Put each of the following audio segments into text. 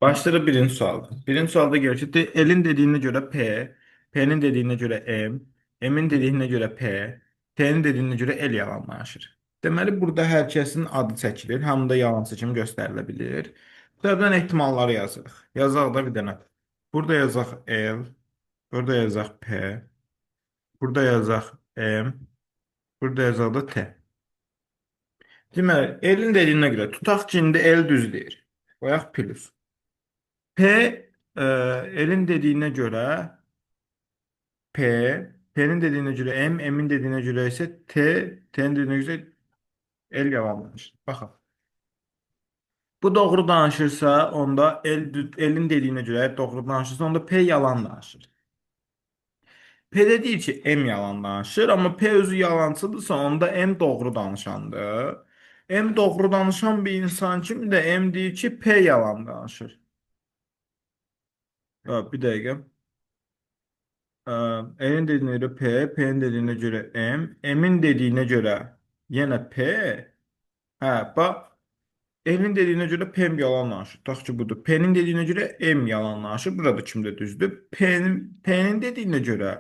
Başlıca birinci sual. Birinci sualda gəlir ki, elin dediyinə görə P, P'nin dediyinə görə M, M'in dediyinə görə P, T'nin dediyinə görə el yalanlaşır. Deməli, burada hər kəsin adı çəkilir. Hamı da yalançı kimi göstərilə bilir. Buradan ehtimalları yazırıq. Yazaq da bir dənə. Burada yazaq L, burada yazaq P, burada yazaq M, burada yazaq da T. Deməli, elin dediyinə görə tutaq ki, indi el düz deyir. Qoyaq plus. P elin dediyinə görə P, P'nin dediyinə görə M, M'in dediyinə görə isə T, T'nin dediyinə görə el yalanlanır. Baxın. Bu doğru danışırsa, onda elin dediyinə görə doğru danışırsa, onda P yalan danışır. P de deyir ki, M yalan danışır, amma P özü yalancıdırsa, onda M doğru danışandır. M doğru danışan bir insan kimi də M deyir ki, P yalan danışır. Bir dəqiqə. N'in dediyinə görə P, P'nin dediyinə görə M, M'in dediyinə görə yenə P. Hə, bax, N'in dediyinə görə P yalan danışır. Tutaq ki, budur. P'nin dediyinə görə M yalan danışır. Burada kimdə düzdür? P'nin dediyinə görə,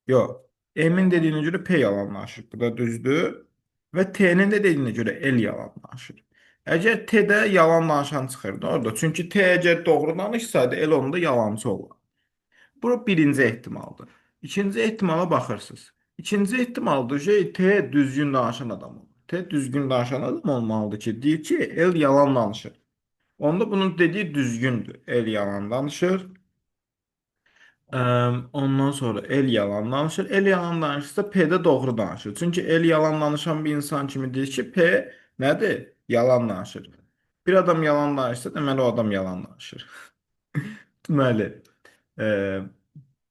yox, M'in dediyinə görə P yalan danışır. Burada düzdür. Və T'nin də dediyinə görə L yalan danışır. Əgər T-də yalan danışan çıxırdı orada. Çünki T əgər doğru danışsaydı, L onda yalancı olur. Bu birinci ehtimaldır. İkinci ehtimala baxırsınız. İkinci ehtimaldır ki, T düzgün danışan adam olur. T düzgün danışan adam olmalıdır ki, deyir ki, el yalan danışır. Onda bunun dediği düzgündür. El yalan danışır. Ondan sonra el yalan danışır. El yalan danışırsa P de doğru danışır. Çünki el yalan danışan bir insan kimi deyir ki, P nədir? Yalan danışır. Bir adam yalan danışsa, deməli o adam yalan danışır. Deməli, e,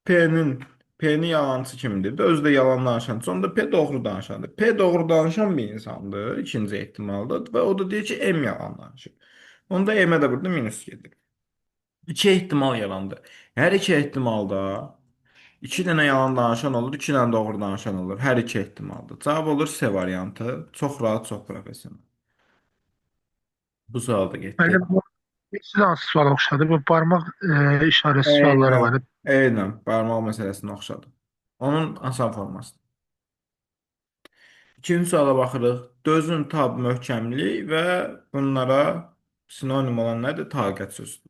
P'nin P'nin yalancı kimdir? Özü də yalan danışan. Sonunda P doğru danışandır. P doğru danışan bir insandır. İkinci ehtimalda. Və o da deyir ki, M yalan danışır. Onda M'ə də burada minus gedir. İki ehtimal yarandı. Hər iki ehtimalda iki dənə yalan danışan olur, iki dənə doğru danışan olur. Hər iki ehtimalda. Cavab olur C variantı. Çox rahat, çox professional. Bu sual da getdi. Müəllim, bu sizin hansı suala oxşadı? Bu barmaq işarəsi suallara Eynən, var. eynən. Barmaq məsələsinə oxşadı. Onun asan forması. İkinci suala baxırıq. Dözüm, tab, möhkəmlik və bunlara sinonim olan nədir? Taqət sözüdür.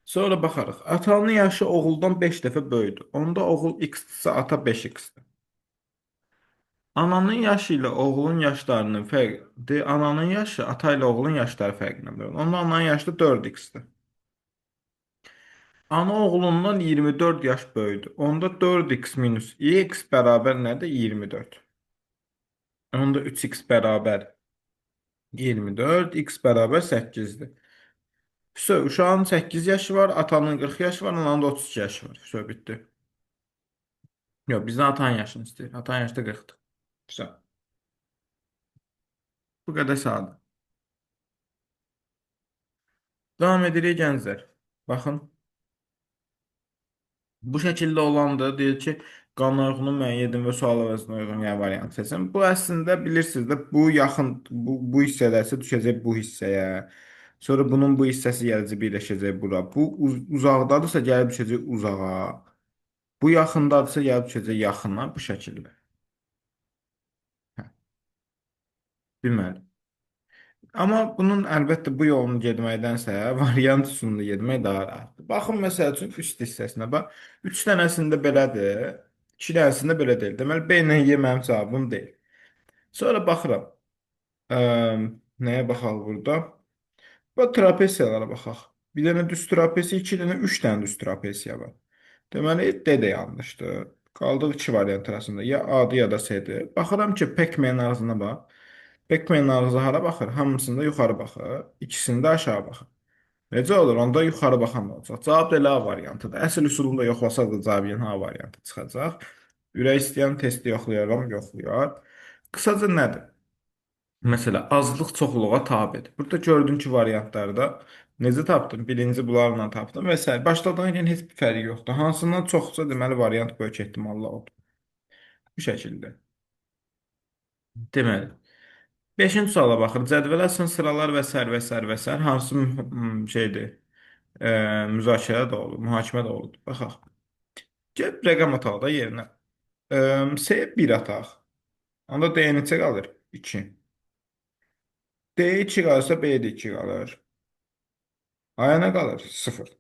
Sonra baxarıq. Atanın yaşı oğuldan 5 dəfə böyükdür. Onda oğul x-dirsə ata 5x-dir. Ananın yaşı ilə oğulun yaşlarının fərqi, ananın yaşı ata ilə oğulun yaşları fərqləndirir. Onda ananın yaşı da 4x-dir. Ana oğlundan 24 yaş böyükdür. Onda 4x minus x bərabər nədir? 24. Onda 3x bərabər 24, x bərabər 8-dir. Uşağın 8 yaşı var, atanın 40 yaşı var, ananın da 32 yaşı var. Bitdi. Yox, bizdən atanın yaşını istəyir. Atanın yaşı da 40-dır. Güzel. Bu qədər sadə. Devam edirik gənclər. Baxın. Bu şəkildə olanda deyir ki, qanuna uyğunu müəyyən edin və sual əvəzinə uyğun yəni variant seçin. Bu əslində bilirsiniz də bu yaxın bu hissədəsə düşəcək bu hissəyə. Sonra bunun bu hissəsi gələcək birləşəcək bura. Bu uzaqdadırsa gəlib düşəcək uzağa. Bu yaxındadırsa gəlib düşəcək yaxına bu şəkildə. Hə, deməli. Amma bunun əlbəttə bu yolunu getməkdənsə variant üsulunu getmək daha rahatdır. Baxın məsəl üçün üst hissəsinə bax. 3 dənəsində belədir, 2 dənəsində belə deyil. Deməli B ilə Y mənim cavabım deyil. Sonra baxıram. Ə, nəyə baxaq burada? Bu trapesiyalara baxaq. Bir dənə düz trapesiya, 2 dənə, 3 dənə düz trapesiya var. Deməli D də yanlışdır. Qaldıq 2 variant arasında. Ya A-dır ya da C-dir. Baxıram ki, Pac-Man ağzına bax. Pac-Man ağzı hara baxır? Hamısında yuxarı baxır. İkisində aşağı baxır. Necə olur? Onda yuxarı baxan olacaq. Cavab da elə A variantıdır. Əsl üsulunu da yoxlasaq da cavab yenə A variantı çıxacaq. Ürək istəyən testi yoxlayarım, yoxlayar. Qısaca nədir? Məsələ, azlıq çoxluğa tabedir. Burada gördüyün ki, variantlarda necə tapdım? Birinci bunlarla tapdım və s. Başladığın gün heç bir fərqi yoxdur. Hansından çoxsa deməli variant böyük ehtimalla odur. Bu şəkildə. Deməli. Beşinci suala baxır. Cədvələ aslında sıralar və sər və sər və sər hansı şeydir? E, müzakirə də olur, mühakimə də olur. Baxaq. Gəl rəqəm ataq da yerinə. S 1 ataq. Onda D neçə qalır? 2. D 2 qalırsa B də 2 qalır. Aya nə qalır? 0.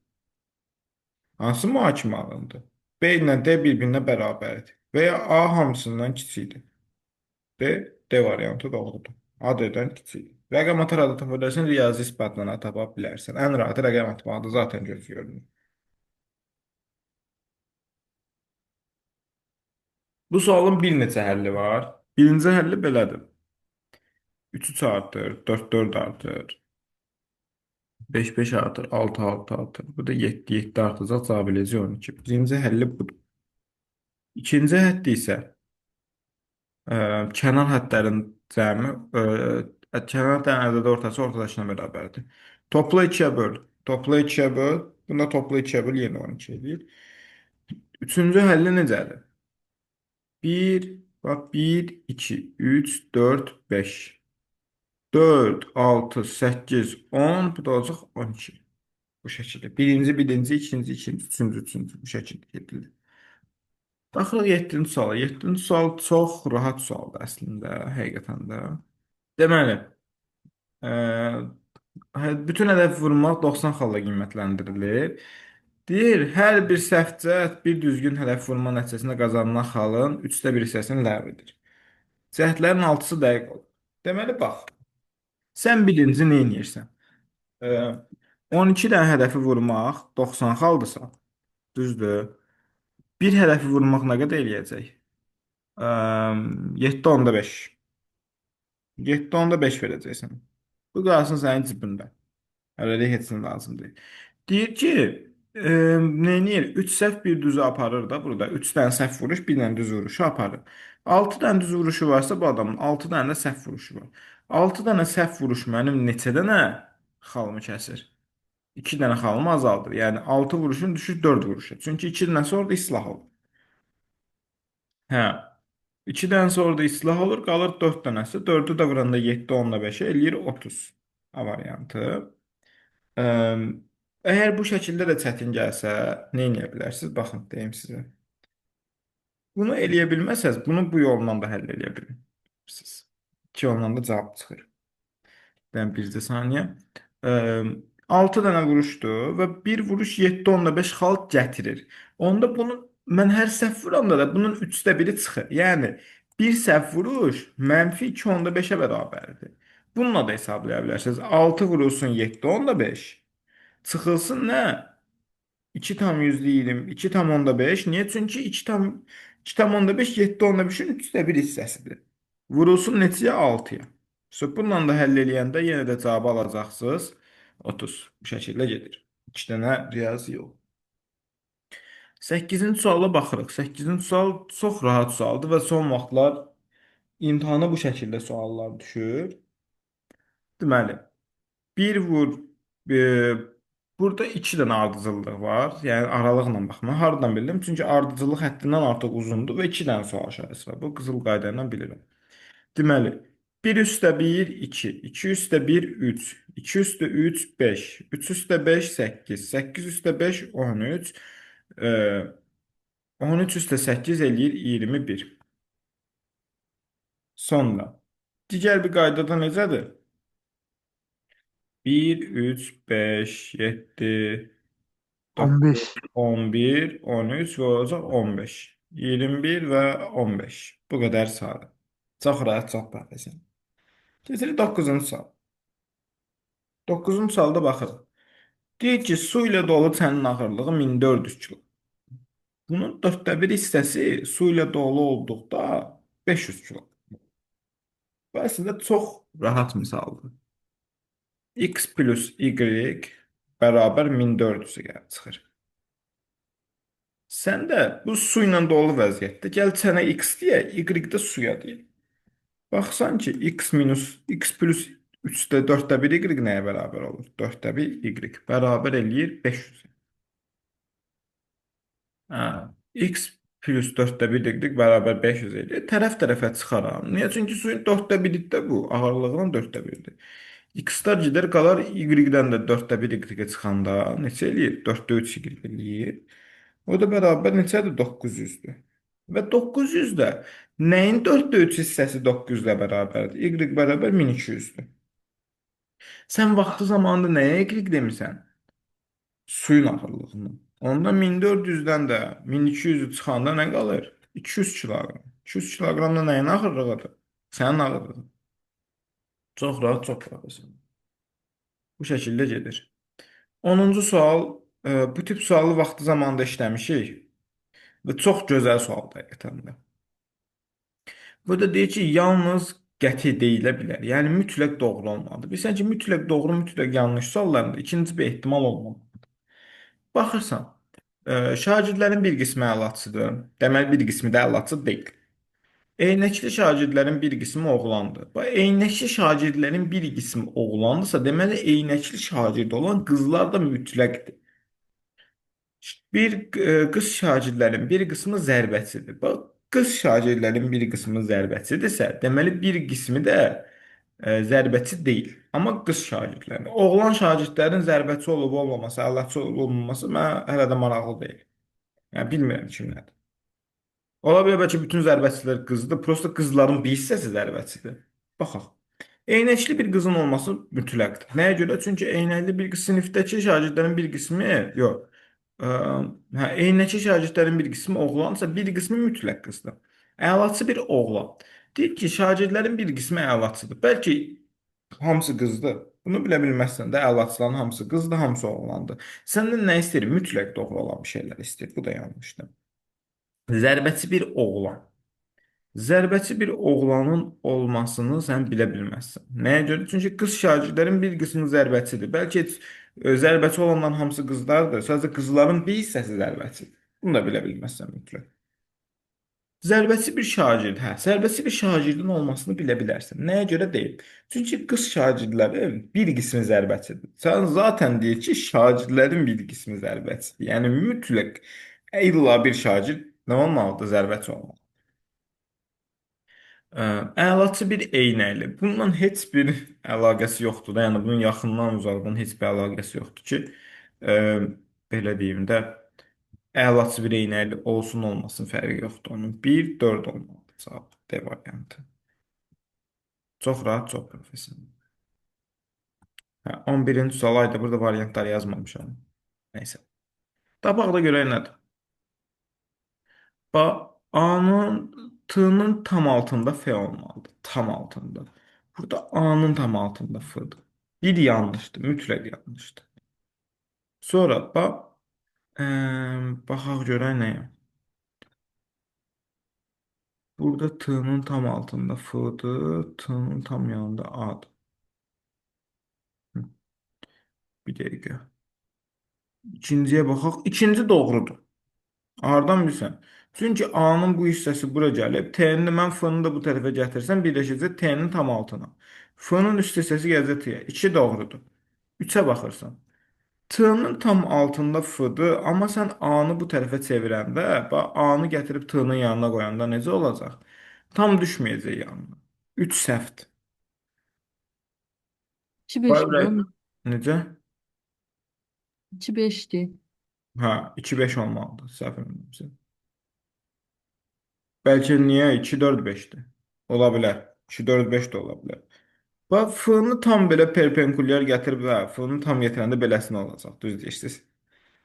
Hansı mühakimə alındı? B ilə D bir-birinə bərabərdir. Və ya A hamısından kiçikdir. D variantı doğrudur. A D-dən kiçikdir. Rəqəm ataraq da tapa bilərsən, riyazi isbatla da tapa bilərsən. Ən rahatı rəqəm atmaqdır, zaten göz görünür. Bu sualın bir neçə həlli var. Birinci həlli belədir. 3 artır, 4 4 artır, 5 5 artır, 6 6 artır. Bu da 7 7 artacaq, cavab eləyəcək 12. Birinci həlli budur. İkinci həddi isə kənar hədlərin cəmi, kənar hədlərin ədədi ortası ortadakına bərabərdir. Topla 2-yə böl. Topla 2-yə böl. Bunda topla 2-yə böl yenə 12 edir. Üçüncü həlli necədir? 1, bax 1, 2, 3, 4, 5. 4, 6, 8, 10, bu da olacaq 12. Bu şəkildə. Birinci, ikinci, üçüncü. Bu şəkildə gedilir. Baxırıq 7-ci suala. 7-ci sual çox rahat sualdır əslində, həqiqətən də. Deməli, bütün hədəf vurmaq 90 xalla qiymətləndirilir. Deyir, hər bir səhv cəhət bir düzgün hədəf vurma nəticəsində qazanılan xalın 3də 1 hissəsini ləğv edir. Cəhdlərin altısı dəqiq olur. Deməli, bax, sən birinci nə edirsən? E, 12 dənə hədəfi vurmaq 90 xaldırsa, düzdür? Bir hədəfi vurmaq nə qədər eləyəcək? 7 onda 5. 7 onda 5 verəcəksən. Bu qalsın sənin cibində. Hələlik heç nə lazım deyil. Deyir ki, neyniyir? 3 səhv bir düzü aparır da burada. 3 dənə səhv vuruş, bir dənə düz vuruşu aparır. 6 dənə düz vuruşu varsa bu adamın 6 dənə də səhv vuruşu var. 6 dənə səhv vuruş mənim neçə dənə xalımı kəsir? 2 dənə xalımı azaldır. Yəni 6 vuruşun düşür 4 vuruşa. Çünki 2 dənəsi orada islah olur. Hə. 2-dən sonra da islah olur, qalır 4 dənəsi. 4-ü də vuranda 7, 10 5 eləyir 30. A variantı. Əgər bu şəkildə də çətin gəlsə, nə edə bilərsiniz? Baxın, deyim sizə. Bunu eləyə bilməsəz, bunu bu yolla da həll eləyə bilirsiniz. İki yolla da cavab çıxır. Ben bircə saniyə. 6 dənə vuruşdur və bir vuruş 7,5 xal gətirir. Onda bunun mən hər səhv vuranda da bunun 3də biri çıxır. Yəni bir səhv vuruş mənfi 2,5-ə bərabərdir. Bununla da hesablaya bilərsiniz. 6 vurulsun 7,5 çıxılsın nə? 2,20, 2,5. Niyə? Çünki 2,5 7,5-in 3də bir hissəsidir. Vurulsun neçəyə? 6-ya. Bununla da həll eləyəndə yenə də cavabı alacaqsınız. 30. Bu şəkildə gedir. 2 dənə riyazi yox. 8-ci suala baxırıq. 8-ci sual çox rahat sualdır və son vaxtlar imtahana bu şəkildə suallar düşür. Deməli, bir vur, e, burada 2 dənə ardıcıllıq var. Yəni aralıqla baxma. Hardan bildim? Çünki ardıcıllıq həddindən artıq uzundur və 2 dənə sual işarəsi var. Bu qızıl qayda ilə bilirəm. Deməli, 1 üstə 1, 2, 2 üstə 1, 3, 2 üstə 3, 5, 3 üstə 5, 8, 8 üstə 5, 13, e, 13 üstə 8 eləyir 21. Sonra, digər bir qaydada necədir? 1, 3, 5, 7, 9, 15. 11, 13 və olacaq 15. 21 və 15. Bu qədər sadə. Çox rahat, çox professional. Keçirik 9-cu sual. 9-cu sualda baxırıq. Deyir ki, su ilə dolu çənin ağırlığı 1400 kilo. Bunun 4də 1 hissəsi su ilə dolu olduqda 500 kilo. Bu əslində çox rahat misaldır. X plus Y bərabər 1400-ə gəlib çıxır. Sən də bu su ilə dolu vəziyyətdə gəl sənə X deyə, Y də suya deyil. Baxsan ki, X plus 3-də 4də 1 Y nəyə bərabər olur? 4də 1 Y bərabər eləyir 500. Hə, X plus 4'də 1 dedik bərabər 500 edir. Tərəf-tərəfə çıxaram. Niyə? Çünki suyun 4'də 1-də bu. Ağırlığının 4'də 1-dir. X-lar gedər qalar Y-dən də 4'də 1 Y çıxanda neçə eləyir? 4'də 3 Y eləyir. O da bərabər neçədir? 900'dür. Və 900 də nəyin 4'də 3 hissəsi 900-lə bərabərdir? Y bərabər 1200'dür. Sən vaxtı zamanında nəyə Y demirsən? Suyun ağırlığını. Onda 1400'dən də 1200'ü çıxanda nə qalır? 200 kiloqram. 200 kiloqram da nəyin ağırlığıdır? Sənin ağırlığın. Çox rahat, çox professional. Bu şəkildə gedir. 10-cu sual. Bu tip sualı vaxtı zamanında işləmişik və çox gözəl sualdır həqiqətən də. Burada deyir ki, yalnız qəti deyilə bilər. Yəni mütləq doğru olmalıdır. Bilirsən ki, mütləq doğru, mütləq yanlış suallarında ikinci bir ehtimal olmamalı. Baxırsan, şagirdlərin bir qismi əlaçıdır. Deməli, bir qismi də əlaçı deyil. Eynəkli şagirdlərin bir qismi oğlandır. Bu eynəkli şagirdlərin bir qismi oğlandırsa, deməli eynəkli şagird olan qızlar da mütləqdir. Bir qız şagirdlərin bir qismi zərbəçidir. Bax, qız şagirdlərin bir qismi zərbəçidirsə, deməli bir qismi də zərbəçi deyil. Amma qız şagirdlərin, oğlan şagirdlərin zərbəçi olub olmaması, əlaçı olub olmaması mənə hələ də maraqlı deyil. Yəni bilmirəm kimlədir. Ola bilər bəlkə bütün zərbəçilər qızdır, prosta qızların bir hissəsi zərbəçidir. Baxaq. Eynəkli bir qızın olması mütləqdir. Nəyə görə? Çünki eynəkli bir qız sinifdəki şagirdlərin bir qismi, yox. Ə, hə, eynəkli şagirdlərin bir qismi oğlansa, bir qismi mütləq qızdır. Əlaçı bir oğlan. Deyir ki, şagirdlərin bir qismi əlaçıdır. Bəlkə hamısı qızdır. Bunu bilə bilməzsən də, əlaçıların hamısı qızdır, hamısı oğlandır. Səndən nə istəyir? Mütləq doğru olan bir şeylər istəyir. Bu da yanlışdır. Zərbəçi bir oğlan. Zərbəçi bir oğlanın olmasını sən bilə bilməzsən. Nəyə görə? Çünki qız şagirdlərin bir qismi zərbəçidir. Bəlkə heç zərbəçi olanların hamısı qızlardır. Sadəcə qızların bir hissəsi zərbəçidir. Bunu da bilə bilməzsən mütləq. Zərbəçi bir şagird, hə, zərbəçi bir şagirdin olmasını bilə bilərsən. Nəyə görə deyil? Çünki qız şagirdlərin bir qismi zərbəçidir. Sən zaten deyir ki, şagirdlərin bir qismi zərbəçidir. Yəni mütləq illa bir şagird nə olmalıdır? Zərbəçi olmalıdır. Əlaçı bir eynəkli. Bundan heç bir əlaqəsi yoxdur da. Yəni bunun yaxından uzaqdan heç bir əlaqəsi yoxdur ki, ə, belə deyim də, əlaçı bir eynəkli olsun olmasın fərqi yoxdur. Onun 1 4 olmalıdır cavab D variantı. Çox rahat, çox professional. Hə, 11-ci sual ayda burada variantları yazmamışam. Nəysə. Tapaq da görək nədir. A'nın T'nın tam altında F olmalıdır. Tam altında. Burada A'nın tam altında F'dir. Bir yanlışdır. Mütləq yanlışdır. Sonra baxaq görək nəyə. Burada T'nın tam altında F'dir. T'nın tam yanında A'dır. Hı, bir dəqiqə. İkinciyə baxaq. İkinci doğrudur. Hardan bilsən? Çünki A-nın bu hissəsi bura gəlib. T-ni mən F-ni də bu tərəfə gətirsəm birləşəcək T-nin tam altına. F-nın üst hissəsi gələcək T-yə. 2 doğrudur. 3-ə baxırsan. T-nın tam altında F-dır, amma sən A-nı bu tərəfə çevirəndə, A-nı gətirib T-nın yanına qoyanda necə olacaq? Tam düşməyəcək yanına. 3 səhvdir. 2-5'ti Bəli. değil mi? Necə? 2-5'ti. Hə, 2-5 olmalıdır. Səhv etmirəmsə. Bəlkə niyə 2-4-5-dir? Ola bilər. 2-4-5 də ola bilər. Bax, F-nı tam belə perpendiculyar gətirib, hə, F-nı tam gətirəndə beləsinə olacaq. Düz deyirsiniz.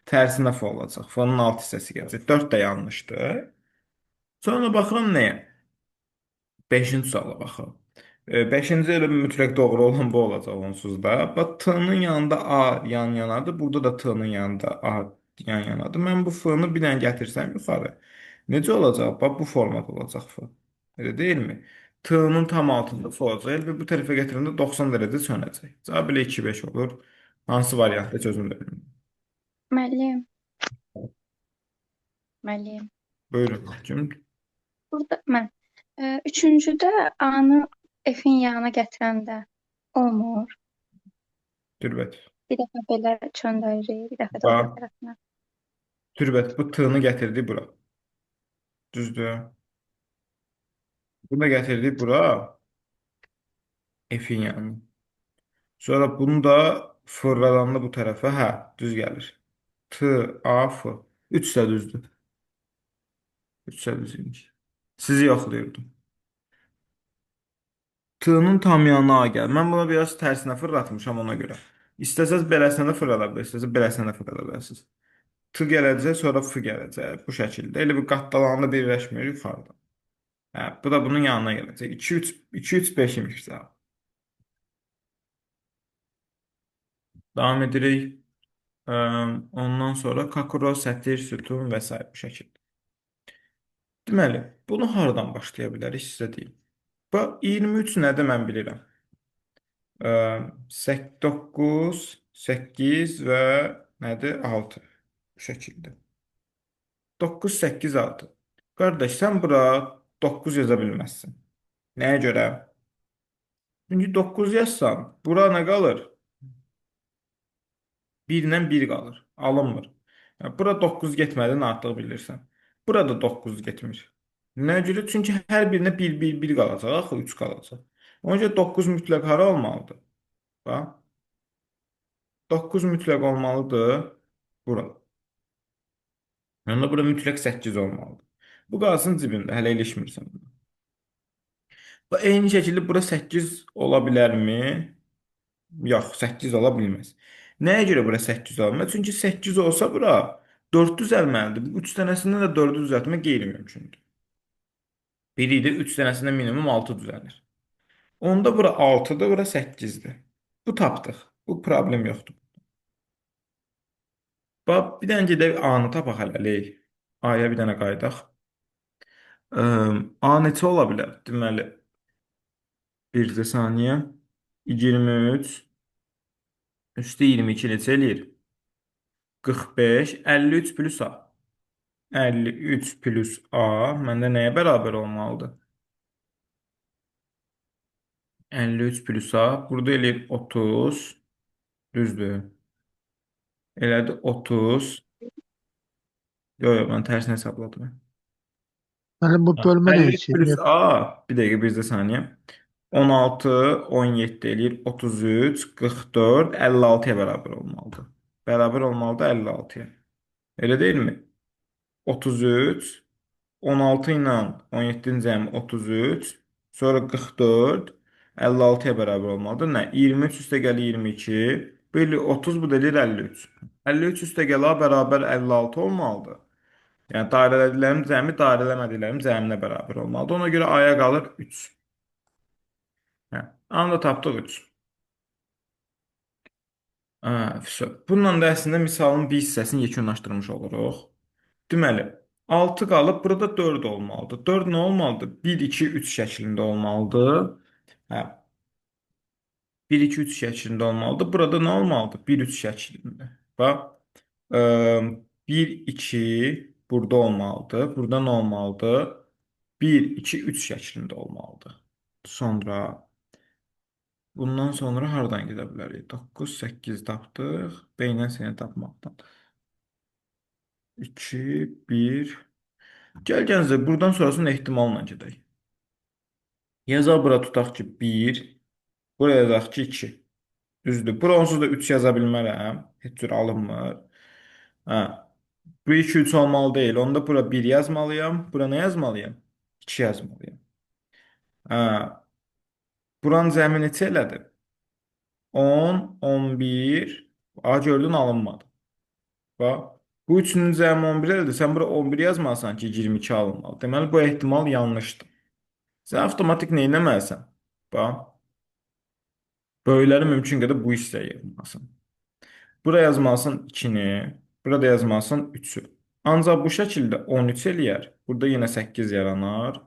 Tərsinə F olacaq. F-nın alt hissəsi gələcək. 4 də yanlışdır. Sonra baxıram nəyə? 5-ci suala baxaq. 5-ci elə mütləq doğru olan bu olacaq onsuz da. Bax, T-nın yanında A yan-yanadır. Burada da T-nın yanında A yan-yanadır. Mən bu F-nı bir dənə gətirsəm yuxarı. Necə olacaq? Bax, bu formada olacaq F. Elə deyilmi? T-nın tam altında F olacaq və bu tərəfə gətirəndə 90 dərəcə sönəcək. Cavab elə 2-5 olur. Hansı variantda çözüm də bilmirəm. Müəllim, müəllim. Buyurun. Kim? Burada mən üçüncüdə A-nı F-in yanına gətirəndə olmur. Türbət. Bir dəfə belə çöndəririk, bir dəfə də o Bax, tərəfinə. Türbət bu T-nı gətirdi bura. Düzdür. Bunu da gətirdik bura. F-in yanına. Sonra bunu da fırladan da bu tərəfə. Hə, düz gəlir. T, A, F. 3 də düzdür. 3 də düz imiş. Sizi yoxlayırdım. T-nın tam yanına A gəl. Mən buna biraz tərsinə fırlatmışam ona görə. İstəsəz beləsinə də fırlada bilərsiniz, istəsəz beləsinə də fırlada bilərsiniz. T gələcək, sonra F gələcək. Bu şəkildə. Elə bir qatdalanında birləşmir yuxarıda. Hə, bu da bunun yanına gələcək. 2, 3, 2, 3, 5 imiş cavab. Davam edirik. Ondan sonra kakuro, sətir, sütun və s. bu şəkildə. Deməli, bunu haradan başlaya bilərik sizə deyim. Bax, 23 nədir mən bilirəm. 9, 8 və nədir? 6. Bu şəkildə. 9, 8, 6. Qardaş, sən bura 9 yaza bilməzsən. Nəyə görə? Çünki 9 yazsan, bura nə qalır? 1 ilə 1 qalır. Alınmır. Yəni, bura 9 getmədən artıq bilirsən. Burada 9 getmir. Nə görə? Çünki hər birinə 1, 1, 1 qalacaq, axı 3 qalacaq. Ona görə 9 mütləq hara olmalıdır? Bax. 9 mütləq olmalıdır bura. Yəni bura mütləq 8 olmalıdır. Bu qalsın cibində, hələ ilişmirsən. Və eyni şəkildə bura 8 ola bilərmi? Yox, 8 ola bilməz. Nəyə görə bura 8 ola bilməz? Çünki 8 olsa bura 4 düzəlməlidir. Bu 3 dənəsindən də 4-ü düzəltmək qeyri-mümkündür. Biri idi, 3 dənəsindən minimum 6 düzəlir. Onda bura 6-dır, bura 8-dir. Bu tapdıq. Bu problem yoxdur. Bax, bir dənə gedək A-nı tapaq hələlik. A-ya bir dənə qaydaq. A neçə ola bilər? Deməli, bir də saniyə. 23 üstü 22 neçə eləyir? 45, 53 plus A. 53 plus A məndə nəyə bərabər olmalıdır? 53 plus A. Burada eləyir 30. Düzdür. Elədi 30. Yox, yox, mən tərsini hesabladım. Müəllim, bu bölmə deyil 53 ki. plus A. Bir dəqiqə, bir də saniyə. 16, 17 eləyir 33, 44, 56-ya bərabər olmalıdır. Bərabər olmalıdır 56-ya. Elə deyilmi? 33, 16 ilə 17-nin cəmi 33, sonra 44, 56-ya bərabər olmalıdır. Nə? 23 üstə gəlir 22, bölü 30, bu da eləyir 53. 53 üstə gələ bərabər 56 olmalıdır. Yəni dairələdiklərim cəmi dairələmədiklərim cəminə bərabər olmalıdır. Ona görə A-ya qalır 3. Hə, A-nı da tapdıq 3. Bununla da əslində misalın bir hissəsini yekunlaşdırmış oluruq. Deməli, 6 qalıb, burada 4 olmalıdır. 4 nə olmalıdır? 1, 2, 3 şəklində olmalıdır. Hə, 1, 2, 3 şəklində olmalıdır. Burada nə olmalıdır? 1, 3 şəklində. Bax, 1, 2 burada olmalıdır. Burada nə olmalıdır? 1, 2, 3 şəklində olmalıdır. Sonra bundan sonra hardan gedə bilərik? 9, 8 tapdıq. B-lə səni tapmaqdan. 2, 1. Gəl gəncə, buradan sonrasını ehtimalla gedək. Yazaq bura tutaq ki 1. Buraya yazaq ki 2. Düzdür. Bura onsuz da 3 yaza bilmərəm. Heç cür alınmır. Hə. Bu 2, 3 olmalı deyil. Onda bura 1 yazmalıyam. Bura nə yazmalıyam? 2 yazmalıyam. Hə. Buranın cəmi neçə elədi? 10, 11. A gördün alınmadı. Bax. Bu üçünün cəmi 11 elədi. Sən bura 11 yazmalısan ki 22 alınmalı. Deməli bu ehtimal yanlışdır. Sən avtomatik nə etməlisən? Bax. Böyükləri mümkün qədər bu hissəyə yığmalısan. Bura yazmalısın 2-ni. Burada yazmalısın 3-ü. Ancaq bu şəkildə 13 eləyər. Burada yenə 8 yaranar.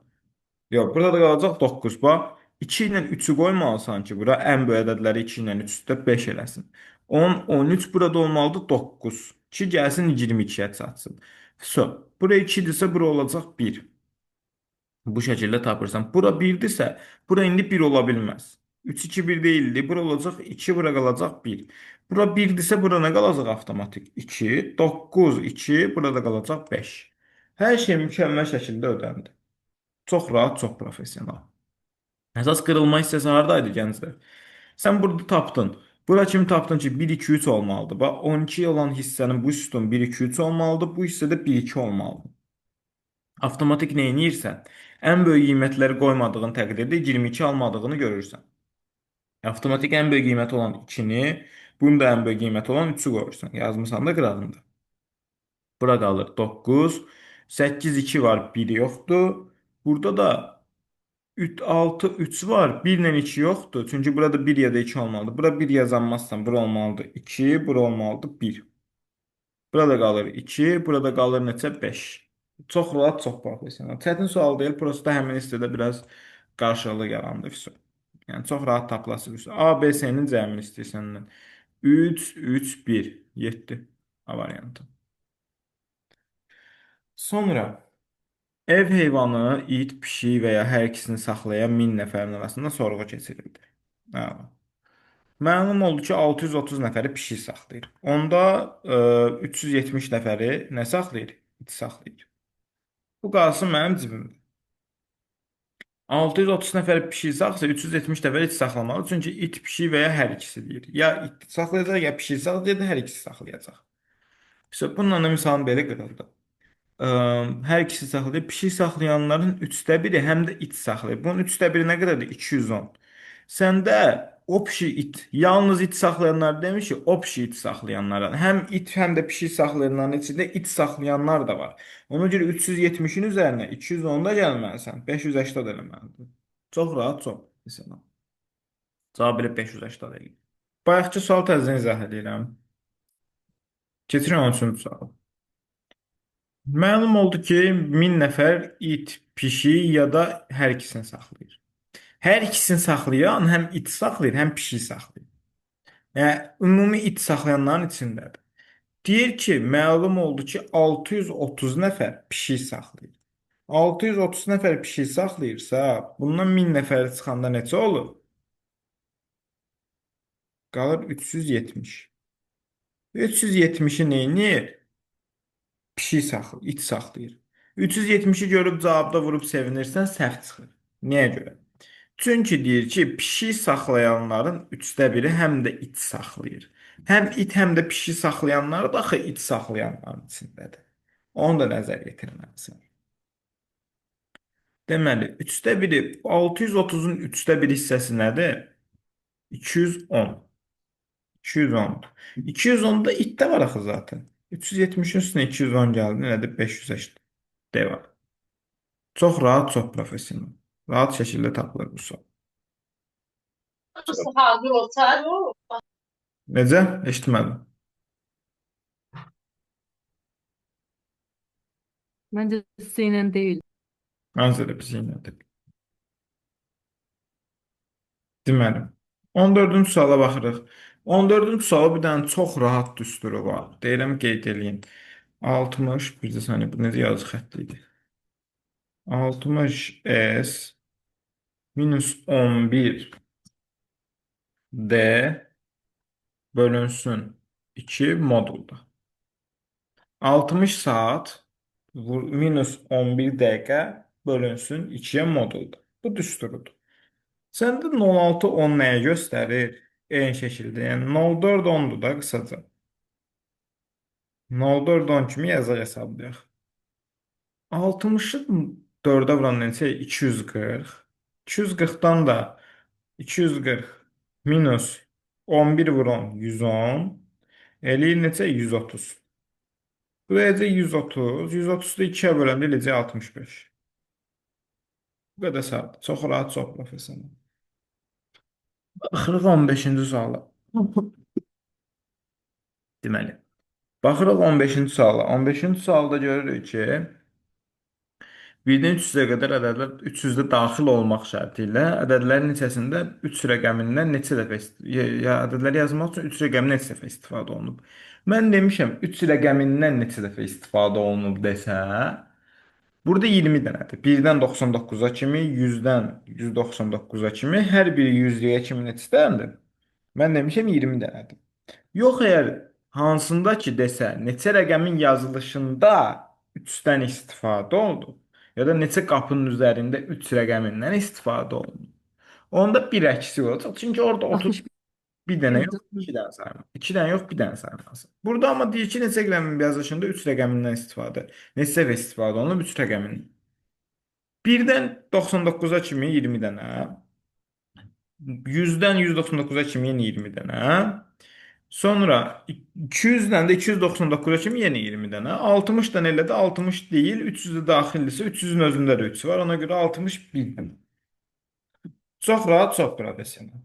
Yox, burada da qalacaq 9. Bax, 2 ilə 3-ü qoymalısan ki, bura ən böyük ədədləri 2 ilə 3 üstə 5 eləsin. 10, 13 burada olmalıdır 9. 2 gəlsin 22-yə çatsın. So, bura 2-dirsə, bura olacaq 1. Bu şəkildə tapırsan. Bura 1-dirsə, bura indi 1 ola bilməz. 3, 2, 1 deyildi. Bura olacaq 2, bura qalacaq 1. Bura 1-dirsə, bura nə qalacaq avtomatik? 2, 9, 2, burada qalacaq 5. Hər şey mükəmməl şəkildə ödəndi. Çox rahat, çox professional. Əsas qırılma hissəsi hardaydı gənclər? Sən burada tapdın. Bura kimi tapdın ki, 1 2 3 olmalıdır. Bax 12 olan hissənin bu sütun 1 2 3 olmalıdır. Bu hissədə 1 2 olmalıdır. Avtomatik nə edirsən? Ən böyük qiymətləri qoymadığın təqdirdə 22 almadığını görürsən. Avtomatik ən böyük qiyməti olan 2-ni, bunun da ən böyük qiyməti olan 3-ü qoyursan. Yazmısan da qırağında. Bura qalır 9. 8 2 var, 1 yoxdur. Burada da 3, 6, 3 var. 1 ilə 2 yoxdur. Çünki burada 1 ya da 2 olmalıdır. Bura 1 yazanmazsan, bura olmalıdır 2, bura olmalıdır 1. Burada qalır 2, burada qalır neçə? 5. Çox rahat, çox professional. Çətin sual deyil, prosta həmin hissədə biraz qarşılıq yarandı. Vəsə. Yəni çox rahat tapılası bir sual. A, B, C-nin cəmini istəyir səndən. 3, 3, 1, 7 A variantı. Sonra ev heyvanı, it, pişik və ya hər ikisini saxlayan 1000 nəfərin arasında sorğu keçirildi. Hə. Məlum oldu ki, 630 nəfəri pişik saxlayır. Onda 370 nəfəri nə saxlayır? İt saxlayır. Bu qalsın mənim cibimdə. 630 nəfər pişik saxlaysa 370 nəfər it saxlamalı. Çünki it, pişik və ya hər ikisi deyir. Ya it saxlayacaq, ya pişik saxlayacaq, hər ikisi saxlayacaq. İşte bununla da misalım belə qırıldı. Hər ikisi saxlayır. Pişik saxlayanların 1/3 həm də it saxlayır. Bunun 1/3 nə qədərdir? 210. Səndə o pişik it, yalnız it saxlayanlar demiş ki, o pişik it saxlayanlara. Həm it, həm də pişik saxlayanların içində it saxlayanlar da var. Ona görə 370-in üzərinə 210 da gəlməlisən. 580 eləməlidir. Çox rahat, çox. Məsələn. Cavab elə 580 eləyir. Bayaqçı sual təzədən izah edirəm. Keçirik 13-cü suala. Məlum oldu ki, 1000 nəfər it, pişik ya da hər ikisini saxlayır. Hər ikisini saxlayan həm it saxlayır, həm pişik saxlayır. Yəni ümumi it saxlayanların içindədir. Deyir ki, məlum oldu ki, 630 nəfər pişik saxlayır. 630 nəfər pişik saxlayırsa, bundan 1000 nəfər çıxanda neçə olur? Qalır 370. 370-i neynir? Pişik saxlayır, it saxlayır. 370-i görüb cavabda vurub sevinirsən, səhv çıxır. Niyə görə? Çünki deyir ki, pişik saxlayanların 1/3 həm də it saxlayır. Həm it, həm də pişik saxlayanlar da axı it saxlayanların içindədir. Onu da nəzərə yetirməlisən. Deməli, 1/3, 630-un 1/3 hissəsi nədir? 210. 210. 210-da itdə var axı zaten. 370-in üstünə 210 gəldi. Nədir? 580. Devam. Çox rahat, çox professional. Rahat şəkildə tapılır bu sual. Hazır olsaydı o. Necə? Eşitmədim. Bence senin değil. Hansı da bir şey nədir? Deməli, 14-cü suala baxırıq. 14-cü suala bir dənə çox rahat düsturu var. Deyirəm, qeyd edeyim. 60, bir də saniyə, bu necə yazı xətti idi? 60 S minus 11 D bölünsün 2 modulda. 60 saat minus 11 dəqiqə bölünsün 2-yə modulda. Bu düsturudur. Səndə 06 10 nəyə göstərir? Eyni şəkildə. Yəni 04 10-dur da qısaca. 04 10 kimi yazaq hesablayaq. 60-ı 4-ə vuran neçə? 240. 240-dan da 240 minus 11 vuran 110 eləyir neçə? 130. Bu eləcək 130. 130-da 2-yə böləndə eləcək 65. Bu qədər saat. Çox rahat, çox professional. Baxırıq 15-ci suala. Deməli. Baxırıq 15-ci suala. 15-ci sualda görürük ki, 1-dən 300-ə qədər ədədlər 300-də daxil olmaq şərti ilə ədədlərin içərisində 3 rəqəmindən neçə dəfə ya ədədləri yazmaq üçün 3 rəqəmindən neçə dəfə istifadə olunub. Mən demişəm 3 rəqəmindən neçə dəfə istifadə olunub desə, burada 20 dənədir. 1-dən 99-a kimi, 100-dən 199-a kimi, hər biri 100-yə kimi neçə dənədir? Mən demişəm 20 dənədir. Yox, əgər hansında ki desə, neçə rəqəmin yazılışında 3-dən istifadə oldu, ya da neçə qapının üzərində 3 rəqəmindən istifadə olundu. Onda bir əksi olacaq. Çünki orada 30 bir dənə 61 yox, 2 dənə sayılır. 2 dənə yox, bir dənə sayılır. Burada amma deyir ki, neçə rəqəmin yazılışında 3 rəqəmindən istifadə. Neçə dəfə istifadə olunub 3 rəqəmindən. 1-dən 99-a kimi 20 dənə, 100-dən 199-a kimi yenə 20 dənə, sonra 200-dən də 299-a kimi yenə 20 dənə, 60 dənə elə də 60 deyil, 300-də daxildirsə 300-ün özündə də 3 var, ona görə 61 dənə. Çox rahat, çox professional.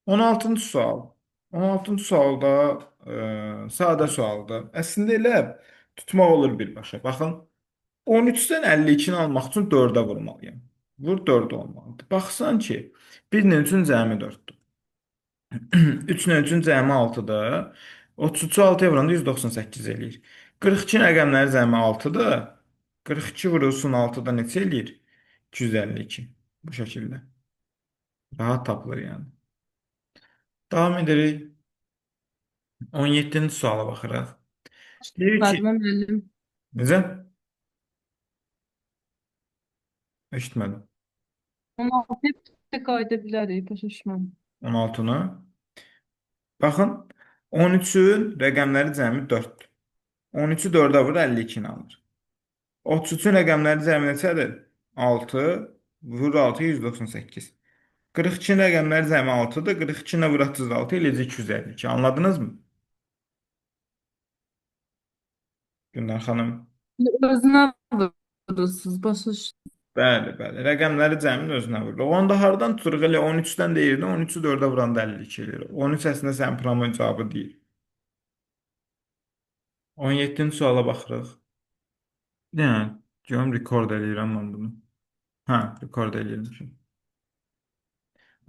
16-cı sual. 16-cı sualda sadə sualdır. Əslində elə tutmaq olur birbaşa. Baxın, 13-dən 52-ni almaq üçün 4-ə vurmalıyam. Vur 4 olmalıdır. Baxsan ki, 1-nin 3-ün cəmi 4-dür. 3-ün 3-ün cəmi 6-dır. 33-ü 6-ya vuranda 198 eləyir. 42 rəqəmləri cəmi 6-dır. 42 vurulsun 6-da neçə eləyir? 252. Bu şəkildə. Rahat tapılır yəni. Davam edirik. 17-ci suala baxırıq. Deyir ki, Fatma müəllim. necə? Eşitmədim. 16 hep qayda bilərik, başa düşməm. 16-nı. Baxın, 13-ün rəqəmləri cəmi 4-dür. 13-ü 4-ə vur, 52-ni alır. 33-ün rəqəmləri cəmi neçədir? 6, vur 6, 198. 42-nin rəqəmləri cəmi 6-dır. 42-nə vur 36, eləcə 252. Anladınız mı? Gündən xanım. Özünə vurursunuz, başa düşdüm. Bəli, bəli. Rəqəmləri cəmin özünə vururuq. Onda hardan tuturuq? Elə 13-dən deyirdi. 13-ü 4-ə vuranda 52 eləyir. 13 əslində sənin proqramın cavabı deyil. 17-ci suala baxırıq. Yəni, görüm rekord eləyirəm mən bunu. Hə, rekord eləyirmişim.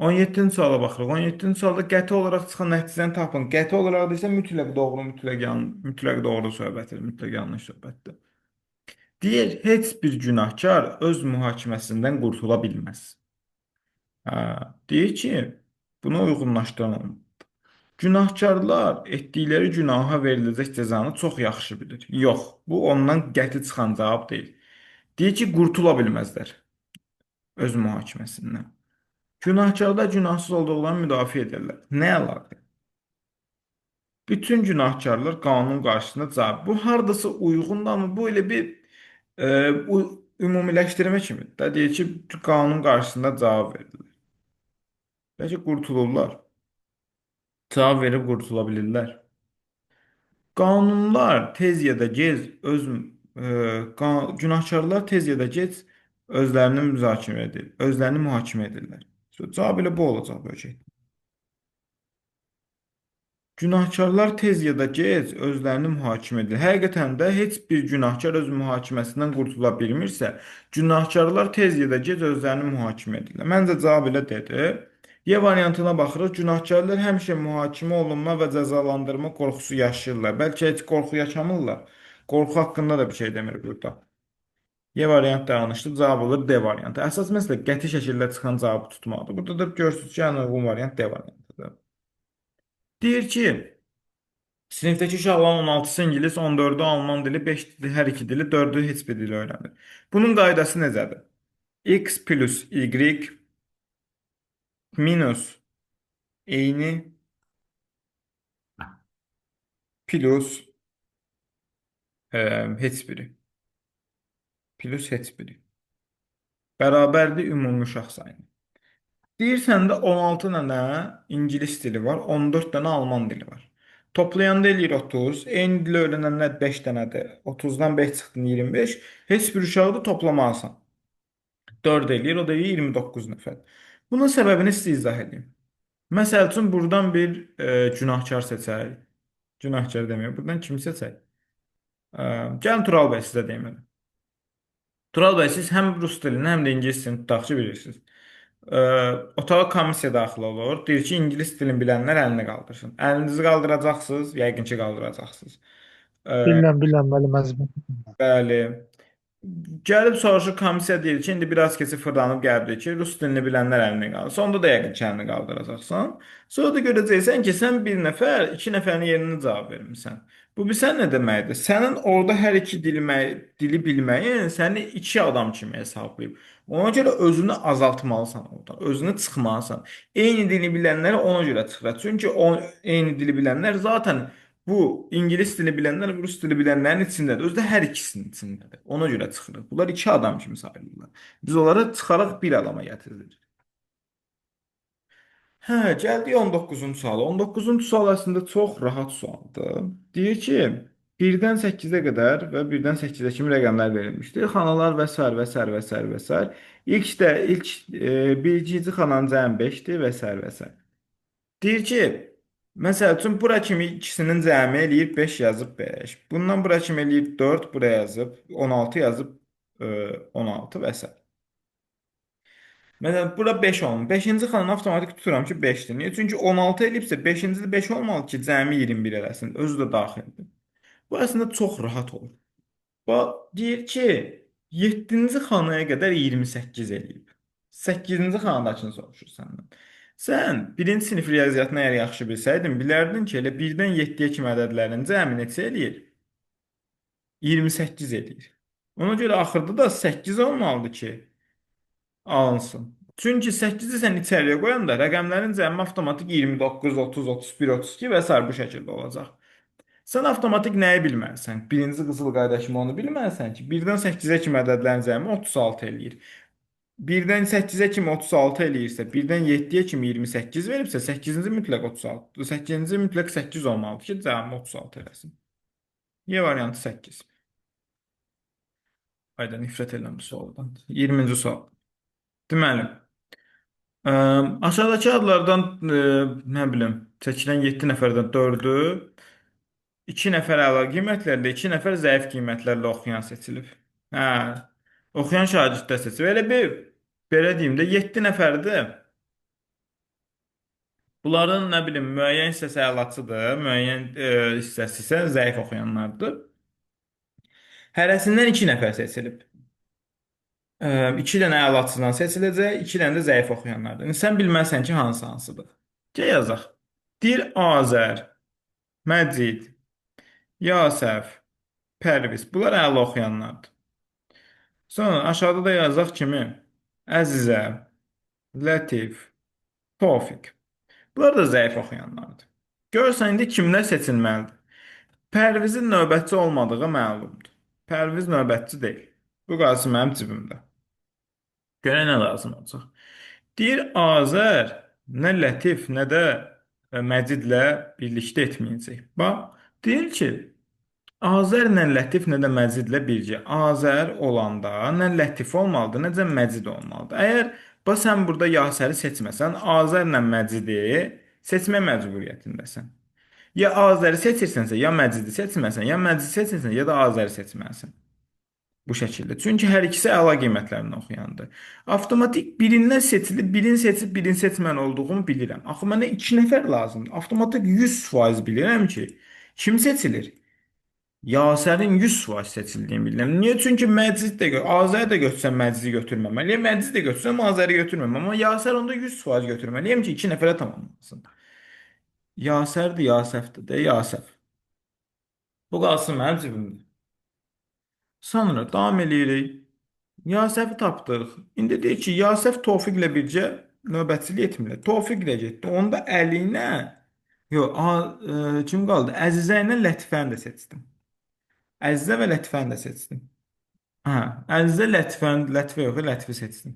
17-ci suala baxırıq. 17-ci sualda qəti olaraq çıxan nəticəni tapın. Qəti olaraq desə mütləq doğru, mütləq doğru söhbətdir, mütləq yanlış söhbətdir. Deyir, heç bir günahkar öz mühakiməsindən qurtula bilməz. Deyir ki, buna uyğunlaşdıran olmalıdır. Günahkarlar etdikləri günaha veriləcək cəzanı çox yaxşı bilir. Yox, bu ondan qəti çıxan cavab deyil. Deyir ki, qurtula bilməzlər öz mühakiməsindən. Günahkarlar günahsız olduqlarını müdafiə edirlər. Nə əlaqə? Bütün günahkarlar qanun qarşısında cavab. Bu hardasa uyğundur, amma bu elə bir ümumiləşdirmə kimidir. Da deyir ki, qanun qarşısında cavab verirlər. Bəlkə qurtulurlar. Cavab verib qurtula bilirlər. Qanunlar tez ya da gec günahkarlar tez ya da gec özlərini mühakimə edirlər. Cavab elə bu olacaq böləcək. Günahkarlar tez ya da gec özlərini mühakimə edir. Həqiqətən də heç bir günahkar öz mühakiməsindən qurtula bilmirsə, günahkarlar tez ya da gec özlərini mühakimə edirlər. Məncə cavab elə dedi. Y variantına baxırıq. Günahkarlar həmişə mühakimə olunma və cəzalandırma qorxusu yaşayırlar. Bəlkə heç qorxu yaşamırlar. Qorxu haqqında da bir şey demir burada. Y variantı yanlışdır. Cavab olur D variantı. Əsas məsələ qəti şəkildə çıxan cavabı tutmaqdır. Burada da görürsünüz ki, ən uyğun variant D variantıdır. Deyir ki, sinifdəki uşaqların 16-sı ingilis, 14-ü alman dili, 5 dili, hər iki dili, 4-ü heç bir dili öyrənir. Bunun qaydası necədir? X plus Y minus eyni plus heç biri. Plus heç biri. Bərabərdir ümumi uşaq sayına. Deyirsən də 16 dənə ingilis dili var, 14 dənə alman dili var. Toplayanda eləyir 30. Eyni dili öyrənənlər 5 dənədir. 30-dan 5 çıxdın 25. Heç bir uşağı da toplamalısan. 4 eləyir, o da 29 nəfər. Bunun səbəbini sizə izah edeyim. Məsəl üçün, buradan bir günahkar seçək. Günahkar deməyəm, buradan kimi seçək? Gəlin Tural bəy sizə deyim. Tural bəy, siz həm rus dilini, həm də ingilis dilini tutaq ki, bilirsiniz. Otağa komissiya daxil olur. Deyir ki, ingilis dilini bilənlər əlini qaldırsın. Əlinizi qaldıracaqsınız, yəqin ki, qaldıracaqsınız. Bilməm, müəllim, əzbər. Bəli. Gəlib soruşur, komissiya deyir ki, indi biraz keçib fırlanıb gəldi ki, rus dilini bilənlər əlini qaldır. Sonda da yəqin ki, əlini qaldıracaqsan. Sonra da görəcəksən ki, sən bir nəfər, iki nəfərin yerinə cavab vermisən. Bu bilsən nə deməkdir? Sənin orada hər iki dili bilməyin səni iki adam kimi hesablayıb. Ona görə özünü azaltmalısan oradan, özünü çıxmalısan. Eyni dili bilənləri ona görə çıxır. Çünki eyni dili bilənlər zaten bu ingilis dili bilənlər, rus dili bilənlərin içindədir. Özü də hər ikisinin içindədir. Ona görə çıxırıq. Bunlar iki adam kimi sayılırlar. Biz onları çıxaraq bir adama gətiririk. Hə, gəldik 19-cu suala. 19-cu sual əslində çox rahat sualdır. Deyir ki, 1-dən 8-ə qədər və 1-dən 8-ə kimi rəqəmlər verilmişdir. Xanalar və sair və sair və sair və sair. Birinci xananın cəmi 5-dir və sair və sair. Deyir ki, məsəl üçün bura kimi ikisinin cəmi eləyib 5 yazıb 5. Bundan bura kimi eləyib 4, bura yazıb 16 yazıb 16 və s. Məsələn, bura 5 olmalı. 5-ci xananı avtomatik tuturam ki, 5-dir. Niyə? Çünki 16 eləyibsə 5-ci də 5 olmalı ki, cəmi 21 eləsin. Özü də daxildir. Bu əslində çox rahat olur. Bax, deyir ki, 7-ci xanaya qədər 28 eləyib. 8-ci xanadakını soruşur səndən. Sən birinci sinif riyaziyyatını əgər yaxşı bilsəydin, bilərdin ki, elə 1-dən 7-yə kimi ədədlərin cəmi neçə eləyir? 28 eləyir. Ona görə axırda da 8 olmalıdır ki, alınsın. Çünki 8-i sən içəriyə qoyanda rəqəmlərin cəmi avtomatik 29, 30, 31, 32 və s. bu şəkildə olacaq. Sən avtomatik nəyi bilməlisən? Birinci qızıl qayda kimi onu bilməlisən ki, 1-dən 8-ə kimi ədədlərin cəmi 36 eləyir. 1-dən 8-ə kimi 36 eləyirsə, 1-dən 7-yə kimi 28 veribsə, 8-ci mütləq 36, 8-ci mütləq 8 olmalıdır ki, cəmi 36 eləsin. Y variantı 8. Ayda nifrət edirəm bu sualdan. 20-ci sual. Deməli, aşağıdakı adlardan nə bilim, çəkilən 7 nəfərdən 4-ü 2 nəfər əla qiymətlərlə, 2 nəfər zəif qiymətlərlə oxuyan seçilib. Hə, oxuyan şagirdlər seçilib. Belə deyim də 7 nəfərdir. Bunların nə bilim müəyyən hissəsi əlaçıdır, müəyyən hissəsi isə zəif oxuyanlardır. Hərəsindən 2 nəfər seçilib. 2 dənə əlaçıdan seçiləcək, 2 dənə də zəif oxuyanlardır. İndi sən bilməlisən ki, hansı hansıdır. Gəl yazaq. Dil Azər, Məcid, Yasəf, Pərviz. Bunlar əla oxuyanlardır. Sonra aşağıda da yazaq kimi Əzizə, Lətif, Tofiq. Bunlar da zəif oxuyanlardır. Görsən indi kimlər seçilməlidir? Pərvizin növbətçi olmadığı məlumdur. Pərviz növbətçi deyil. Bu qalsın mənim cibimdə. Görə nə lazım olacaq? Deyir Azər nə Lətif, nə də Məcidlə birlikdə etməyəcək. Bax, deyir ki, Azər nə Lətif, nə də Məcidlə birgə. Azər olanda nə Lətif olmalıdır, nə də Məcid olmalıdır. Əgər bax sən burada Yasəri seçməsən, Azərlə Məcidi seçmə məcburiyyətindəsən. Ya Azəri seçirsənsə, ya Məcidi seçməsən, ya Məcidi seçirsən, ya da Azəri seçməlisən. Bu şəkildə. Çünki hər ikisi əla qiymətlərini oxuyandır. Avtomatik birindən seçilib, birini seçib, birini seçməli olduğumu bilirəm. Axı mənə 2 nəfər lazımdır. Avtomatik 100% bilirəm ki, kim seçilir? Yasərin 100% seçildiyini bilirəm. Niyə? Çünki Məcid də Azəri də götürsəm Məcidi götürməməliyəm. Məcidi də götürsəm Azəri götürməm. Amma Yasər onda 100% götürməliyəm ki, 2 nəfərə tamamlansın. Yasərdir, Yasəfdir də, Yasəf. Bu qalsın mənim cibimdə. Sonra davam eləyirik. Yasəfi tapdıq. İndi deyir ki, Yasəf Tofiqlə birgə növbətçilik etmirlər. Tofiq də getdi. Onda Əli ilə yox, kim qaldı? Əzizə ilə Lətifəni də seçdim. Əzizə və Lətifəni də seçdim. Hə, Əzizə Lətifə yox, Lətifi seçdim.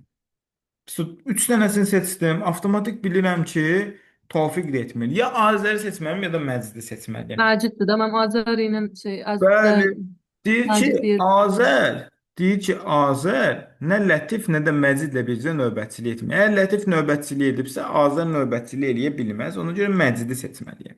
3 dənəsini seçdim. Avtomatik bilirəm ki, Tofiq də etmir. Ya Azəri seçməliyəm, ya da Məcidi seçməliyəm. Macitdir də. Mən Azər ilə Bəli. Deyir ki, Macid deyir. Azər nə Lətif, nə də Məcidlə birgə növbətçilik etmir. Əgər Lətif növbətçilik edibsə, Azər növbətçilik eləyə bilməz. Ona görə Məcidi seçməliyəm.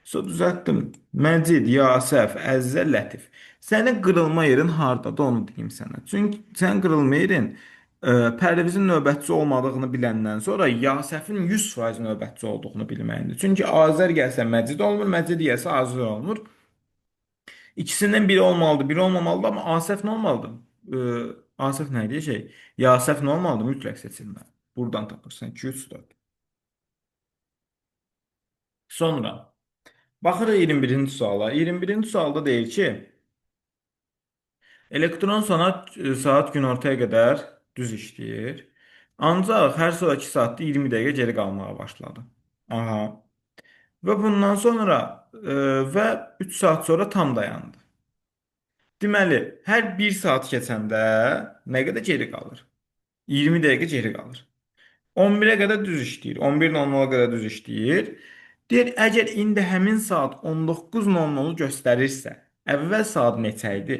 Sonra düzəltdim. Məcid, Yasəf, Əzzə, Lətif. Sənin qırılma yerin hardadır, onu deyim sənə. Çünki sən qırılma yerin Pərvizin növbətçi olmadığını biləndən sonra Yasəfin 100% növbətçi olduğunu bilməliydir. Çünki Azər gəlsə Məcid olmur, Məcid gəlsə Azər olmur. İkisindən biri olmalıdır, biri olmamalıdır, amma A səhv nə olmalıdır? A səhv nə idi şey? Ya səhv nə olmalıdır? Mütləq seçilməli. Buradan tapırsan 2, 3, 4. Sonra baxırıq 21-ci suala. 21-ci sualda deyir ki, elektron saat günortaya qədər düz işləyir. Ancaq hər sonraki saatda 20 dəqiqə geri qalmağa başladı. Aha. Və bundan sonra və 3 saat sonra tam dayandı. Deməli, hər 1 saat keçəndə nə qədər geri qalır? 20 dəqiqə geri qalır. 11-ə qədər düz işləyir. 11:00-a qədər düz işləyir. Deyir, əgər indi həmin saat 19:00-u göstərirsə, əvvəl saat neçə idi?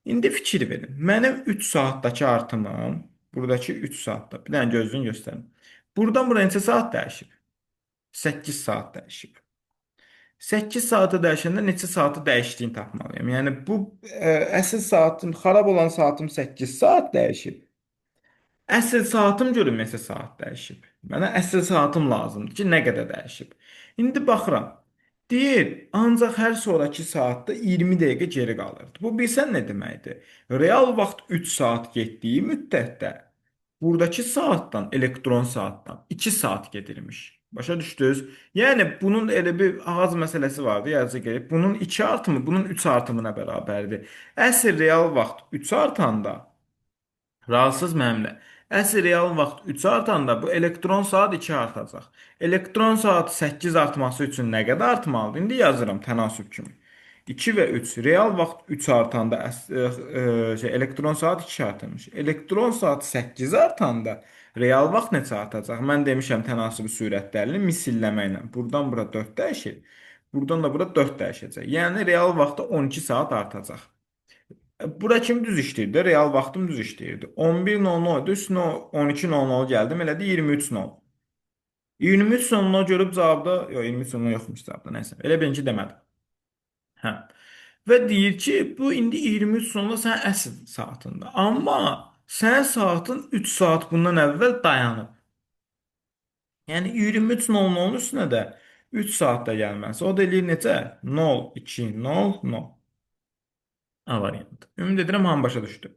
İndi fikir verin. Mənim 3 saatdakı artımım, buradakı 3 saatda. Bir dənə gözünü göstərin. Buradan bura neçə saat dəyişib? 8 saat dəyişib. 8 saatı dəyişəndə neçə saatı dəyişdiyini tapmalıyam. Yəni bu əsl saatım, xarab olan saatım 8 saat dəyişib. Əsl saatım görüm neçə saat dəyişib. Mənə əsl saatım lazımdır ki, nə qədər dəyişib. İndi baxıram. Deyir, ancaq hər sonraki saatda 20 dəqiqə geri qalırdı. Bu bilsən nə deməkdir? Real vaxt 3 saat getdiyi müddətdə buradakı saatdan, elektron saatdan 2 saat gedirmiş. Başa düşdünüz? Yəni bunun elə bir ağız məsələsi vardı, yazıca gəlib. Bunun 2 artımı, bunun 3 artımına bərabərdir. Əsl real vaxt 3 artanda razısız mənimlə. Əsl real vaxt 3 artanda bu elektron saat 2 artacaq. Elektron saat 8 artması üçün nə qədər artmalıdır? İndi yazıram tənasüb kimi. 2 və 3. Real vaxt 3 artanda elektron saat 2 artırmış. Elektron saat 8 artanda real vaxt neçə artacaq? Mən demişəm tənasüb sürətlərini misilləməklə. Buradan bura 4 dəyişir. Buradan da bura 4 dəyişəcək. Yəni real vaxtda 12 saat artacaq. Bura kimi düz işləyirdi. Real vaxtım düz işləyirdi. 11:00 idi, üstünə 12:00 gəldim, elədi 23:00. 23:00 görüb cavabda, yox 23:00 yoxmuş cavabda, nəsə. Elə bilin ki, demədim. Hə. Və deyir ki, bu indi 23:00 sənin əsl saatında. Amma sənin saatın 3 saat bundan əvvəl dayanıb. Yəni 23:00-nun üstünə də 3 saatda gəlməsi. O da eləyir necə? 0, 2, 0, 0. A variantı. Ümid edirəm hamı başa düşdü.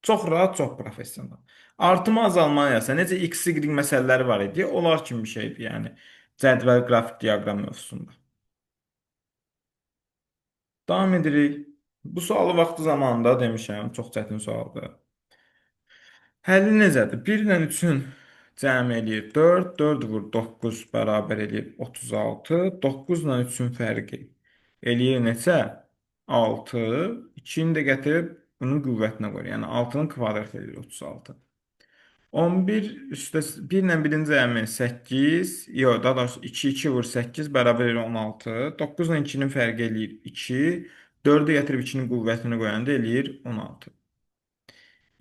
Çox rahat, çox professional. Artımı azalmanı yazsa, necə X, Y məsələləri var idi, onlar kimi bir şeydir, yəni cədvəl, qrafik, diaqram mövzusunda. Davam edirik. Bu sualı vaxtı zamanında demişəm, çox çətin sualdır. Həlli necədir? 1 ilə 3-ün cəmi eləyir 4, 4 vur 9 bərabər eləyir 36, 9 ilə 3-ün fərqi eləyir neçə? 6, 2-ni də gətirib bunun qüvvətinə qoyur. Yəni 6-nın kvadratı eləyir 36. 11 üstə 1 ilə 1-in cəmi 8, yox, daha doğrusu 2, 2 vur 8 bərabər eləyir 16. 9 ilə 2-nin fərqi eləyir 2. 4-ü gətirib 2-nin qüvvətini qoyanda eləyir 16.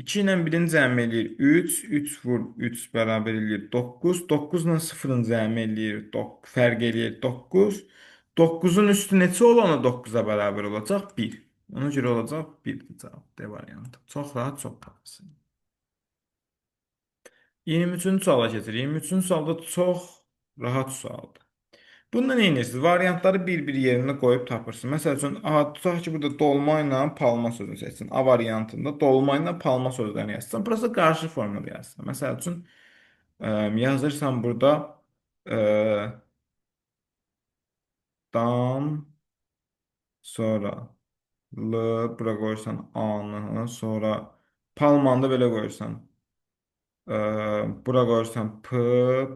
2 ilə 1-in cəmi eləyir 3. 3 vur 3 bərabər eləyir 9. 9 ilə 0-ın cəmi eləyir fərq eləyir 9. 9-un üstü neçə olanı 9-a bərabər olacaq? 1. Ona görə olacaq 1-dir cavab. D variantı. Çox rahat, çox rahat. 23-cü suala keçirik. 23-cü sualda çox rahat sualdır. Bunda nə edirsiniz? Variantları bir-bir yerinə qoyub tapırsınız. Məsəl üçün, tutaq ki, burada dolma ilə palma sözünü seçsin. A variantında dolma ilə palma sözlərini yazsan. Burası qarşı formada yazsan. Məsəl üçün, yazırsan burada dam, sonra l, bura qoyursan a-nı, sonra palmanı da belə qoyursan. Bura qoyursan P,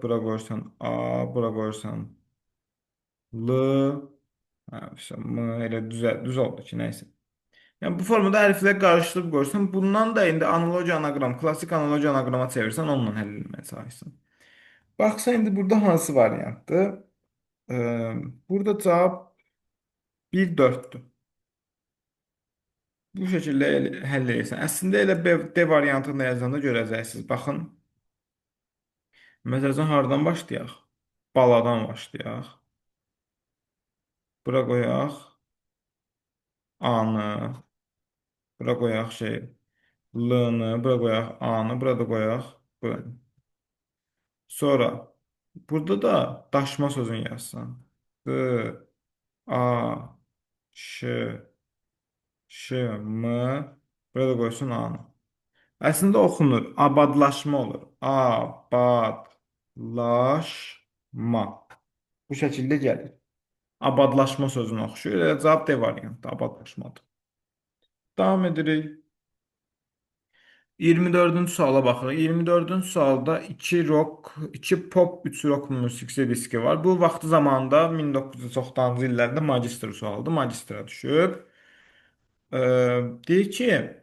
bura qoyursan A, bura qoyursan L, M, elə düz oldu ki, nəysə. Yəni, bu formada hərflər qarışdırıb qoyursan, bundan da indi analoji anagram, klassik analoji anagrama çevirsən, onunla həll etməyə çalışsın. Baxsa, indi burada hansı variantdır? Burada cavab 1, 4-dür. Bu şəkildə həll edirsən. Əslində elə D variantında yazanda görəcəksiniz. Baxın. Məsələn, hardan başlayaq? Baladan başlayaq. Bura qoyaq A-nı. Bura qoyaq L-nı. Bura qoyaq A-nı. Bura da qoyaq B. Sonra burada da daşıma sözünü yazsan. B, A, Ş, Ş, M. Burada qoysun A-nı. Əslində oxunur. Abadlaşma olur. Abadlaşma. Bu şəkildə gəlir. Abadlaşma sözünə oxşuyur. Elə cavab D variantı abadlaşmadır. Davam edirik. 24-cü suala baxırıq. 24-cü sualda 2 rock, 2 pop, 3 rock musiqisi diski var. Bu vaxtı zamanında 1990-cı illərdə magistr sualıdır. Magistra düşüb. Deyir ki,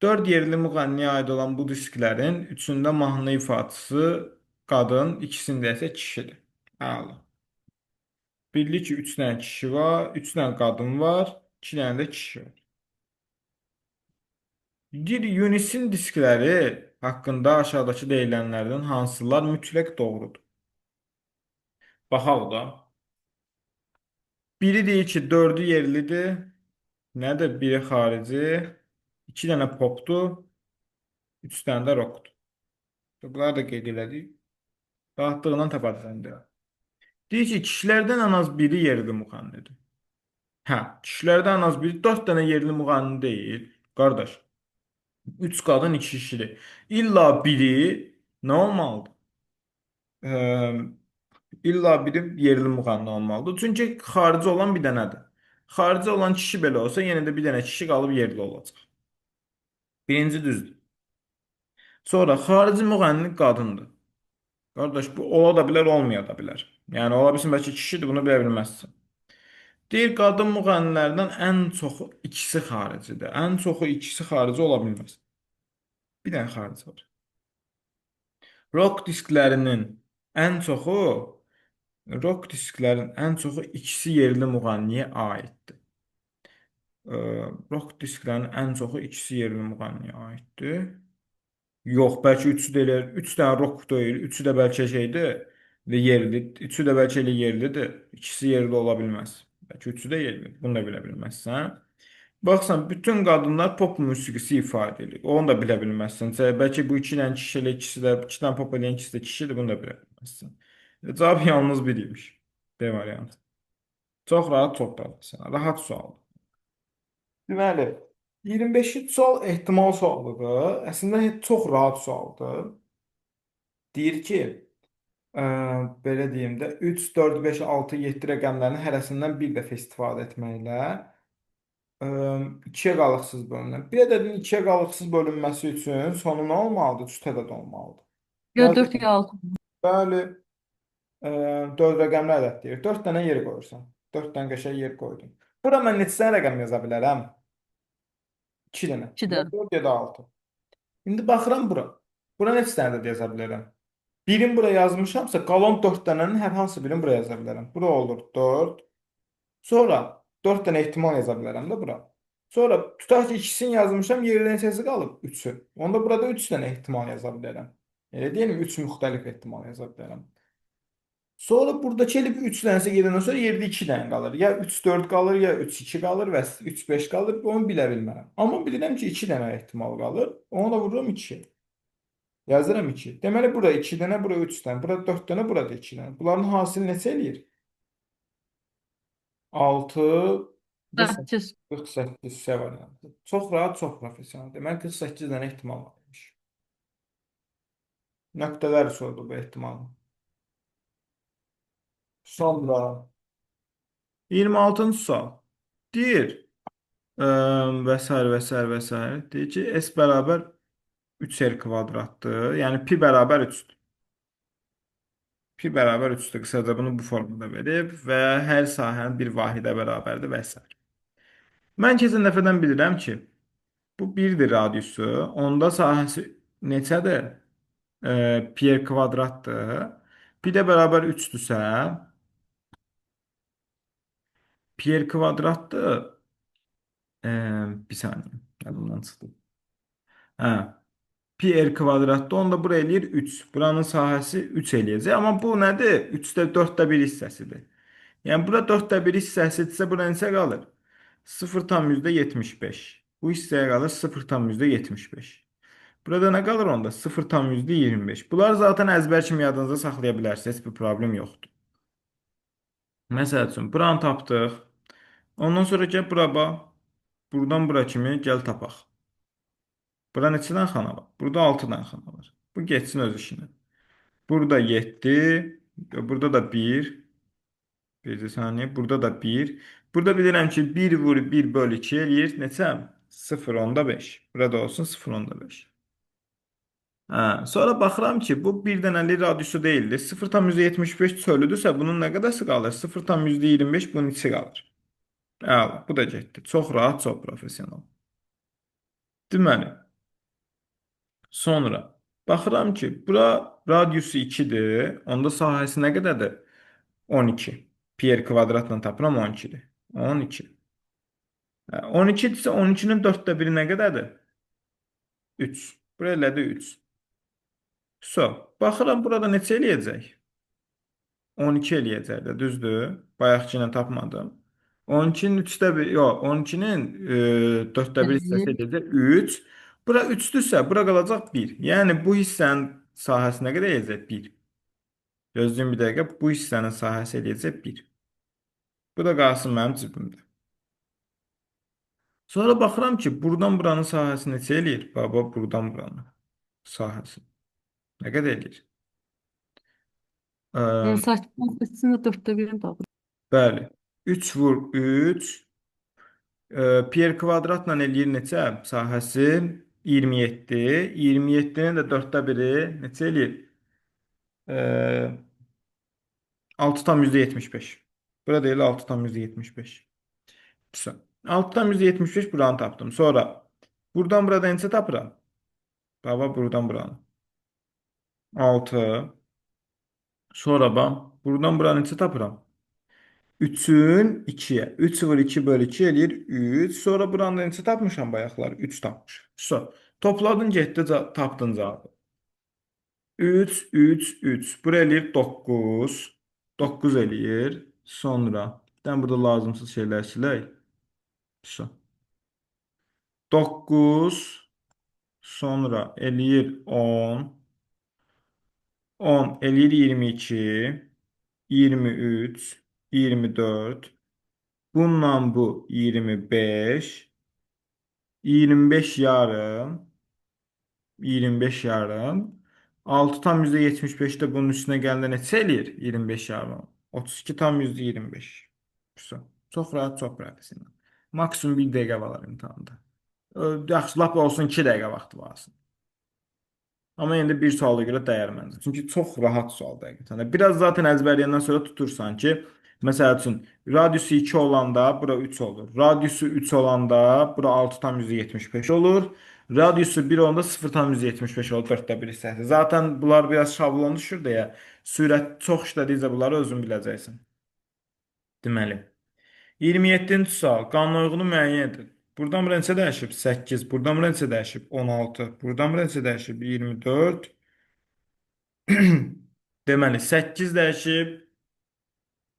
4 yerli müğənniyə aid olan bu disklərin üçündə mahnı ifaçısı qadın, ikisində isə kişidir. Əla. Bildik ki, 3 dənə kişi var, 3 dənə qadın var, 2 dənə də kişi var. Deyir, Unisin diskləri haqqında aşağıdakı deyilənlərdən hansılar mütləq doğrudur? Baxaq da. Biri deyir ki, 4'ü yerlidir. Nədir? Biri xarici, 2 dənə popdur, 3 dənə də rockdur. Bunları da qeyd elədik. Rahatlığından təpədən deyir. Deyir ki, kişilərdən ən az biri yerli müğənnidir. Hə, kişilərdən ən az biri 4 dənə yerli müğənni deyil. Qardaş, 3 qadın 2 kişidir. İlla biri nə olmalıdır? İlla biri yerli müğənni olmalıdır. Çünki xarici olan bir dənədir. Xarici olan kişi belə olsa, yenə də bir dənə kişi qalıb yerli olacaq. Birinci düzdür. Sonra xarici müğənni qadındır. Qardaş, bu ola da bilər, olmaya da bilər. Yəni ola bilsin bəlkə kişidir, bunu bilə bilməzsən. Deyir, qadın müğənnilərdən ən çoxu ikisi xaricidir. Ən çoxu ikisi xarici ola bilməz. Bir dənə xarici var. Rock disklərinin ən çoxu Rock disklərin ən çoxu ikisi yerli müğənniyə aiddir. Rock disklərin ən çoxu ikisi yerli müğənniyə aiddir. Yox, bəlkə üçü də elə, 3 dənə rock deyil, üçü də bəlkə şeydir, yerli, üçü də bəlkə elə yerlidir. İkisi yerli ola bilməz. Bəlkə üçü də yerli, bunu da bilə bilməzsən. Baxsan, bütün qadınlar pop musiqisi ifadə edir. Onu da bilə bilməzsən. Bəlkə bu 2 dənə kişi ilə ikisi də, 2 dənə pop eləyən ikisi də kişidir, bunu da bilə bilməzsən. Cavab yalnız biriymiş. D variantı. Çox rahat, çox rahat. Rahat sualdır. Deməli, 25-ci sual ehtimal sualıdır. Əslində çox rahat sualdır. Deyir ki, belə deyim də 3, 4, 5, 6, 7 rəqəmlərinin hərəsindən bir dəfə istifadə etməklə 2-yə qalıqsız bölünür. Bir ədədin 2-yə qalıqsız bölünməsi üçün sonu nə olmalıdır? Cüt ədəd olmalıdır. Ya 4 ya 6. Bəli, 4 rəqəmli ədəd deyir. 4 dənə yer qoyursan. 4 dənə qəşəng yer qoydun. Bura mən neçə dənə rəqəm yaza bilərəm? 2 dənə. 2 dənə. 4 ya da 6. İndi baxıram bura. Bura neçə dənə ədəd yaza bilərəm? Birin bura yazmışamsa, qalan 4 dənənin hər hansı birini bura yaza bilərəm. Bura olur 4. Sonra 4 dənə ehtimal yaza bilərəm də bura. Sonra tutaq ki, ikisini yazmışam, yerdə neçəsi qalıb? 3'ü. Onda burada 3 dənə ehtimal yaza bilərəm. Elə deyilmi? 3 müxtəlif ehtimal yaza bilərəm. Sonra buradakı elə bir 3 dənəsə gedəndən sonra yerdə 2 dənə qalır. Ya 3-4 qalır, ya 3-2 qalır və 3-5 qalır. Onu bilə bilmərəm. Amma bilirəm ki, 2 dənə ehtimal qalır. Onu da vururam 2. Yazıram 2. Deməli, bura 2 dənə, bura 3 dənə, bura 4 dənə, burada 2 dənə. Bunların hasili neçə eləyir? 6, 8. 48 C variantı. Çox rahat, çox professional. Deməli, 48 dənə ehtimal varmış. Nöqtələr sordu bu ehtimalın. Sonra 26-cı sual. Deyir, və s. və s. və s. Deyir ki, S bərabər 3R kvadratdır. Yəni, pi bərabər 3'dür. Pi bərabər 3'dür. Qısaca bunu bu formada verib və hər sahənin bir vahidə bərabərdir və s. Mən keçən dəfədən bilirəm ki, bu 1'dir radiusu. Onda sahəsi neçədir? Pi kvadratdır. Pi də bərabər 3'dürsə, pi kvadratdır. Bir saniye. Yadımdan çıxdı. Hə. Pi r kvadratda onda bura eləyir 3. Buranın sahəsi 3 eləyəcək. Amma bu nədir? 3-də 4'də 1 hissəsidir. Yəni bura 4'də 1 hissəsidirsə bura neçə qalır? 0,75. Bu hissəyə qalır 0,75. Burada nə qalır onda? 0,25. Bunlar zaten əzbər kimi yadınızda saxlaya bilərsiniz. Heç bir problem yoxdur. Məsəl üçün, buranı tapdıq. Ondan sonra gəl bura bax. Buradan bura kimi gəl tapaq. Bura neçə dənə xana var? Burada 6 dənə xana var. Bu getsin öz işinə. Burada 7. Burada da 1. Bir saniye. Burada da 1. Burada bilirəm ki 1 vur 1 bölü 2 eləyir. Neçə? 0,5. Burada olsun 0,5. Hə, sonra baxıram ki, bu bir dənəlik radiusu deyildi. 0,75 çölüdürsə, bunun nə qədəsi qalır? 0,25 bunun içi qalır. Əla, bu da getdi. Çox rahat, çox professional. Deməli, sonra baxıram ki, bura radiusu 2-dir. Onda sahəsi nə qədərdir? 12. Pi kvadratla tapıram 12-dir. 12. Hə, 12-dirsə 12-nin 4də biri nə qədərdir? 3. Bura elədi 3. So, baxıram burada neçə eləyəcək? 12 eləyəcək də, düzdür? Bayaqki ilə tapmadım. 12-nin 3-də 1, yox, 12-nin 4də 1 hissəsi Evet. eləyəcək 3. Bura 3-dürsə, bura qalacaq 1. Yəni bu hissənin sahəsi nə qədər eləyəcək? 1. Gözləyün bir dəqiqə, bu hissənin sahəsi eləyəcək 1. Bu da qalsın mənim cibimdə. Sonra baxıram ki, buradan buranın sahəsi neçə eləyir? Baba, buradan buranın sahəsi. Nə qədər eləyir? Yani Ə, saçma dörtte birini tapır. bəli. 3 vur 3. Pi kvadratla eləyir neçə? Sahəsi 27. 27-nin də 4də biri neçə eləyir? Ə, 6,75. Burada deyil 6,75. Güzel. 6,75 buranı tapdım. Sonra buradan burada neçə tapıram? Baba buradan buranı. 6. Sonra bax buradan buranı neçə tapıram? 3'ün 2'ye. 3 vur 2 bölü 2 eləyir 3. Sonra buranda neçə tapmışam bayaqlar? 3 tapmışam. So, topladın getdi tapdın cavabı. 3, 3, 3. Bura eləyir 9. 9 eləyir. Sonra, bir dənə burada lazımsız şeylər silək. So, 9. Sonra eləyir 10. 10 eləyir 22. 23. 24. Bununla bu 25. 25 yarım. 25 yarım. 6 tam %75 de bunun üstüne geldiğinde neçə eləyir? 25 yarım. 32 tam %25. Güzel. Çox rahat, çox professional. Maksimum 1 dəqiqə var imtahanda. Yaxşı, lap olsun 2 dəqiqə vaxtı varsın. Amma indi bir suala görə dəyər məncə. Çünki çox rahat sualdır həqiqətən. Biraz zaten əzbərləyəndən sonra tutursan ki, məsəl üçün radiusu 2 olanda bura 3 olur. Radiusu 3 olanda bura 6,75 olur. Radiusu 1 olanda 0,75 olur. 4də 1 hissəsi. Zaten bunlar biraz şablon düşür deyə sürət çox işlədikcə bunları özün biləcəksən. Deməli, 27-ci sual. Qanuna uyğunu müəyyən edin. Buradan bura neçə dəyişib? 8. Buradan bura neçə dəyişib? 16. Buradan bura neçə dəyişib? 24. Deməli 8 dəyişib,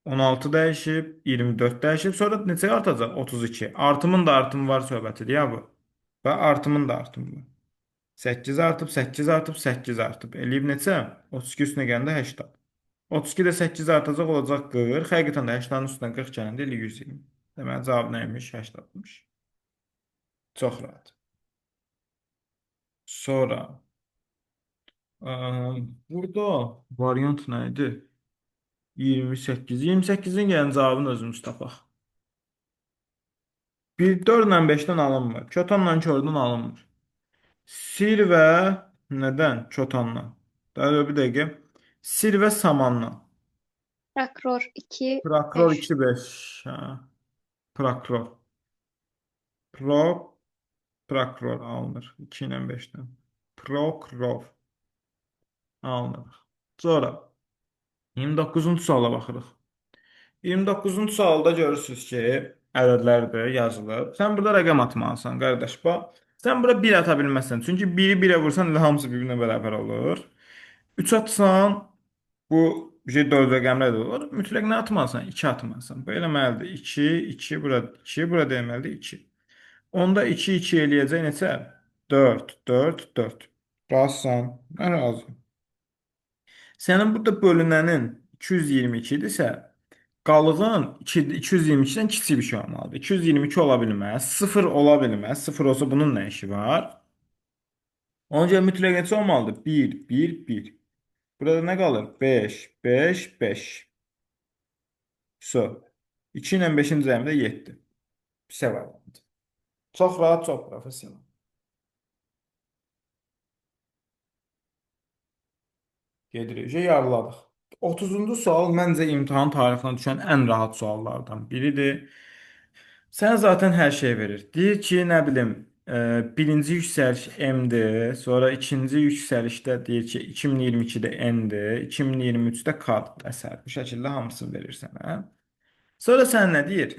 16 dəyişib, 24 dəyişib, sonra neçə artacaq? 32. Artımın da artımı var söhbətidir ya bu. Və artımın da artımı var. 8 artıb, 8 artıb, 8 artıb. Eləyib neçə? 32 üstünə gələndə 80. 32 də 8 artacaq olacaq 40. Həqiqətən də 80-ın üstünə 40 gələndə elə 120. Deməli cavab nəymiş? 80'mış. Çox rahat. Sonra burada variant nə idi? 28. 28'in gələn cavabını özümüz tapaq. 4 ilə 5-dən alınmır. Kötanla kördən alınmır. Sil və nədən? Kötanla. Daha bir dəqiqə. Sil və samanla. Prokuror 2, Prokuror 5. 2, 5. Hə. Prokuror. Pro, prokuror alınır. 2 ilə 5-dən. Prokuror alınır. Sonra 29-cu suala baxırıq. 29-cu sualda görürsünüz ki, ədədlərdir, yazılıb. Sən burada rəqəm atmalısan, qardaş. Bax, sən bura 1 ata bilməzsən. Çünki 1-i 1-ə vursan, elə hamısı bir-birinə bərabər olur. 3 atsan, bu şey 4 rəqəmlər də olur. Mütləq nə atmalısan? 2 atmalısan. Bu eləməlidir. 2, 2, bura 2, bura deməlidir 2. Onda 2, 2 eləyəcək neçə? 4, 4, 4. Razısan? Mən razıyım. Sənin burada bölünənin 222-dirsə, Qalığın 222-dən kiçik bir şey olmalıdır. 222 ola bilməz, 0 ola bilməz. 0 olsa bunun nə işi var? Ona görə mütləq neçə olmalıdır? 1, 1, 1. Burada nə qalır? 5, 5, 5. So. 2 ilə 5-in cəmində 7. Pis variant. Çox rahat, çox professional. Gedirik, yarıladıq. 30-cu sual məncə imtahan tarixinə düşən ən rahat suallardan biridir. Sən zaten hər şey verir. Deyir ki, nə bilim, birinci yüksəliş M-dir, sonra ikinci yüksəlişdə deyir ki, 2022-də N-dir, 2023-də K-dır əsər. Bu şəkildə hamısını verir sənə. Sonra sən nə deyir?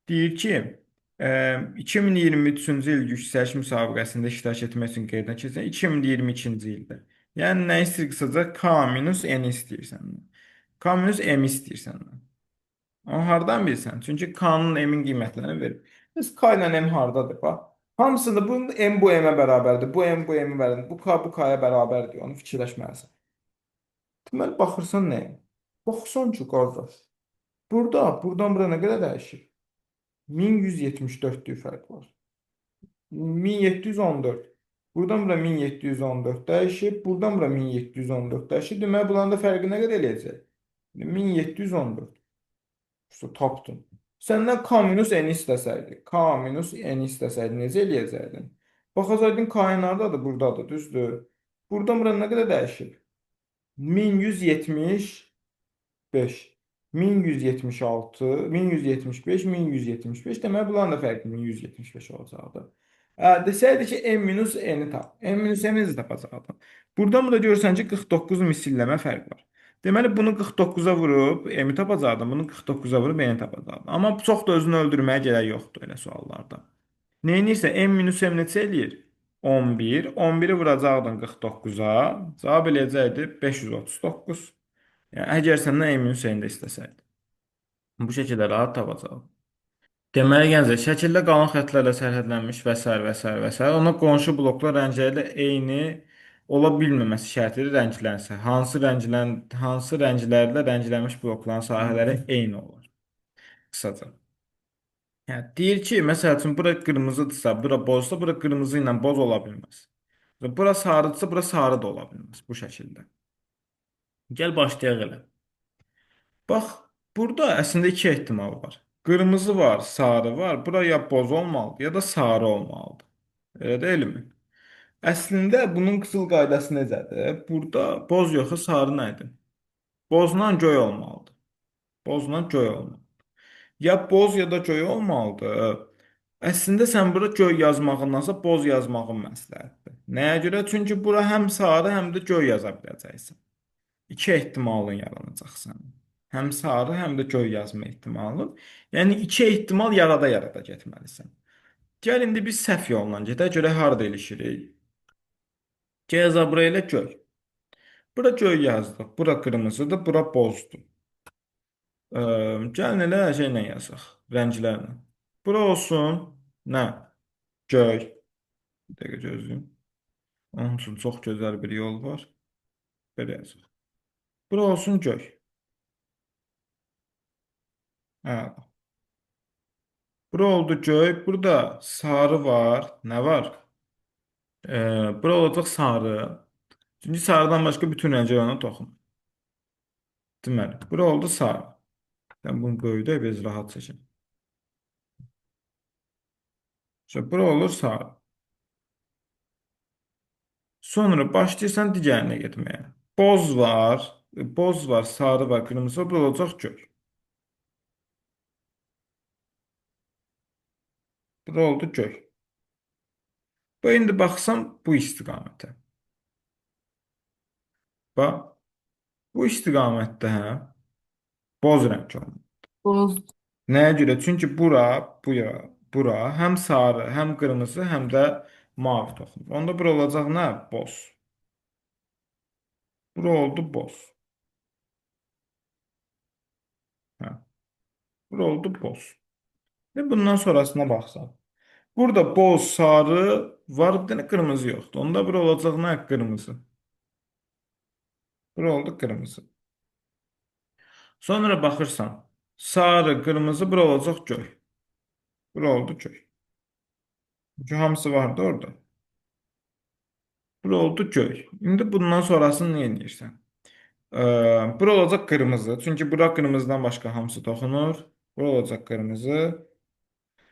Deyir ki, 2023-cü il yüksəliş müsabiqəsində iştirak etmək üçün qeydinə keçən 2022-ci ildə. Yəni nə istəyir qısaca K minus N istəyirsən. K minus M istəyirsən. Onu hardan bilsən? Çünki K-nın M-in qiymətlərini verir. Biz K ilə M hardadır? Bax. Hamısında bu M bu M-ə bərabərdir. Bu M bu M-ə bərabərdir. Bu K bu K-ya bərabərdir. Onu fikirləşməlisən. Deməli baxırsan nəyə? Baxırsan ki, qardaş. Buradan bura nə qədər dəyişir? 1174 fərq var. 1714. Buradan bura 1714 dəyişib, buradan bura 1714 dəyişib. Deməli bunların da fərqi nə qədər eləyəcək? 1714. İşte tapdın. Səndən K minus N istəsəydi, K minus N istəsəydi necə eləyəcəkdin? Baxacaktın K hardadır? Buradadır, düzdür? Buradan bura nə qədər dəyişib? 1175, 1176, 1175, 1175. Deməli bunların da fərqi 1175 olacaqdı. Desəydi ki, M minus N-i tap. M minus N-i necə tapacaqdın? Buradan burada görürsən ki, 49 misilləmə fərq var. Deməli bunu 49-a vurub M-i tapacaqdın, bunu 49-a vurub N-i tapacaqdın. Amma çox da özünü öldürməyə gərək yoxdur elə suallarda. Neyinirsə M minus M neçə eləyir? 11. 11-i vuracaqdın 49-a. Cavab eləyəcəkdi 539. Yəni, əgər səndən M minus N-də istəsəydi. Bu şəkildə rahat tapacaq. Deməli, gəncə, şəkildə qalın xəttlərlə sərhədlənmiş və s. və s. və s. Ona qonşu bloklar rəngləri ilə eyni ola bilməməsi şərtilə rənglənsə, hansı rənglərlə rənglənmiş blokların sahələri eyni olur? Qısaca. Yəni, deyir ki, məsəl üçün, bura qırmızıdırsa, bura bozsa, bura qırmızı ilə boz ola bilməz. Bura sarıdırsa, bura sarı da ola bilməz bu şəkildə. Gəl başlayaq elə. Bax, burada əslində iki ehtimal var. Qırmızı var, sarı var. Bura ya boz olmalıdır, ya da sarı olmalıdır. Elə deyilmi? Əslində bunun qızıl qaydası necədir? Burada boz yoxsa sarı nə idi? Bozla göy olmalıdır. Bozla göy olmalıdır. Ya boz ya da göy olmalıdır. Əslində sən bura göy yazmağındansa boz yazmağın məsləhətdir. Nəyə görə? Çünki bura həm sarı, həm də göy yaza biləcəksən. İki ehtimalın yaranacaq sənin. Həm sarı, həm də göy yazma ehtimalı. Yəni iki ehtimal yarada getməlisən. Gəl indi biz səhv yolla gedək, görək harda ilişirik. G yazaq bura ilə göy. Bura göy yazdıq. Bura qırmızıdır, bura bozdur. Gəlin elə şeylə yazaq. Rənglərlə. Bura olsun. Nə? Göy. Bir dəqiqə gözləyim. Onun üçün çox gözəl bir yol var. Belə yazaq. Bura olsun göy. Hə. Bura oldu göy. Burada sarı var. Nə var? Bura olacaq sarı. Çünki sarıdan başqa bütün rənglər ona toxunur. Deməli, bura oldu sarı. Mən bunu böyüdək, biz rahat seçin. Bura olur sarı. Sonra başlayırsan digərinə getməyə. Boz var, sarı var, qırmızı var, bura olacaq göy. Bura oldu göy. Bu indi baxsam bu istiqamətə. Bax, bu istiqamətdə hə, boz rəng olmalı. Boz. Nəyə görə? Çünki bura həm sarı, həm qırmızı, həm də mavi toxunur. Onda bura olacaq nə? Boz. Bura oldu boz. Hə. Bura oldu boz. Və bundan sonrasına baxsaq. Burada boz, sarı var, bir dənə qırmızı yoxdur. Onda bura olacaq nə? Qırmızı. Bura oldu qırmızı. Sonra baxırsan, sarı, qırmızı, bura olacaq göy. Bura oldu göy. Çünki hamısı vardı orada. Bura oldu göy. İndi bundan sonrasını nə edirsən? Bura olacaq qırmızı. Çünki bura qırmızıdan başqa hamısı toxunur. Bura olacaq qırmızı.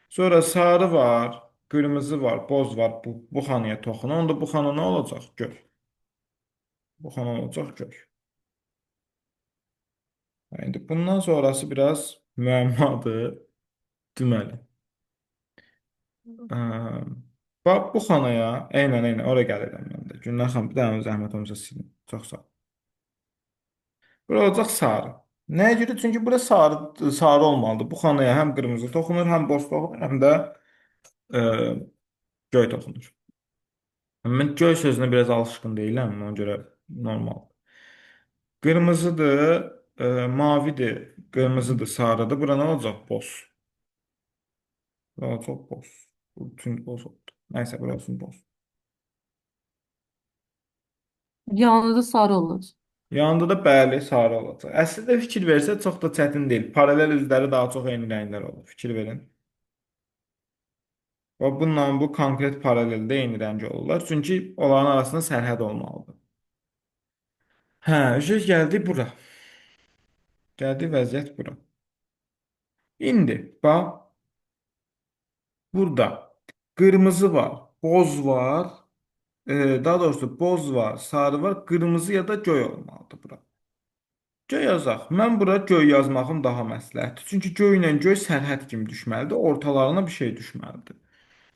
Sonra sarı var, qırmızı var, boz var. Bu xanaya toxunur. Onda bu xana nə olacaq? Göy. Bu xana olacaq göy. İndi bundan sonrası biraz müəmmadır. Deməli. Ə, Bax bu xanaya, eynən, ora gəlirəm mən də. Gündən xanım, bir dənə zəhmət olmasa silin. Çox sağ ol. Bura olacaq sarı. Nəyə görə? Çünki bura sarı olmalıdır. Bu xanaya həm qırmızı toxunur, həm boz toxunur, həm də ə, göy toxunur. Mən göy sözünə biraz alışqın deyiləm, ona görə normal. Qırmızıdır, mavidir, qırmızıdır, sarıdır. Bura nə olacaq? Boz. Bura olacaq boz. Bu bütün boz oldu. Nəysə, bura olsun boz. Yanında sarı olacaq. Yanında da bəli, sarı olacaq. Əslində fikir versə çox da çətin deyil. Paralel üzləri daha çox eyni rənglər olur. Fikir verin. Və bununla bu konkret paraleldə eyni rəng olurlar. Çünki onların arasında sərhəd olmalıdır. Hə, gəldi bura. Gəldi vəziyyət bura. İndi bax burada qırmızı var, boz var, daha doğrusu boz var, sarı var, qırmızı ya da göy olmalıdır bura. Göy yazaq. Mən bura göy yazmağım daha məsləhətdir. Çünki göy ilə göy sərhəd kimi düşməlidir. Ortalarına bir şey düşməlidir.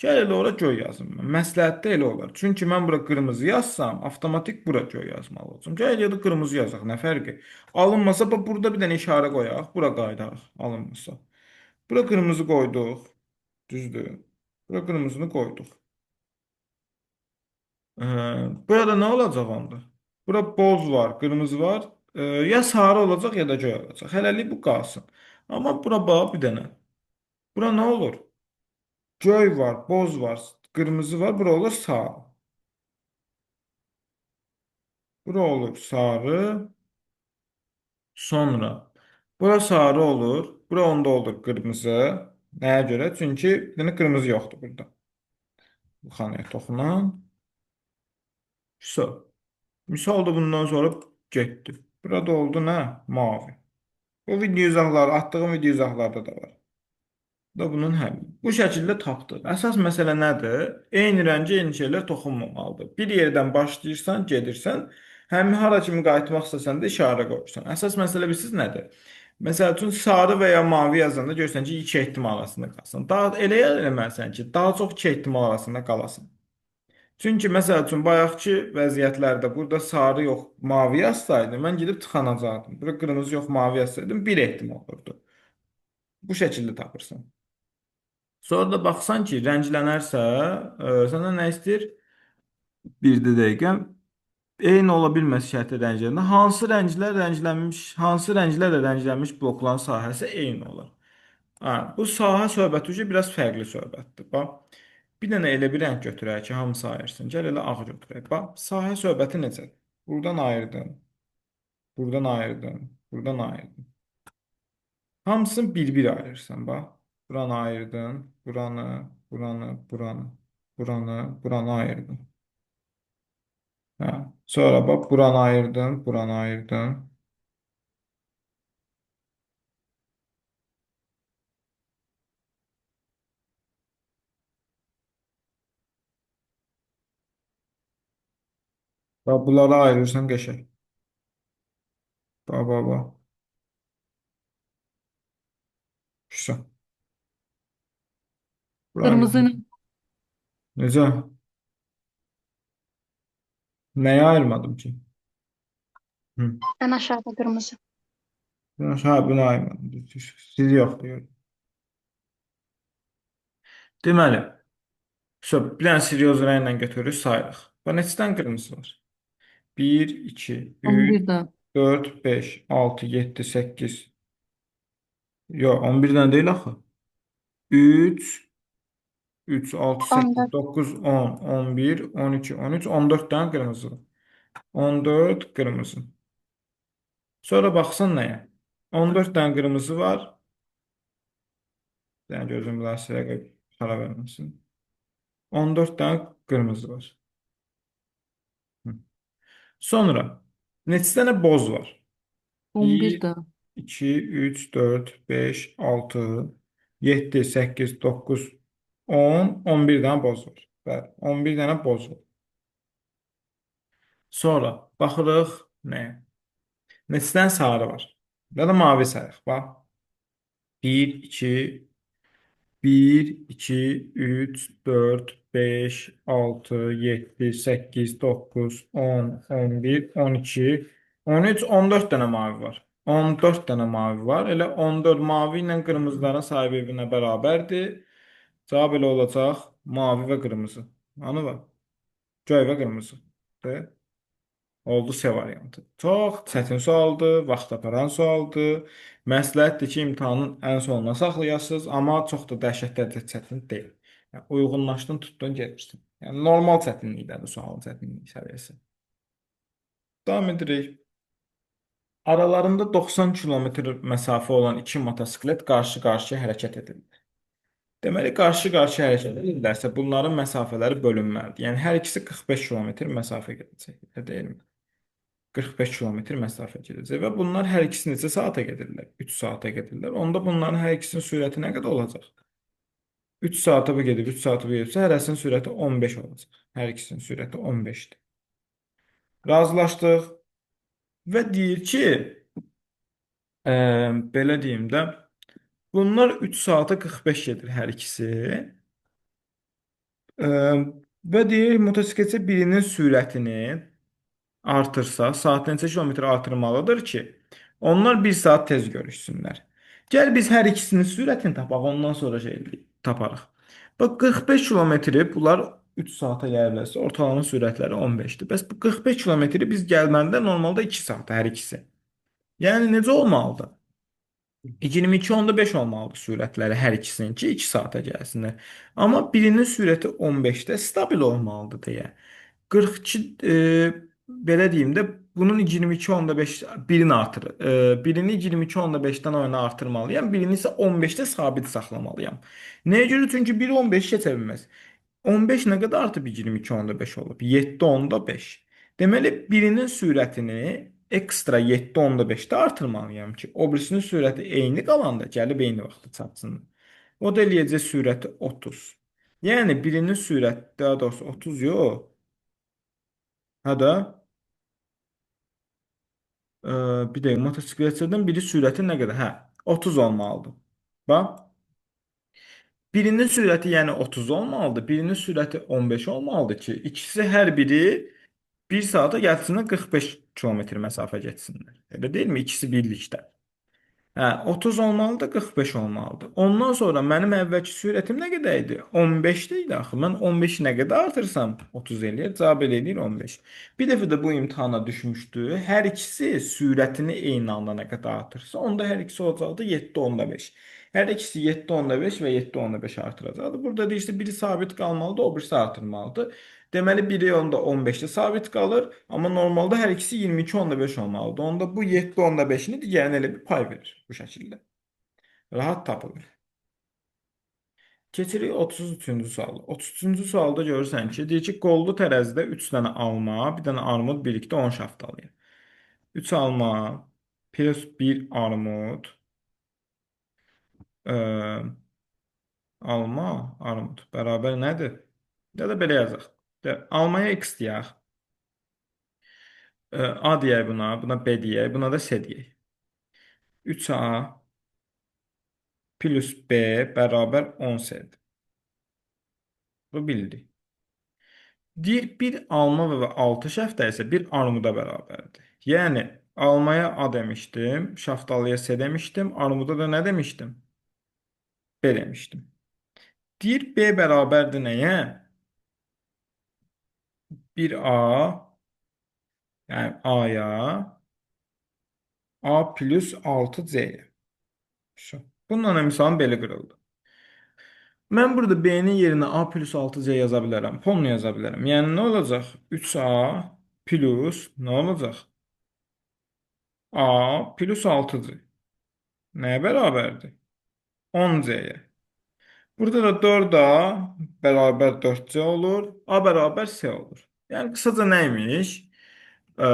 Gəl elə ora göy yazım mən. Məsləhətdə elə olar. Çünki mən bura qırmızı yazsam, avtomatik bura göy yazmalı olacam. Gəl ya da qırmızı yazaq. Nə fərqi? Alınmasa bax burada bir dənə işarə qoyaq. Bura qayıdarıq. Alınmasa. Bura qırmızı qoyduq. Düzdür. Bura qırmızını qoyduq. Burada nə olacaq onda? Bura boz var, qırmızı var. Ya sarı olacaq ya da göy olacaq. Hələlik bu qalsın. Amma bura bax bir dənə. Bura nə olur? Göy var, boz var, qırmızı var. Bura olur sarı. Bura olur sarı. Sonra bura sarı olur. Bura onda olur qırmızı. Nəyə görə? Çünki bir dənə qırmızı yoxdur burada. Bu xanaya toxunan. Misal da bundan sonra getdi. Burada oldu nə? Mavi. Bu video izahları, atdığım video izahlarda da var. Bu da bunun həlli. Bu şəkildə tapdıq. Əsas məsələ nədir? Eyni rəngə eyni şeylər toxunmamalıdır. Bir yerdən başlayırsan, gedirsən, həm hara kimi qayıtmaq istəsən də işarə qoyursan. Əsas məsələ bilirsiniz nədir? Məsəl üçün sarı və ya mavi yazanda görürsən ki, iki ehtimal arasında qalsın. Daha elə eləməlisən ki, daha çox iki ehtimal arasında qalasın. Çünki məsəl üçün bayaqki vəziyyətlərdə burada sarı yox, mavi yazsaydım, mən gedib tıxanacaqdım. Burada qırmızı yox, mavi yazsaydım bir ehtimal olurdu. Bu şəkildə tapırsan. Sonra da baxsan ki, rənglənərsə, səndən nə istəyir? Bir də dəqiqə. Eyni ola bilməz şərti rənglərində. Hansı rənglərlə rənglənmiş blokların sahəsi eyni olur. Ha, bu sahə söhbəti üçün biraz fərqli söhbətdir. Bax, bir dənə elə bir rəng götürək ki, hamısı ayırsın. Gəl elə ağ götürək. Bax, sahə söhbəti necədir? Buradan ayırdım. Buradan ayırdım. Buradan ayırdım. Hamısını bir-bir ayırırsan, bax. Buranı ayırdın. Buranı ayırdın. Hə. Sonra bax, buranı ayırdın. Buranı ayırdın. Bax, bunları ayırırsan qəşəng. Bax. Güzel. Buranı Qırmızı ilə necə? Nəyə ayırmadım ki? Hı. En aşağıda kırmızı. Ha, bunu ayırmadım. Siz yox deyir. Deməli, bir dənə seryoz rənglə götürürük, sayırıq. Bax, neçədən qırmızı var? 1, 2, 3, 11-dən. 4, 5, 6, 7, 8. Yox, 11-dən deyil axı. 3, 6, 8, 14. 9, 10, 11, 12, 13, 14 dənə qırmızı var. 14 qırmızı. Sonra baxsan nəyə? 14 dənə qırmızı var. Yəni gözüm bilərsələ xarab verməsin. 14 dənə qırmızı var. Hı. Sonra neçə dənə boz var? 11 1, də. 2, 3, 4, 5, 6, 7, 8, 9, 10, 11 dənə boz var. Bəli, 11 dənə boz var. Sonra baxırıq nəyə? Neçə dənə sarı var? Ya da mavi sayaq. Bax. 1, 2, 1, 2, 3, 4, 5, 6, 7, 8, 9, 10, 11, 12, 13, 14 dənə mavi var. 14 dənə mavi var. Elə 14 mavi ilə qırmızıların sayı bir-birinə bərabərdir. Cavab elə olacaq mavi və qırmızı. Anı var. Göy və qırmızı. De. Oldu C variantı. Çox çətin sualdır, vaxt aparan sualdır. Məsləhətdir ki, imtahanın ən sonuna saxlayasınız, amma çox da dəhşət dərəcədə çətin deyil. Yəni, uyğunlaşdın, tutdun, gedirsən. Yəni, normal çətinlikdədir sualın çətinlik səviyyəsi. Davam edirik. Aralarında 90 kilometr məsafə olan iki motosiklet qarşı-qarşıya hərəkət edirlər. Deməli, qarşı-qarşıya hərəkət edirlərsə, bunların məsafələri bölünməlidir. Yəni, hər ikisi 45 kilometr məsafə gedəcək. Deyilmi? 45 kilometr məsafə gedəcək və bunlar hər ikisi neçə saata gedirlər? 3 saata gedirlər. Onda bunların hər ikisinin sürəti nə qədər olacaq? 3 saata bu gedib, 3 saata bu gedibsə, hərəsinin sürəti 15 olacaq. Hər ikisinin sürəti 15-dir. Razılaşdıq və deyir ki, belə deyim də, bunlar 3 saata 45 gedir hər ikisi. Ə, və deyir, motosikletçi birinin sürətini artırsa, saatda neçə kilometr artırmalıdır ki, onlar 1 saat tez görüşsünlər. Gəl biz hər ikisinin sürətini tapaq, ondan sonra taparıq. Bax, 45 kilometri bunlar 3 saata gəlirlərsə, ortalama sürətləri 15-dir. Bəs bu 45 kilometri biz gəlməndə normalda 2 saata hər ikisi. Yəni necə olmalıdır? 22.5 olmalıdır sürətləri hər ikisinin ki, 2 saata gəlsinlər. Amma birinin sürəti 15-də stabil olmalıdır deyə. 42 belə deyim də bunun 22.5 birini artır. Birini 22.5-dən oyuna artırmalıyam. Birini isə 15-də sabit saxlamalıyam. Nəyə görə? Çünki biri 15 keçə bilməz. 15 nə qədər artıb 22.5 olub? 7.5. Deməli, birinin sürətini ekstra 7.5-də artırmalıyam ki, o birisinin sürəti eyni qalanda gəlib eyni vaxtda çatsın. O da eləyəcək sürəti 30. Yəni birinin sürəti, daha doğrusu 30 yox. Hə də bir dəqiqə motosikletçilərdən biri sürəti nə qədər? Hə, 30 olmalıdır. Bax, birinin sürəti yəni 30 olmalıdır, birinin sürəti 15 olmalıdır ki, ikisi hər biri 1 saata gəlsinlər 45 kilometr məsafə getsinlər. Elə deyilmi? İkisi birlikdə. Hə, 30 olmalıdır, 45 olmalıdır. Ondan sonra mənim əvvəlki sürətim nə qədər idi? 15-də idi axı. Mən 15-i nə qədər artırsam 30 eləyir, cavab eləyir 15. Bir dəfə də bu imtahana düşmüşdü. Hər ikisi sürətini eyni anda nə qədər artırsa, onda hər ikisi olacaqdı 7.5. Hər ikisi 7.5 və 7.5 artıracaqdı. Burada da işte biri sabit qalmalıdır, o birisi artırmalıdır. Deməli biri onda 15-də sabit qalır, amma normalda hər ikisi 22.5 olmalıdır. Onda bu 7.5-ni digərinə elə bir pay verir bu şəkildə. Rahat tapılır. Keçirik 33-cü suala. 33-cü sualda görürsən ki, deyir ki, qollu tərəzidə 3 dənə alma, bir dənə armud birlikdə 10 şaftalıya. 3 alma plus 1 armud alma, armud bərabər nədir? Ya da belə yazaq. Almaya x deyək. A deyək buna, buna B deyək, buna da C deyək. 3A plus B bərabər 10C'dir. Bu bildik. Deyir, bir alma və 6 şəfta isə bir armuda bərabərdir. Yəni, almaya A demişdim, şaftalıya C demişdim, armuda da nə demişdim? B demişdim. Deyir, B bərabərdir nəyə? 1A, yəni A-ya, A plus 6C-yə. Bununla misalım belə qırıldı. Mən burada B-nin yerinə A plus 6C yaza bilərəm. Pomla yaza bilərəm. Yəni nə olacaq? 3A plus nə olacaq? A plus 6C. Nəyə bərabərdir? 10C-yə. Burada da 4A bərabər 4C olur. A bərabər C olur. Yəni qısaca nəymiş? Ə,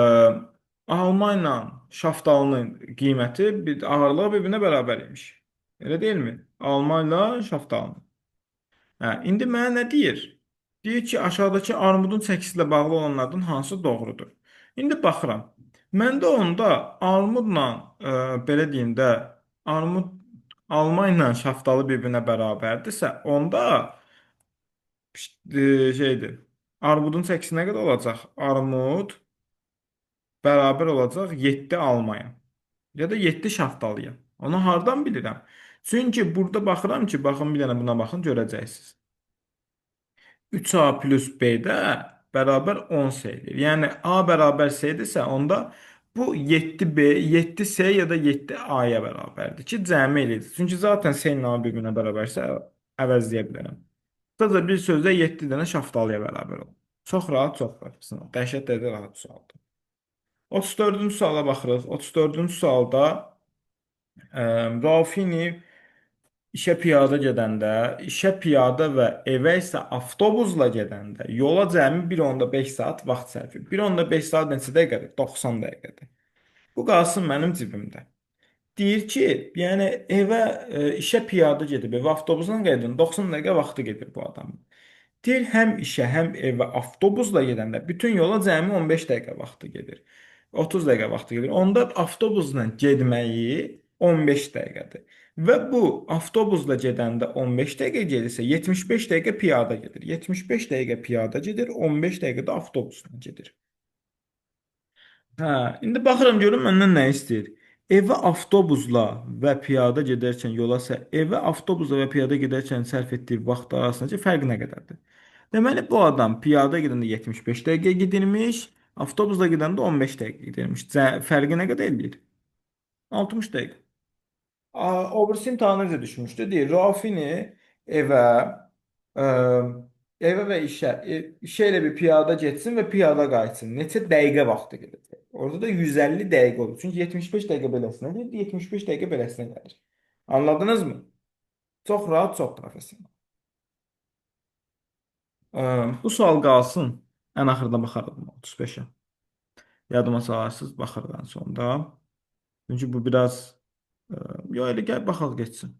alma ilə şaftalının qiyməti, ağırlığı bir-birinə bərabər imiş. Elə deyilmi? Alma ilə şaftalının. Hə, indi mənə nə deyir? Deyir ki, aşağıdakı armudun çəkisi ilə bağlı olanlardan hansı doğrudur? İndi baxıram. Məndə onda armudla, belə deyim də, armud alma ilə şaftalı bir-birinə bərabərdirsə, onda şeydir. Armudun çəkisi nə qədər olacaq? Armud bərabər olacaq 7 almaya. Ya da 7 şaftalıya. Onu hardan bilirəm? Çünki burada baxıram ki, baxın bir dənə buna baxın, görəcəksiniz. 3A plus B-də bərabər 10C edir. Yəni A bərabər C-dirsə, onda bu 7B, 7C ya da 7A-ya bərabərdir ki, cəmi eləyir. Çünki zaten C ilə A bir-birinə bərabərsə əvəzləyə bilərəm. Sadəcə bir sözlə 7 dənə şaftalıya bərabər olur. Çox rahat, çox rahat. Dəhşət dərəcədə rahat sualdır. 34-cü suala baxırıq. 34-cü sualda Raufini İşə piyada gedəndə, işə piyada və evə isə avtobusla gedəndə yola cəmi 1,5 saat vaxt sərf edir. 1,5 saat neçə dəqiqədir? 90 dəqiqədir. Bu qalsın mənim cibimdə. Deyir ki, yəni evə, işə piyada gedib, evə avtobusla gedin, 90 dəqiqə vaxtı gedir bu adamın. Deyir, həm işə, həm evə avtobusla gedəndə bütün yola cəmi 15 dəqiqə vaxtı gedir. 30 dəqiqə vaxtı gedir. Onda avtobusla getməyi 15 dəqiqədir. Və bu avtobusla gedəndə 15 dəqiqə gedirsə, 75 dəqiqə piyada gedir. 75 dəqiqə piyada gedir, 15 dəqiqə də avtobusla gedir. Hə, indi baxıram görüm məndən nə istəyir. Evə avtobusla və piyada gedərkən yola evə avtobusla və piyada gedərkən sərf etdiyi vaxt arasındakı fərq nə qədərdir? Deməli bu adam piyada gedəndə 75 dəqiqə gedirmiş, avtobusla gedəndə 15 dəqiqə gedirmiş. Fərqi nə qədər eləyir? 60 dəqiqə. O birisi imtahanı necə düşmüşdü? Deyir, Rafini evə, ə, evə və işə elə bir piyada getsin və piyada qayıtsın. Neçə dəqiqə vaxtı gedəcək? Orada da 150 dəqiqə olur. Çünki 75 dəqiqə beləsinə gedir, 75 dəqiqə beləsinə gəlir. Anladınızmı? Çox rahat, çox professional. Bu sual qalsın. Ən axırda baxarıq 35-ə. Yadıma salarsınız, baxarıq ən sonda. Çünki bu biraz yox elə gəl baxaq getsin.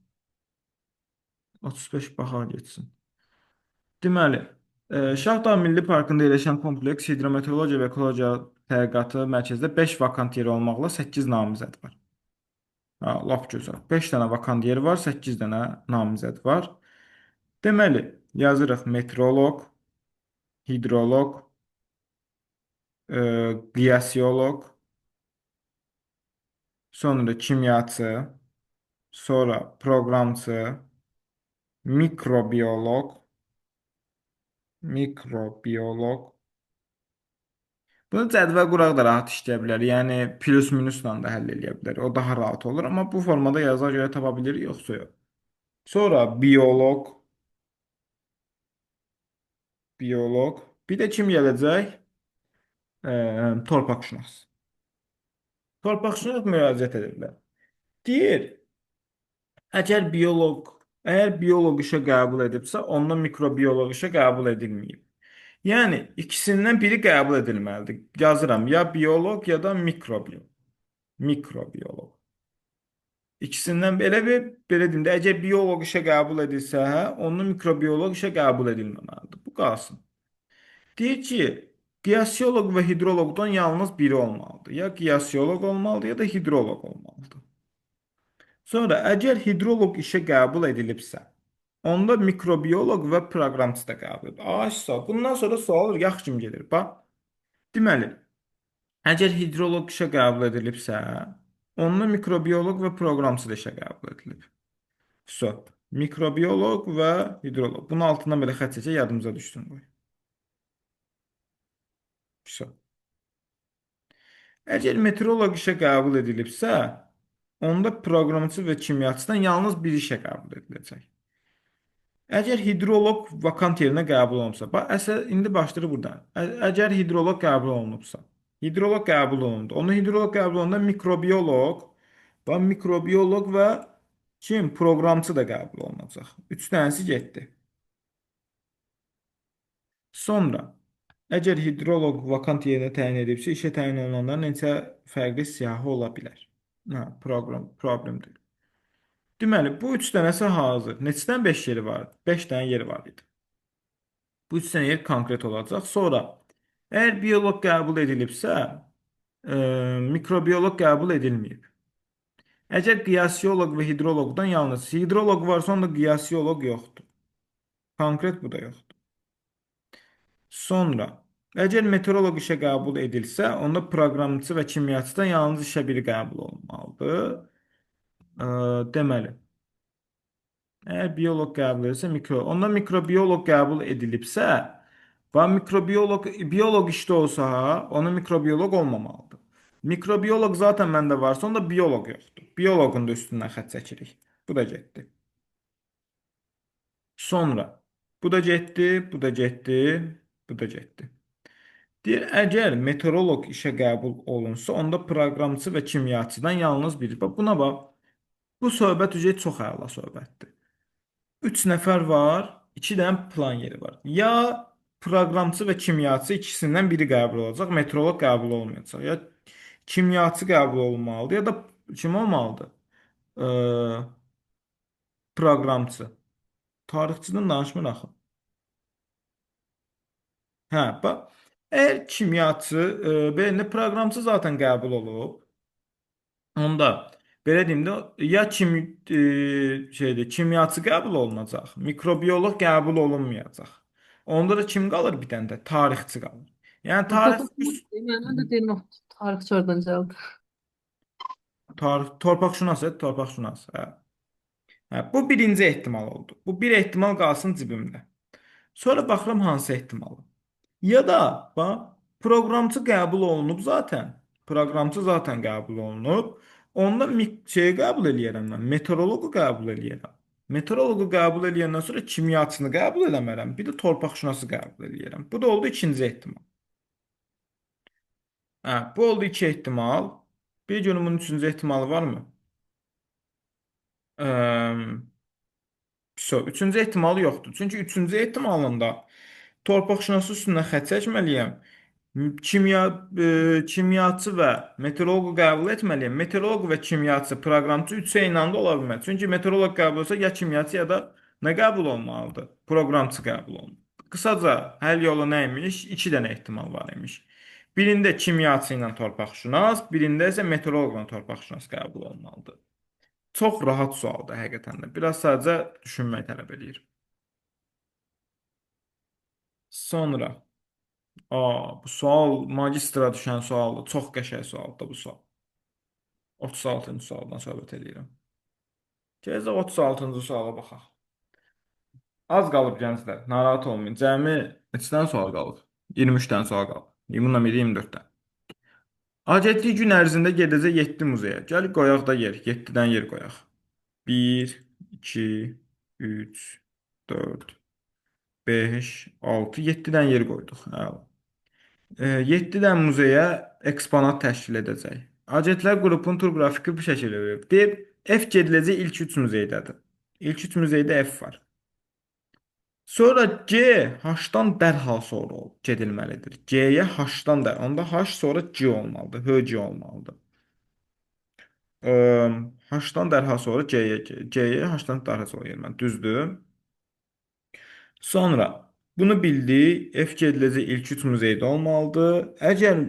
35 baxaq getsin. Deməli, Şahdağ Milli Parkında yerləşən kompleks hidrometeorologiya və ekologiya tədqiqatı mərkəzində 5 vakant yer olmaqla 8 namizəd var. Ha, lap gözəl. 5 dənə vakant yer var, 8 dənə namizəd var. Deməli, yazırıq meteoroloq, hidroloq, qiyasioloq, sonra kimyaçı, sonra proqramçı, mikrobioloq. Bunu cədvəl quraq da rahat işləyə bilər. Yəni plus minusla da həll edə bilər. O daha rahat olur, amma bu formada yazığa görə tapa bilirik, yoxsa yox. Sonra bioloq. Bir də kim gələcək? Torpaqşünas. Torpaqşünas müraciət edirlər. Deyir, əgər bioloq işə qəbul edibsə, ondan mikrobioloq işə qəbul edilməyib. Yəni ikisindən biri qəbul edilməlidir. Yazıram ya bioloq ya da mikrobioloq. Mikrobioloq. İkisindən belə deyim də, əgər bioloq işə qəbul edilsə, ondan mikrobioloq işə qəbul edilməməlidir. Bu qalsın. Deyir ki, qiyasioloq və hidroloqdan yalnız biri olmalıdır. Ya qiyasioloq olmalıdır, ya da hidroloq olmalıdır. Sonra, əgər hidroloq işə qəbul edilibsə, onda mikrobioloq və proqramçı da qəbul edilir. Aşağı. Bundan sonra sual yaxşı kimi gedir. Bax, deməli, əgər hidroloq işə qəbul edilibsə, onda mikrobioloq və proqramçı da işə qəbul edilib. So, mikrobioloq və hidroloq. Bunun altından belə xətt çəkək, yadımıza düşsün qoy. So. Əgər meteoroloq işə qəbul edilibsə, onda proqramçı və kimyaçıdan yalnız bir işə qəbul ediləcək. Əgər hidroloq vakant yerinə qəbul olunubsa, indi başlayırıq buradan. Əgər hidroloq qəbul olunubsa, hidroloq qəbul olundu. Onda hidroloq qəbul olunanda mikrobioloq Və mikrobioloq və kim? Proqramçı da qəbul olunacaq. 3 dənəsi getdi. Sonra, əgər hidroloq vakant yerinə təyin edibsə, işə təyin olunanların neçə fərqli siyahı ola bilər? Problemdir. Deməli, bu 3 dənəsi hazır. Neçədən 5 yeri var? 5 dənə yeri var idi. Bu 3 dənə yer konkret olacaq. Sonra, əgər bioloq qəbul edilibsə, mikrobioloq qəbul edilməyib. Əgər qiyasioloq və hidroloqdan yalnız hidroloq varsa, onda qiyasioloq yoxdur. Konkret bu da yoxdur. Sonra, əgər meteoroloq işə qəbul edilsə, onda proqramçı və kimyaçıdan yalnız işə biri qəbul olmalıdır. Deməli, əgər bioloq qəbul edilsə, onda mikrobioloq qəbul edilibsə, və bioloq işdə olsa, ona mikrobioloq olmamalıdır. Mikrobioloq zaten məndə varsa, onda bioloq yoxdur. Bioloqun da üstündən xətt çəkirik. Bu da getdi. Sonra, bu da getdi, bu da getdi, bu da getdi. Deyir, əgər meteoroloq işə qəbul olunsa, onda proqramçı və kimyaçıdan yalnız biri. Buna bax, bu söhbət çox əla söhbətdir. 3 nəfər var, 2 dənə plan yeri var. Ya proqramçı və kimyaçı ikisindən biri qəbul olacaq, meteoroloq qəbul olmayacaq. Ya kimyaçı qəbul olmalıdır, ya da kim olmalıdır? Proqramçı. Tarixçidən danışmır axı. Hə, bax. Əgər kimyaçı, belə proqramçı zaten qəbul olub, onda belə deyim də, ya kimyaçı qəbul olunacaq, mikrobioloq qəbul olunmayacaq. Onda da kim qalır bir dənə də? Tarixçi qalır. Yəni Mən də deyirəm, tarixçi oradan gəldi. torpaqşünas, torpaqşünas. Hə. Hə, bu birinci ehtimal oldu. Bu bir ehtimal qalsın cibimdə. Sonra baxıram hansı ehtimalı. Ya da bax, proqramçı qəbul olunub zaten. Proqramçı zaten qəbul olunub. Onda şeyi qəbul eləyərəm mən. Meteoroloqu qəbul eləyərəm. Meteoroloqu qəbul eləyəndən sonra kimyaçını qəbul eləmərəm. Bir də torpaqşünası qəbul eləyərəm. Bu da oldu ikinci ehtimal. Hə, bu oldu iki ehtimal. Bir görün bunun üçüncü ehtimalı varmı? Üçüncü ehtimalı yoxdur. Çünki üçüncü ehtimalında torpaqşünası üstündən xətt çəkməliyəm. Kimyaçı və meteoroloqu qəbul etməliyəm. Meteoroloq və kimyaçı, proqramçı üçü eyni anda ola bilməz. Çünki meteoroloq qəbul olsa ya kimyaçı ya da nə qəbul olmalıdır? Proqramçı qəbul olmalı. Qısaca həll yolu nə imiş? İki dənə ehtimal var imiş. Birində kimyaçı ilə torpaqşünas, birində isə meteoroloqla torpaqşünas qəbul olmalıdır. Çox rahat sualdır həqiqətən də. Biraz sadəcə düşünmək tələb edir. Sonra, bu sual magistra düşən sualdır. Çox qəşəng sualdır bu sual. 36-cı sualdan söhbət edirəm. Gəzək 36-cı suala baxaq. Az qalıb gənclər, narahat olmayın. Cəmi neçə dənə sual qalıb? 23 dənə sual qalıb. Bununla biri 24 dənə. Agentlik gün ərzində gedəcək 7 muzeyə. Gəl qoyaq da yer, 7-dən yer qoyaq. 1, 2, 3, 4, 5, 6, 7-dən yer qoyduq. 7 dən muzeyə eksponat təşkil edəcək. Agentlər qrupunun tur qrafiki bu şəkildə verilib. Deyib, F gediləcək ilk 3 muzeydədir. İlk 3 muzeydə F var. Sonra G H-dan dərhal sonra gedilməlidir. G-yə H-dan da, onda H sonra G olmalıdır. HG olmalıdır. H-dan dərhal sonra G-yə H-dan dərhal sonra gəlməlidir. Düzdür? Sonra bunu bildik. F gediləcək ilk 3 muzeydə olmalıdır. Əgər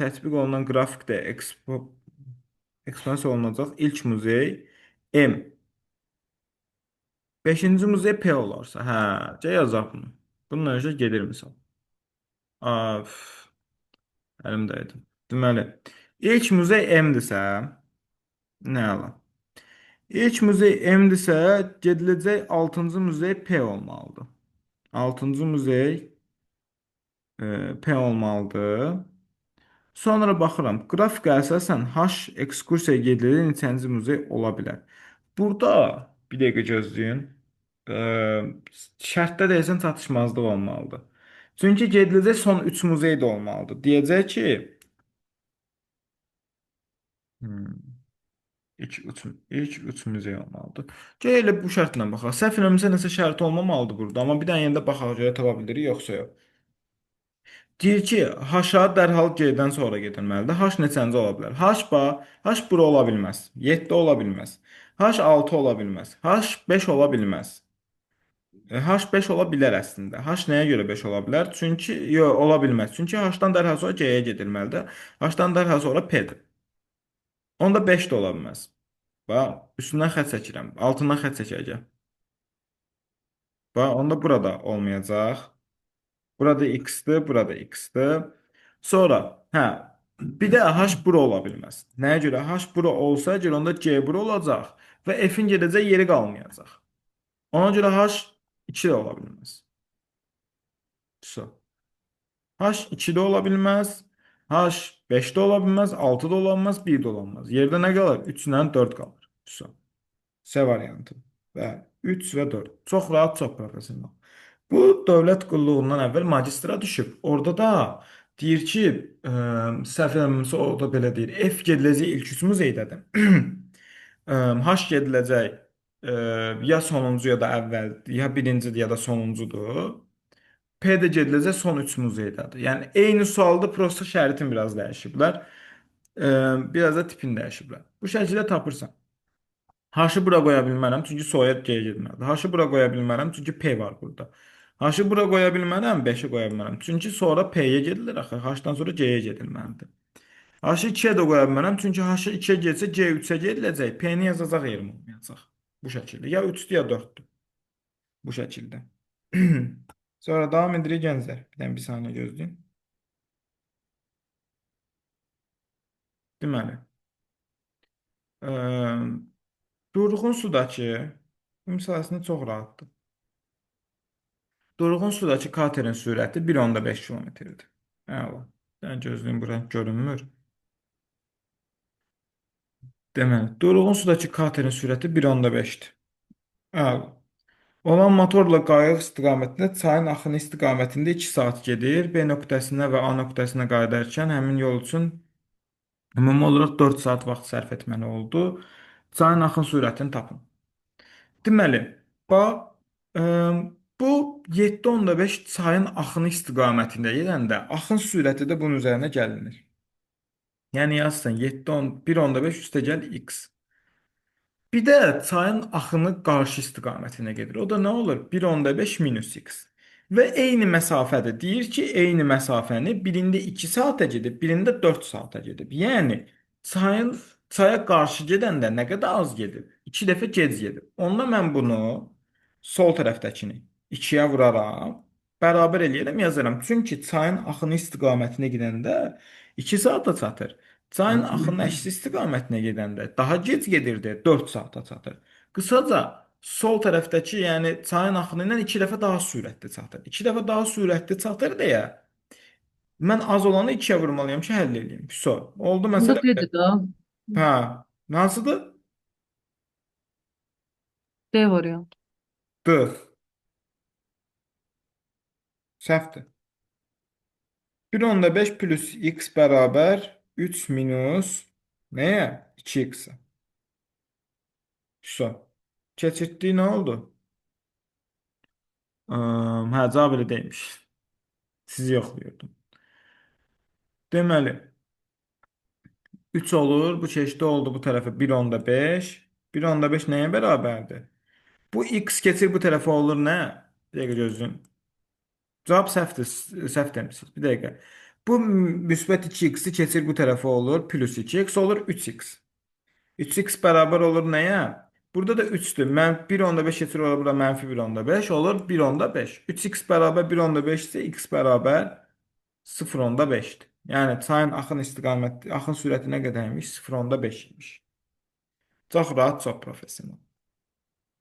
tətbiq olunan qrafikdə eksponasiya olunacaq ilk muzey M. 5-ci muzey P olarsa, C yazaq bunu. Bununla önce gedir misal. Əlimdəydi. Deməli, ilk muzey M-dirsə, nə ala? İlk muzey M-dirsə, gediləcək 6-cı muzey P olmalıdır. 6-cı muzey P olmalıdır. Sonra baxıram, qrafika əsasən H ekskursiya gedilir neçənci muzey ola bilər. Burada bir dəqiqə gözləyin. Şərtdə deyəsən çatışmazlıq olmalıdır. Çünki gediləcək son 3 muzey də olmalıdır. Deyəcək ki, İlk üç muzey olmalıdır. Gəl elə bu şərtlə baxaq. Səhv eləmirəmsə nəsə şərt olmamalıdır burada, amma bir dənə yenə də baxaq görə tapa bilirik yoxsa yox. Deyir ki, H-a dərhal G-dən sonra gedilməlidir. H neçənci ola bilər? H bura ola bilməz. 7 ola bilməz. H 6 ola bilməz. H 5 ola bilməz. H 5 ola bilər əslində. H nəyə görə 5 ola bilər? Çünki yox, ola bilməz. Çünki H-dan dərhal sonra G-yə gedilməlidir. H-dan dərhal sonra P-dir. Onda 5 də ola bilməz. Bax, üstündən xətt çəkirəm. Altından xətt çəkəcəm. Bax, onda burada olmayacaq. Burada x-dir, burada x-dir. Sonra, bir də h bura ola bilməz. Nəyə görə? H bura olsa, görə onda c bura olacaq və f-in gedəcək yeri qalmayacaq. Ona görə h 2 də ola bilməz. So. H 2 də ola bilməz. H 5 də ola bilməz, 6 da ola bilməz, 1 də ola bilməz. Yerdə nə qalır? 3 ilə 4 qalır. So. C variantı. Və 3 və 4. Çox rahat, çox professional. Bu dövlət qulluğundan əvvəl magistra düşüb. Orada da deyir ki, səhv eləmirəmsə orada belə deyir. F gediləcək ilk üç muzeydədir. H gediləcək ya sonuncu ya da əvvəldir, ya birincidir ya da sonuncudur. P də gediləcək son 3 muzeydədir. Yəni eyni sualda prosta şəritin biraz dəyişiblər. Biraz da tipini dəyişiblər. Bu şəkildə tapırsan. H-ı bura qoya bilmərəm, çünki soyad G getməlidir. H-ı bura qoya bilmərəm, çünki P var burada. H-ı bura qoya bilmərəm, 5-i qoya bilmərəm. Çünki sonra P-yə gedilir axı. H-dan sonra C-yə gedilməlidir. H-ı 2-yə də qoya bilmərəm, çünki H-ı 2-yə getsə C 3-ə gediləcək. P-ni yazacaq yerim olmayacaq. Bu şəkildə. Ya 3-dür, ya 4-dür. Bu şəkildə. Sonra davam edirik gənclər. Bir dənə bir saniyə gözləyin. Deməli. Durğun sudakı, bu misal əslində çox rahatdır. Durğun sudakı katerin sürəti 1,5 km-dir. Əla. Yəni gözlüyüm bura görünmür. Deməli, durğun sudakı katerin sürəti 1,5-dir. Əla. Olan motorla qayıq istiqamətində çayın axını istiqamətində 2 saat gedir. B nöqtəsinə və A nöqtəsinə qayıdarkən həmin yol üçün ümumi olaraq 4 saat vaxt sərf etməli oldu. Çayın axın sürətini tapın. Deməli, bax, ə, bu 7,5 çayın axını istiqamətində gedəndə axın sürəti də bunun üzərinə gəlinir. Yəni yazsan 1,5 üstə gəl x. Bir də çayın axını qarşı istiqamətinə gedir. O da nə olur? 1,5 minus x. Və eyni məsafədir. Deyir ki, eyni məsafəni birində 2 saata gedib, birində 4 saata gedib. Yəni çaya qarşı gedəndə nə qədər az gedib? 2 dəfə gec gedib. Onda mən bunu sol tərəfdəkini 2-yə vuraram, bərabər eləyərəm, yazaram. Çünki çayın axını istiqamətinə gedəndə 2 saata çatır. Çayın axının əksi istiqamətinə gedəndə daha gec gedirdi, 4 saata çatır. Qısaca sol tərəfdəki, yəni çayın axını ilə 2 dəfə daha sürətli çatır. 2 dəfə daha sürətli çatır deyə mən az olanı 2-yə vurmalıyam ki, həll edeyim. Pis oldu Bu məsələ. dedi da. Hə, hansıdır? D variantı. D. Səhvdir. 1,5 plus x bərabər 3 minus nəyə? 2x. Şu. Keçirtdik, nə oldu? Hə, cavab elə deyilmiş. Sizi yoxluyordum. Deməli, 3 olur, bu keçdi oldu bu tərəfə 1,5. 1,5 nəyə bərabərdir? Bu x keçir bu tərəfə olur nə? Bir dəqiqə gözləyin. Cavab səhvdir, səhv demisiniz. Bir dəqiqə. Bu müsbət 2x-i keçir bu tərəfə olur, plus 2x olur 3x. 3x bərabər olur nəyə? Burada da 3-dür. 1,5 keçir olur, burada -1,5 olur 1,5. 3x bərabər 1,5 isə x bərabər 0,5-dir. Yəni çayın axın istiqaməti, axın sürəti nə qədər imiş? 0,5 imiş. Çox rahat, çox professional.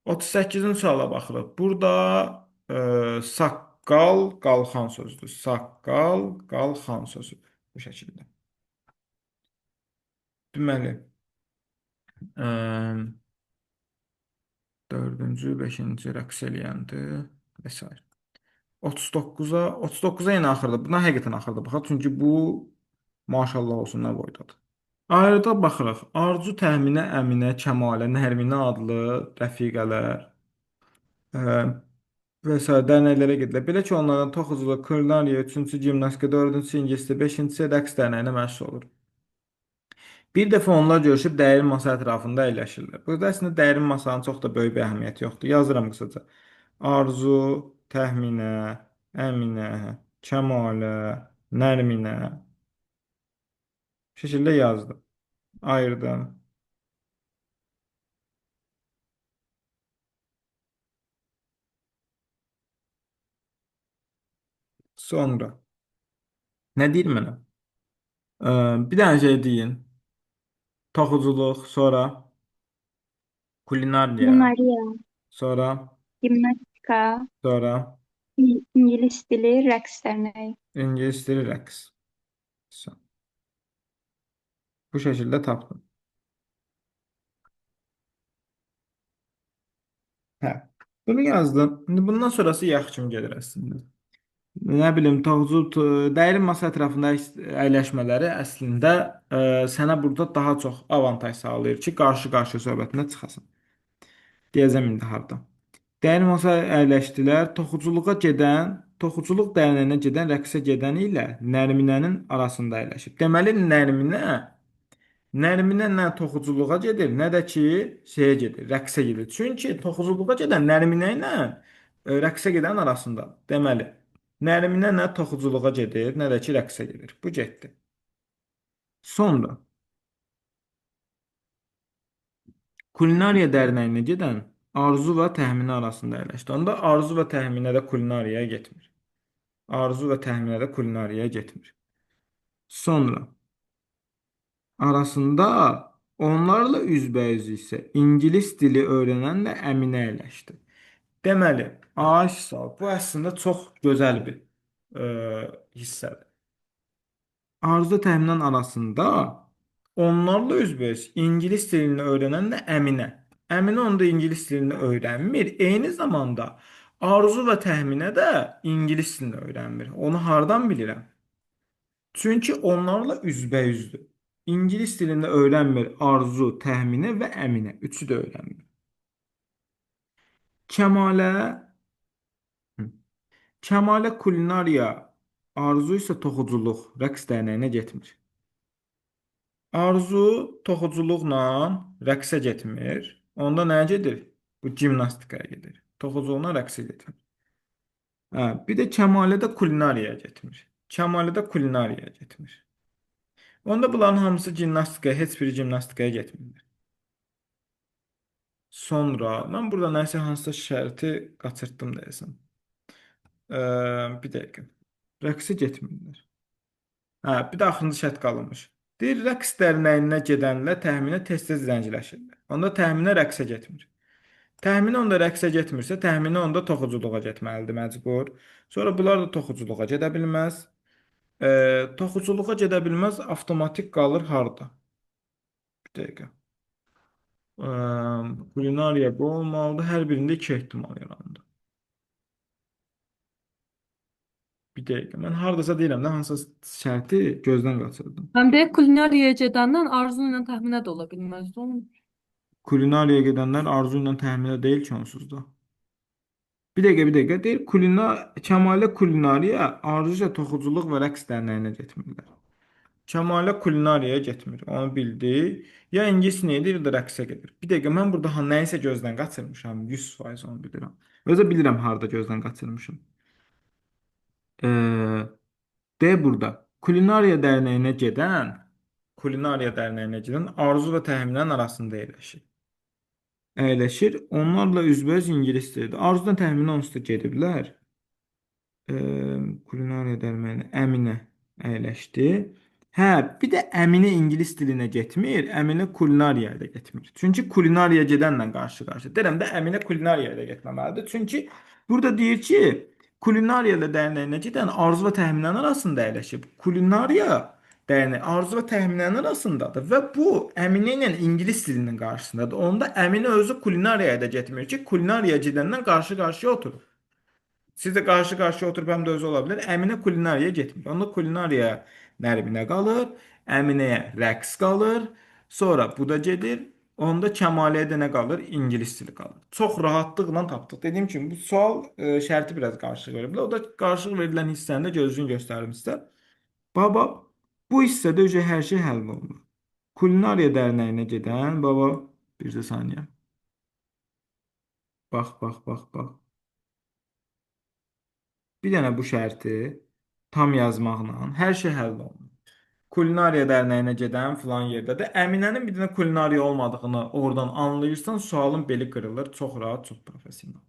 38-ci suala baxırıq. Burada saqqal qalxan sözüdür. Saqqal qalxan sözüdür. Bu şəkildə. Deməli, dördüncü, beşinci rəqs eləyəndir və s. 39-a yenə axırda. Buna həqiqətən axırda baxaq. Çünki bu maşallah olsun nə boydadır. Ayrıda baxırıq. Arzu, Təminə, Əminə, Kəmalə, Nərminə adlı rəfiqələr və s. dərnəklərə gedirlər. Belə ki, onlardan toxuculuq, kulinariya, 3-cü gimnastika, 4-cü ingilis dili, 5-incisi rəqs dərnəyinə məşğul olur. Bir dəfə onlar görüşüb dəyirmi masa ətrafında əyləşirlər. Burada əslində dəyirmi masanın çox da böyük bir əhəmiyyəti yoxdur. Yazıram qısaca. Arzu, Təxminə, Əminə, Kəmalə, Nərminə. Bu şəkildə yazdım. Ayırdım. Sonra nə deyir mənə? Bir dənə şey deyin. Toxuculuq, sonra kulinariya, Kulinariya, sonra gimnastika, sonra İngilis dili, rəqs dərnəyi. ingilis dili, rəqs. Bu şəkildə tapdım. Hə. Bunu yazdım. İndi bundan sonrası yaxşı kimi gedir əslində. Nə bilim, dəyirmi masa ətrafında əyləşmələri əslində sənə burada daha çox avantaj sağlayır ki, qarşı-qarşı söhbətinə çıxasan. Deyəcəm indi harda. Dəyirmi masa əyləşdilər. Toxuculuq dərnəyinə gedən, rəqsə gedən ilə Nərminənin arasında əyləşib. Deməli, Nərminə nə toxuculuğa gedir, nə də ki, şeyə gedir, rəqsə gedir. Çünki toxuculuğa gedən Nərminə ilə rəqsə gedən arasında. Deməli, Nərminə nə toxuculuğa gedir, nə də ki, rəqsə gedir. Bu getdi. Sonra kulinariya dərnəyinə gedən Arzu və Təxminə arasında əyləşdi. Onda Arzu və Təxminə də kulinariyaya getmir. Arzu və Təxminə də kulinariyaya getmir. Sonra arasında onlarla üzbəüz isə ingilis dili öyrənənlə Əminə əyləşdi. Deməli, bu əslində çox gözəl bir hissədir. Arzu təxminən arasında onlarla üzbəüz ingilis dilini öyrənənlə Əminə. Əminə onda ingilis dilini öyrənmir. Eyni zamanda Arzu və Təxminə də ingilis dilini öyrənmir. Onu hardan bilirəm? Çünki onlarla üzbəüzdür. İngilis dilində öyrənmir Arzu, Təxminə və Əminə. Üçü də öyrənmir. Kəmalə, Kəmalə kulinariya, Arzu isə toxuculuq, rəqs dərnəyinə getmir. Arzu toxuculuqla rəqsə getmir. Onda nəyə gedir? Bu gimnastikaya gedir. Toxuculuqla rəqsə getmir. Bir də Kəmalə də kulinariyaya getmir. Kəmalə də kulinariyaya getmir. Onda bunların hamısı gimnastikaya, heç biri gimnastikaya getmirlər. Sonra, mən burada nəsə hansısa şərti qaçırtdım deyəsən. Bir dəqiqə. Rəqsə getmirlər. Bir də axırıncı şərt qalmış. Deyir, rəqs dərnəyinə gedənlə təxminə tez-tez zənciləşirlər. Onda təxminə rəqsə getmir. Təxminə onda rəqsə getmirsə, təxminə onda toxuculuğa getməlidir, məcbur. Sonra bunlar da toxuculuğa gedə bilməz. Toxuculuğa gedə bilməz, avtomatik qalır harda? Bir dəqiqə. Kulinariya bu olmalıdır. Hər birində 2 ehtimal yarandı. Bir dəqiqə. Mən hardasa deyirəm də hansısa şərti gözdən qaçırdım. Həm də kulinariyaya gedəndən Arzu ilə Təxminə də ola bilməzdi. Onun Kulinariyaya gedənlər Arzu ilə Təxminə deyil ki, onsuz da. Bir dəqiqə. Deyir, Kəmalə kulinariya, Arzu isə toxuculuq və rəqs dərnəyinə getmirlər. Kəmalə kulinariyaya getmir. Onu bildik. Ya ingilis nə edir, ya da rəqsə gedir. Bir dəqiqə, mən burada nəyisə gözdən qaçırmışam. 100% onu bilirəm. Özə bilirəm harda gözdən qaçırmışam. Burada kulinariya dərnəyinə gedən Arzu və Təxminənin arasında əyləşir. Onlarla üzbəüz ingilis dilidir. Arzudan Təxminə onsuz da gediblər. Kulinariya dərnəyinə Əminə əyləşdi. Bir də Əminə ingilis dilinə getmir, Əminə kulinariyaya da getmir. Çünki kulinariya gedənlə qarşı-qarşı. Deyirəm də Əminə kulinariyaya da getməməlidir. Çünki burada deyir ki, kulinariya ilə dərnəyinə gedən Arzu və Təxminənin arasında əyləşib. Kulinariya dərnəyi Arzu və Təxminənin arasındadır və bu Əminə ilə ingilis dilinin qarşısındadır. Onda Əminə özü kulinariyaya da getmir ki, kulinariyaya gedəndən qarşı-qarşıya oturur. Siz də qarşı-qarşıya oturub həm də özü ola bilər. Əminə kulinariyaya getmir. Onda kulinariyaya Nərminə qalır, Əminəyə rəqs qalır, sonra bu da gedir, onda Kəmaləyə də nə qalır? İngilis dili qalır. Çox rahatlıqla tapdıq. Dediyim kimi bu sual şərti biraz qarışıq verir. O da qarışıq verilən hissəni də gözünü göstərim sizə. Baba, bu hissədə öcə hər şey həll olunur. Kulinariya dərnəyinə gedən, baba, bir də saniyə. Bax, bax, bax, bax. Bir dənə bu şərti tam yazmaqla hər şey həll olunur. Kulinariya dərnəyinə gedən filan yerdə də Əminənin bir dənə kulinariya olmadığını oradan anlayırsan, sualın beli qırılır. Çox rahat, çox professional.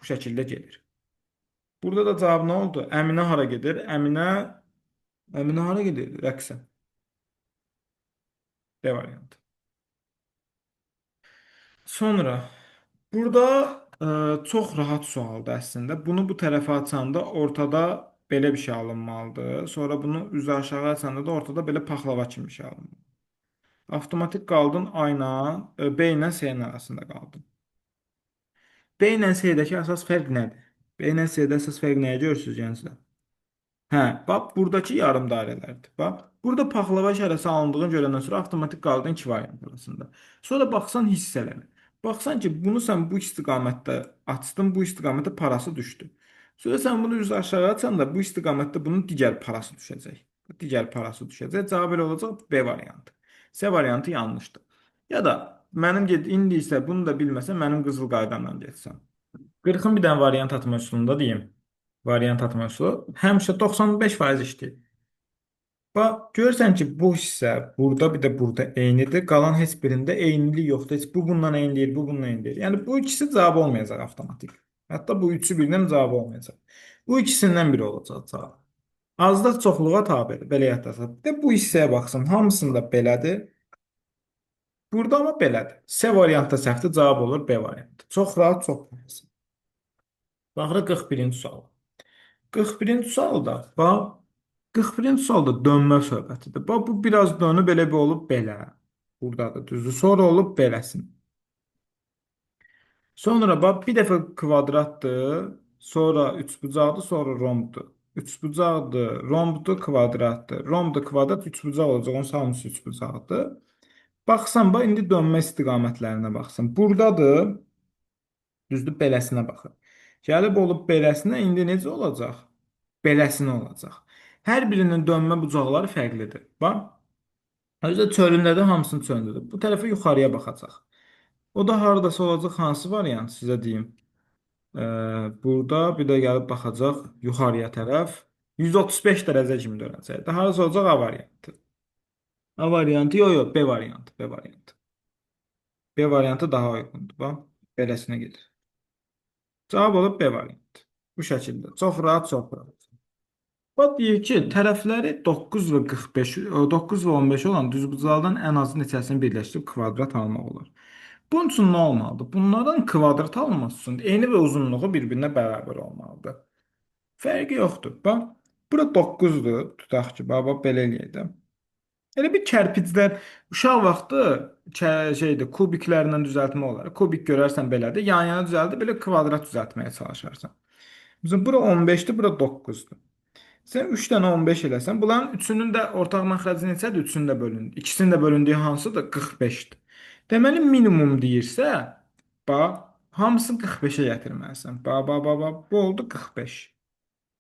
Bu şəkildə gedir. Burada da cavab nə oldu? Əminə hara gedir? Əminə hara gedir? Rəqsə. D variantı. Sonra burada çox rahat sualdır əslində. Bunu bu tərəfə açanda ortada belə bir şey alınmalıdır. Sonra bunu üzü aşağı açanda da ortada belə paxlava kimi bir şey alınmalıdır. Avtomatik qaldın A ilə B ilə C-nin arasında qaldın. B ilə C-dəki əsas fərq nədir? B ilə C-də əsas fərq nəyə görürsünüz gənclər? Hə, bax buradakı yarım dairələrdir. Bax, burada paxlava işarəsi alındığını görəndən sonra avtomatik qaldın iki variant arasında. Sonra baxsan hissələrə. Baxsan ki, bunu sən bu istiqamətdə açdın, bu istiqamətdə parası düşdü. Sonra sən bunu üzü aşağı açanda bu istiqamətdə bunun digər parası düşəcək. Digər parası düşəcək. Cavab elə olacaq B variantı. C variantı yanlışdır. Ya da mənim indi isə bunu da bilməsən mənim qızıl qaydamla getsən. 40-ın bir dənə variant atma üsulunda deyim. Variant atma üsulu həmişə 95% işləyir. Bax, görürsən ki, bu hissə burada bir də burada eynidir. Qalan heç birində eynilik yoxdur. Heç bu bundan eyni deyil, bu bundan eyni deyil. Yəni bu ikisi cavab olmayacaq avtomatik. Hətta bu üçü birdən cavab olmayacaq. Bu ikisindən biri olacaq cavab. Azlıq çoxluğa tabedir. Belə yadlasaq. Bir də bu hissəyə baxsın. Hamısında belədir. Burada amma belədir. C variantda səhvdir. Cavab olur B variantı. Çox rahat, çox rahat. Baxırıq 41-ci sual. 41-ci sualda, bax, 41-ci sualda dönmə söhbətidir. Bax, bu biraz dönüb elə bir olub belə. Buradadır, düzdür. Sonra olub beləsin. Sonra bax, bir dəfə kvadratdır, sonra üçbucaqdır, sonra rombdur. Üçbucaqdır, rombdur, kvadratdır. Rombdur, kvadrat, üçbucaq olacaq. Onun hamısı üçbucaqdır. Baxsan, bax, indi dönmə istiqamətlərinə baxsan. Buradadır, düzdür, beləsinə baxır. Gəlib olub beləsinə, indi necə olacaq? Beləsinə olacaq. Hər birinin dönmə bucaqları fərqlidir. Bax, özü də çölündədir, hamısının çölündədir. Bu tərəfə yuxarıya baxacaq. O da haradasa olacaq, hansı variant sizə deyim. Burada bir də gəlib baxacaq yuxarıya tərəf. 135 dərəcə kimi dönəcək. Daha harası olacaq A variantı. A variantı, yox, B variantı, B variantı. B variantı daha uyğundur. Bax, beləsinə gedir. Cavab olub B variantı. Bu şəkildə. Çox rahat, çox rahat. Bax deyir ki, tərəfləri 9 və 45, 9 və 15 olan düzbucaqların ən azı neçəsini birləşdirib kvadrat almaq olar. Bunun üçün nə olmalıdır? Bunların kvadrat alınması üçün eni və uzunluğu bir-birinə bərabər olmalıdır. Fərqi yoxdur. Bax, bura 9-dur. Tutaq ki, bax belə eləyək də. Elə bir kərpiclər uşaq vaxtı kubiklərlə düzəltmə olar. Kubik görərsən belədir. Yan-yana düzəldib belə kvadrat düzəltməyə çalışarsan. Bizim bura 15-dir, bura 9-dur. Sən 3 dənə 15 eləsən, bunların üçünün də ortaq məxrəci neçədir? Üçünün də bölündü. İkisinin də bölündüyü hansıdır? 45-dir. Deməli minimum deyirsə, bax, hamısını 45-ə gətirməlisən. Bax, bu oldu 45.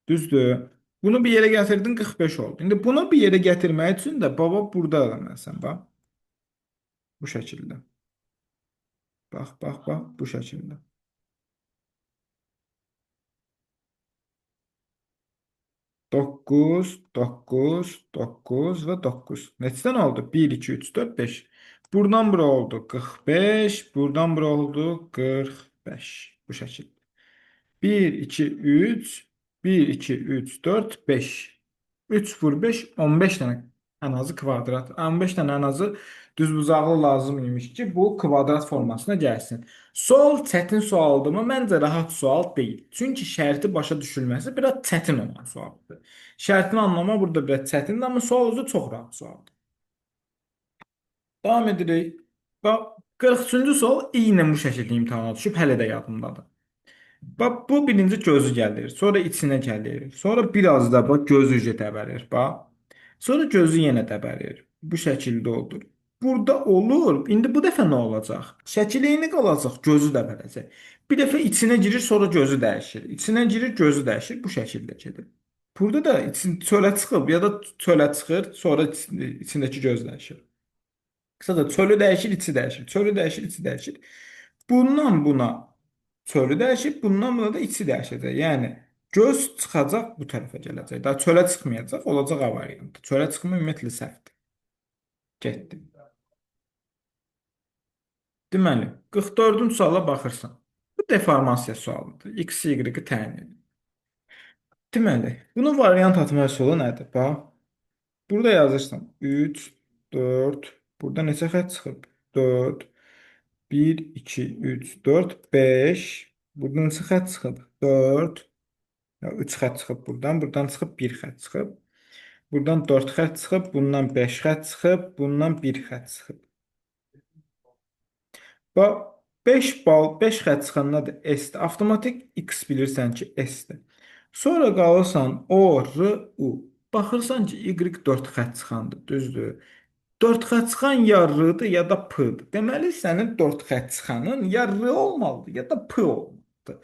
Düzdür? Bunu bir yerə gətirdin 45 oldu. İndi bunu bir yerə gətirmək üçün də baba burada eləməlisən, bax. Bu şəkildə. Bax, bu şəkildə. 9, 9, 9 və 9. Neçədən oldu? 1, 2, 3, 4, 5. Buradan bura oldu 45, buradan bura oldu 45. Bu şəkildə. 1, 2, 3, 1, 2, 3, 4, 5. 3 vur 5, 15 dənə ən azı kvadrat. 15 dənə ən azı düzbucaqlı lazım imiş ki, bu kvadrat formasına gəlsin. Sual çətin sualdırmı? Məncə rahat sual deyil. Çünki şərti başa düşülməsi biraz çətin olan sualdır. Şərtini anlamaq burada biraz çətindir, amma sual özü çox rahat sualdır. Davam edirik. Bax, 43-cü sual eynən bu şəkildə imtahana düşüb, hələ də yadımdadır. Bax, bu birinci gözü gəlir, sonra içinə gəlir, sonra biraz da bax, gözü ücə dəbəlir. Bax, Sonra gözü yenə dəbəlir. Bu şəkildə olur. Burada olur. İndi bu dəfə nə olacaq? Şəkil eyni qalacaq, gözü dəbələcək. Bir dəfə içinə girir, sonra gözü dəyişir. İçinə girir, gözü dəyişir. Bu şəkildə gedir. Burada da çölə çıxıb ya da çölə çıxır, sonra içindəki göz dəyişir. Qısaca çölü dəyişir, içi dəyişir. Çölü dəyişir, içi dəyişir. Bundan buna çölü dəyişir, bundan buna da içi dəyişəcək. Yəni göz çıxacaq, bu tərəfə gələcək. Daha çölə çıxmayacaq, olacaq A variantı. Çölə çıxma ümumiyyətlə səhvdir. Getdi. Deməli, 44-cü suala baxırsan. Bu deformasiya sualıdır. X, Y-i təyin edin. Deməli, bunun variant atma üsulu nədir? Bax, burada yazırsan 3, 4, burada neçə xətt çıxıb? 4, 1, 2, 3, 4, 5. Buradan neçə xətt çıxıb? 4, 3 xətt çıxıb buradan. Buradan çıxıb 1 xətt çıxıb. Buradan 4 xətt çıxıb. Bundan 5 xətt çıxıb. Bundan 1 xətt çıxıb. Bax, 5 bal, 5 xətt çıxandadır S-dir. Avtomatik X bilirsən ki, S-dir. Sonra qalırsan O, R, U. Baxırsan ki, Y 4 xətt çıxandır, düzdür? 4 xətt çıxan ya R-dır ya da P-dir. Deməli, sənin 4 xətt çıxanın ya R olmalıdır ya da P olmalıdır.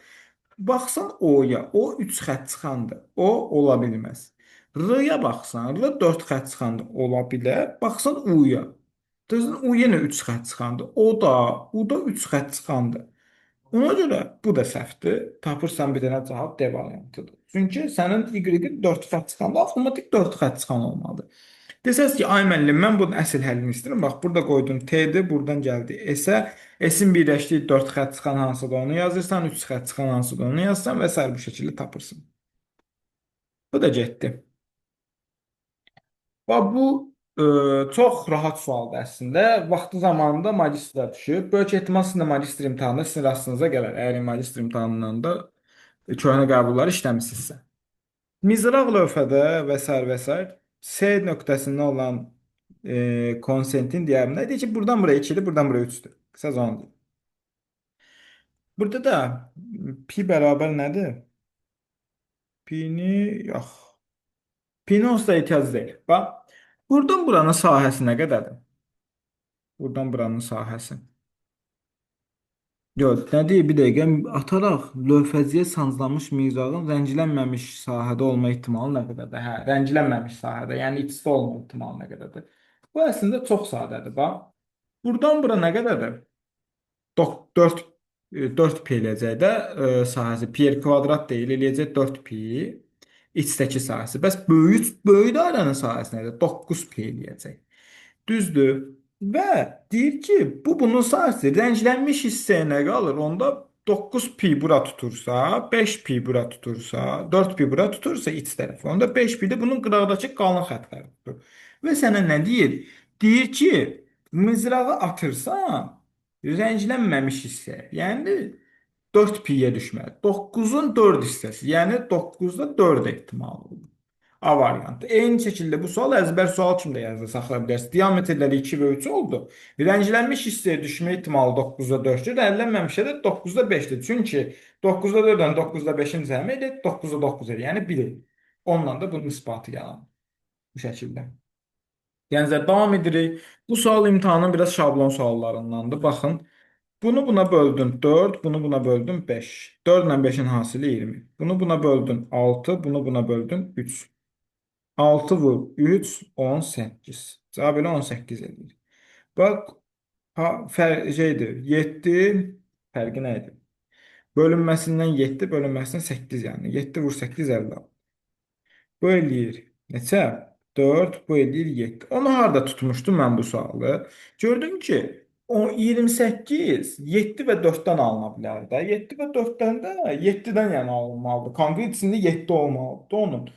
Baxsan O-ya, o 3 xətt çıxandır. O ola bilməz. R-ya baxsan, R 4 xətt çıxandır, ola bilər. Baxsan U-ya. Düzdür, U yenə 3 xətt çıxandır. U da 3 xətt çıxandır. Ona görə bu da səhvdir. Tapırsan bir dənə cavab D variantıdır. Çünki sənin Y-in 4 xətt çıxanda avtomatik 4 xətt çıxan olmalıdır. Desəz ki, ay müəllim, mən bunun əsl həllini istəyirəm. Bax, burada qoydum T-dir, buradan gəldi S-ə. S-in birləşdiyi 4 xətt çıxan hansıdır onu yazırsan, 3 xətt çıxan hansıdır onu yazırsan və s. bu şəkildə tapırsın. Bu da getdi. Və bu çox rahat sualdır əslində. Vaxtı zamanında magistra düşüb. Böyük ehtimal sizin də magistr imtahanında sizin rastınıza gələr. Əgər magistr imtahanından da köhnə qəbulları işləmisinizsə. Mizraq lövhədə və s. S nöqtəsində olan konsentin diyarında deyir ki, buradan buraya 2-dir, buradan buraya 3-dür. Qısaca onu deyim. Burada da pi bərabər nədir? Pi-ni yox. Pi-ni onsuz da ehtiyac deyil. Bax, buradan buranın sahəsi nə qədərdir? Buradan buranın sahəsi. Yox, nə deyir? Bir dəqiqə ataraq lövhəciyə sancılanmış mizrağın rənglənməmiş sahədə olma ehtimalı nə qədərdir? Hə, rənglənməmiş sahədə, yəni içdə olma ehtimalı nə qədərdir? Bu əslində çox sadədir, bax. Buradan bura nə qədərdir? 4 4 pi eləyəcək də sahəsi. Pi kvadrat deyil, eləyəcək 4 pi içdəki sahəsi. Bəs böyük dairənin sahəsi nədir? 9 pi eləyəcək. Düzdür? Və deyir ki, bunun sahəsi rənglənmiş hissəyə nə qalır? Onda 9 pi bura tutursa, 5 pi bura tutursa, 4 pi bura tutursa iç tərəfi. Onda 5 pi də bunun qıraqdakı qalın xəttləri tutur. Və sənə nə deyir? Deyir ki, mızrağı atırsan, rənglənməmiş hissə, yəni 4 piyə düşməli. 9-un 4 hissəsi, yəni 9-da 4 ehtimalı olur. A variantı. Eyni şəkildə bu sual əzbər sual kimi də yazıda saxlaya bilərsiniz. Diametrləri 2 və 3 oldu. Rənglənmiş hissəyə düşmə ehtimalı 9-da 4-dür. Rənglənməmişə də 9-da 5-dir. Çünki 9-da 4-dən 9-da 5-in cəmi edir, 9-da 9 edir. Yəni 1 edir. Onunla da bunun isbatı yalan. Bu şəkildə. Yəni davam edirik. Bu sual imtahanın biraz şablon suallarındandır. Baxın. Bunu buna böldün 4, bunu buna böldün 5. 4 ilə 5-in hasili 20. Bunu buna böldün 6, bunu buna böldün 3. 6 vur 3, 18. Cavab elə 18 edir. Bax, şeydir, 7 fərqi nə idi? Bölünməsindən 7, bölünməsindən 8 yəni. 7 vur 8, 50. Bu eləyir neçə? 4, bu eləyir 7. Onu harada tutmuşdum mən bu sualı? Gördüm ki, o 28, 7 və 4-dən alına bilər də. 7 və 4-dən də 7-dən yəni alınmalıdır. Konkret içində 7 olmalıdır onun.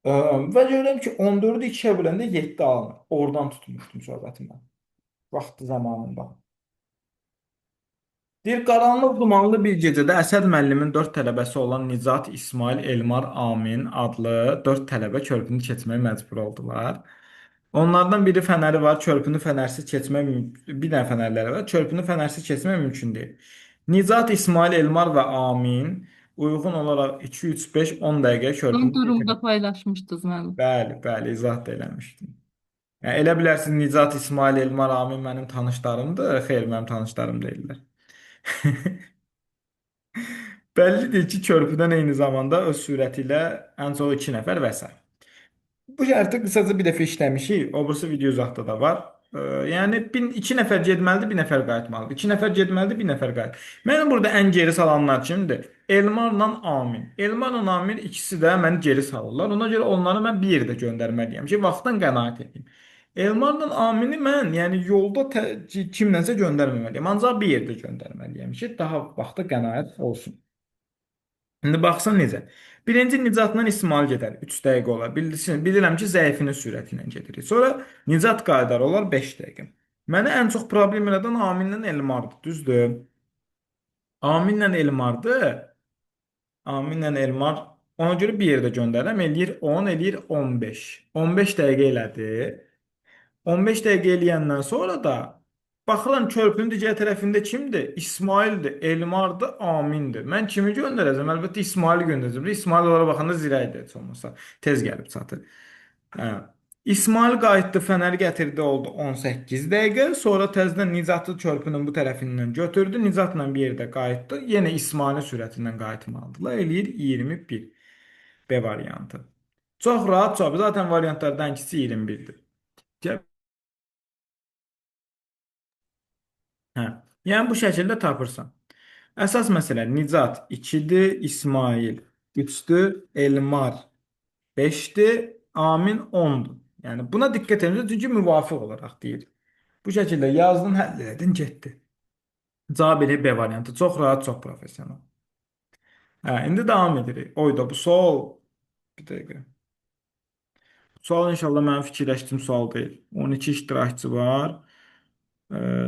Və görürəm ki, 14-ü 2-yə böləndə 7 alınır. Oradan tutmuşdum söhbətimi. Vaxtı zamanında. Deyir, qaranlıq dumanlı bir gecədə Əsəd müəllimin 4 tələbəsi olan Nicat, İsmail, Elmar, Amin adlı 4 tələbə körpünü keçməyə məcbur oldular. Onlardan biri fənəri var, körpünü fənərsiz keçmək bir dənə fənərləri var, körpünü fənərsiz keçmək mümkün deyil. Nicat, İsmail, Elmar və Amin Uyğun olaraq 2, 3, 5, 10 dəqiqə Son körpünü durumda keçirin. paylaşmışdınız müəllim. Bəli, bəli, izah da eləmişdim. Yəni, elə bilərsiniz Nicat, İsmail, Elmar, Amin mənim tanışlarımdır. Xeyr, mənim tanışlarım deyillər. Bəllidir ki, körpüdən eyni zamanda öz sürəti ilə ən çox 2 nəfər və s. Bu şərti qısaca bir dəfə işləmişik. O birisi video uzaqda da var. Yəni 2 nəfər getməlidir, bir nəfər qayıtmalıdır. 2 nəfər getməlidir, bir nəfər qayıt. Mənim burada ən geri salanlar kimdir? Elmarla Amin. Elmarla Amin ikisi də məni geri salırlar. Ona görə onları mən bir yerdə göndərməliyəm ki, vaxtdan qənaət edeyim. Elmarla Amini mən, yəni yolda kimlənsə göndərməməliyəm. Ancaq bir yerdə göndərməliyəm ki, daha vaxta qənaət olsun. İndi baxsan necə? Birinci Nicatla İsmail gedər. 3 dəqiqə olar. Bilirəm ki, zəifinin sürəti ilə gedirik. Sonra Nicat qayıdar olar 5 dəqiqə. Mənə ən çox problem yaradan Aminlə Elmardır. Düzdür? Aminlə Elmardır. Aminlə Elmar ona görə bir yerdə göndərirəm. Eləyir 10, eləyir 15. 15 dəqiqə elədi. 15 dəqiqə eləyəndən sonra da baxıram körpünün digər tərəfində kimdir? İsmaildir, Elmardır, Amindir. Mən kimi göndərəcəm? Əlbəttə İsmaili göndərəcəm. İsmail onlara baxanda zirəkdir heç olmasa. Tez gəlib çatır. Hə. İsmail qayıtdı, fənəri gətirdi, oldu 18 dəqiqə. Sonra təzədən Nicatı körpünün bu tərəfindən götürdü. Nicatla bir yerdə qayıtdı. Yenə İsmailin sürətindən qayıtmalıdırlar. Eləyir 21. B variantı. Çox rahat, çox. Zaten variantlardan ikisi 21-dir. Hə. Yəni bu şəkildə tapırsan. Əsas məsələ Nicat 2-dir, İsmail 3-dür, Elmar 5-dir, Amin 10-dur. Yəni buna diqqət edin çünki müvafiq olaraq deyir. Bu şəkildə yazdın, həll elədin, getdi. Cavab elə B variantı. Çox rahat, çox professional. Hə, indi davam edirik. Oyda bu sual bir dəqiqə. Sual inşallah mənim fikirləşdiyim sual deyil. 12 iştirakçı var.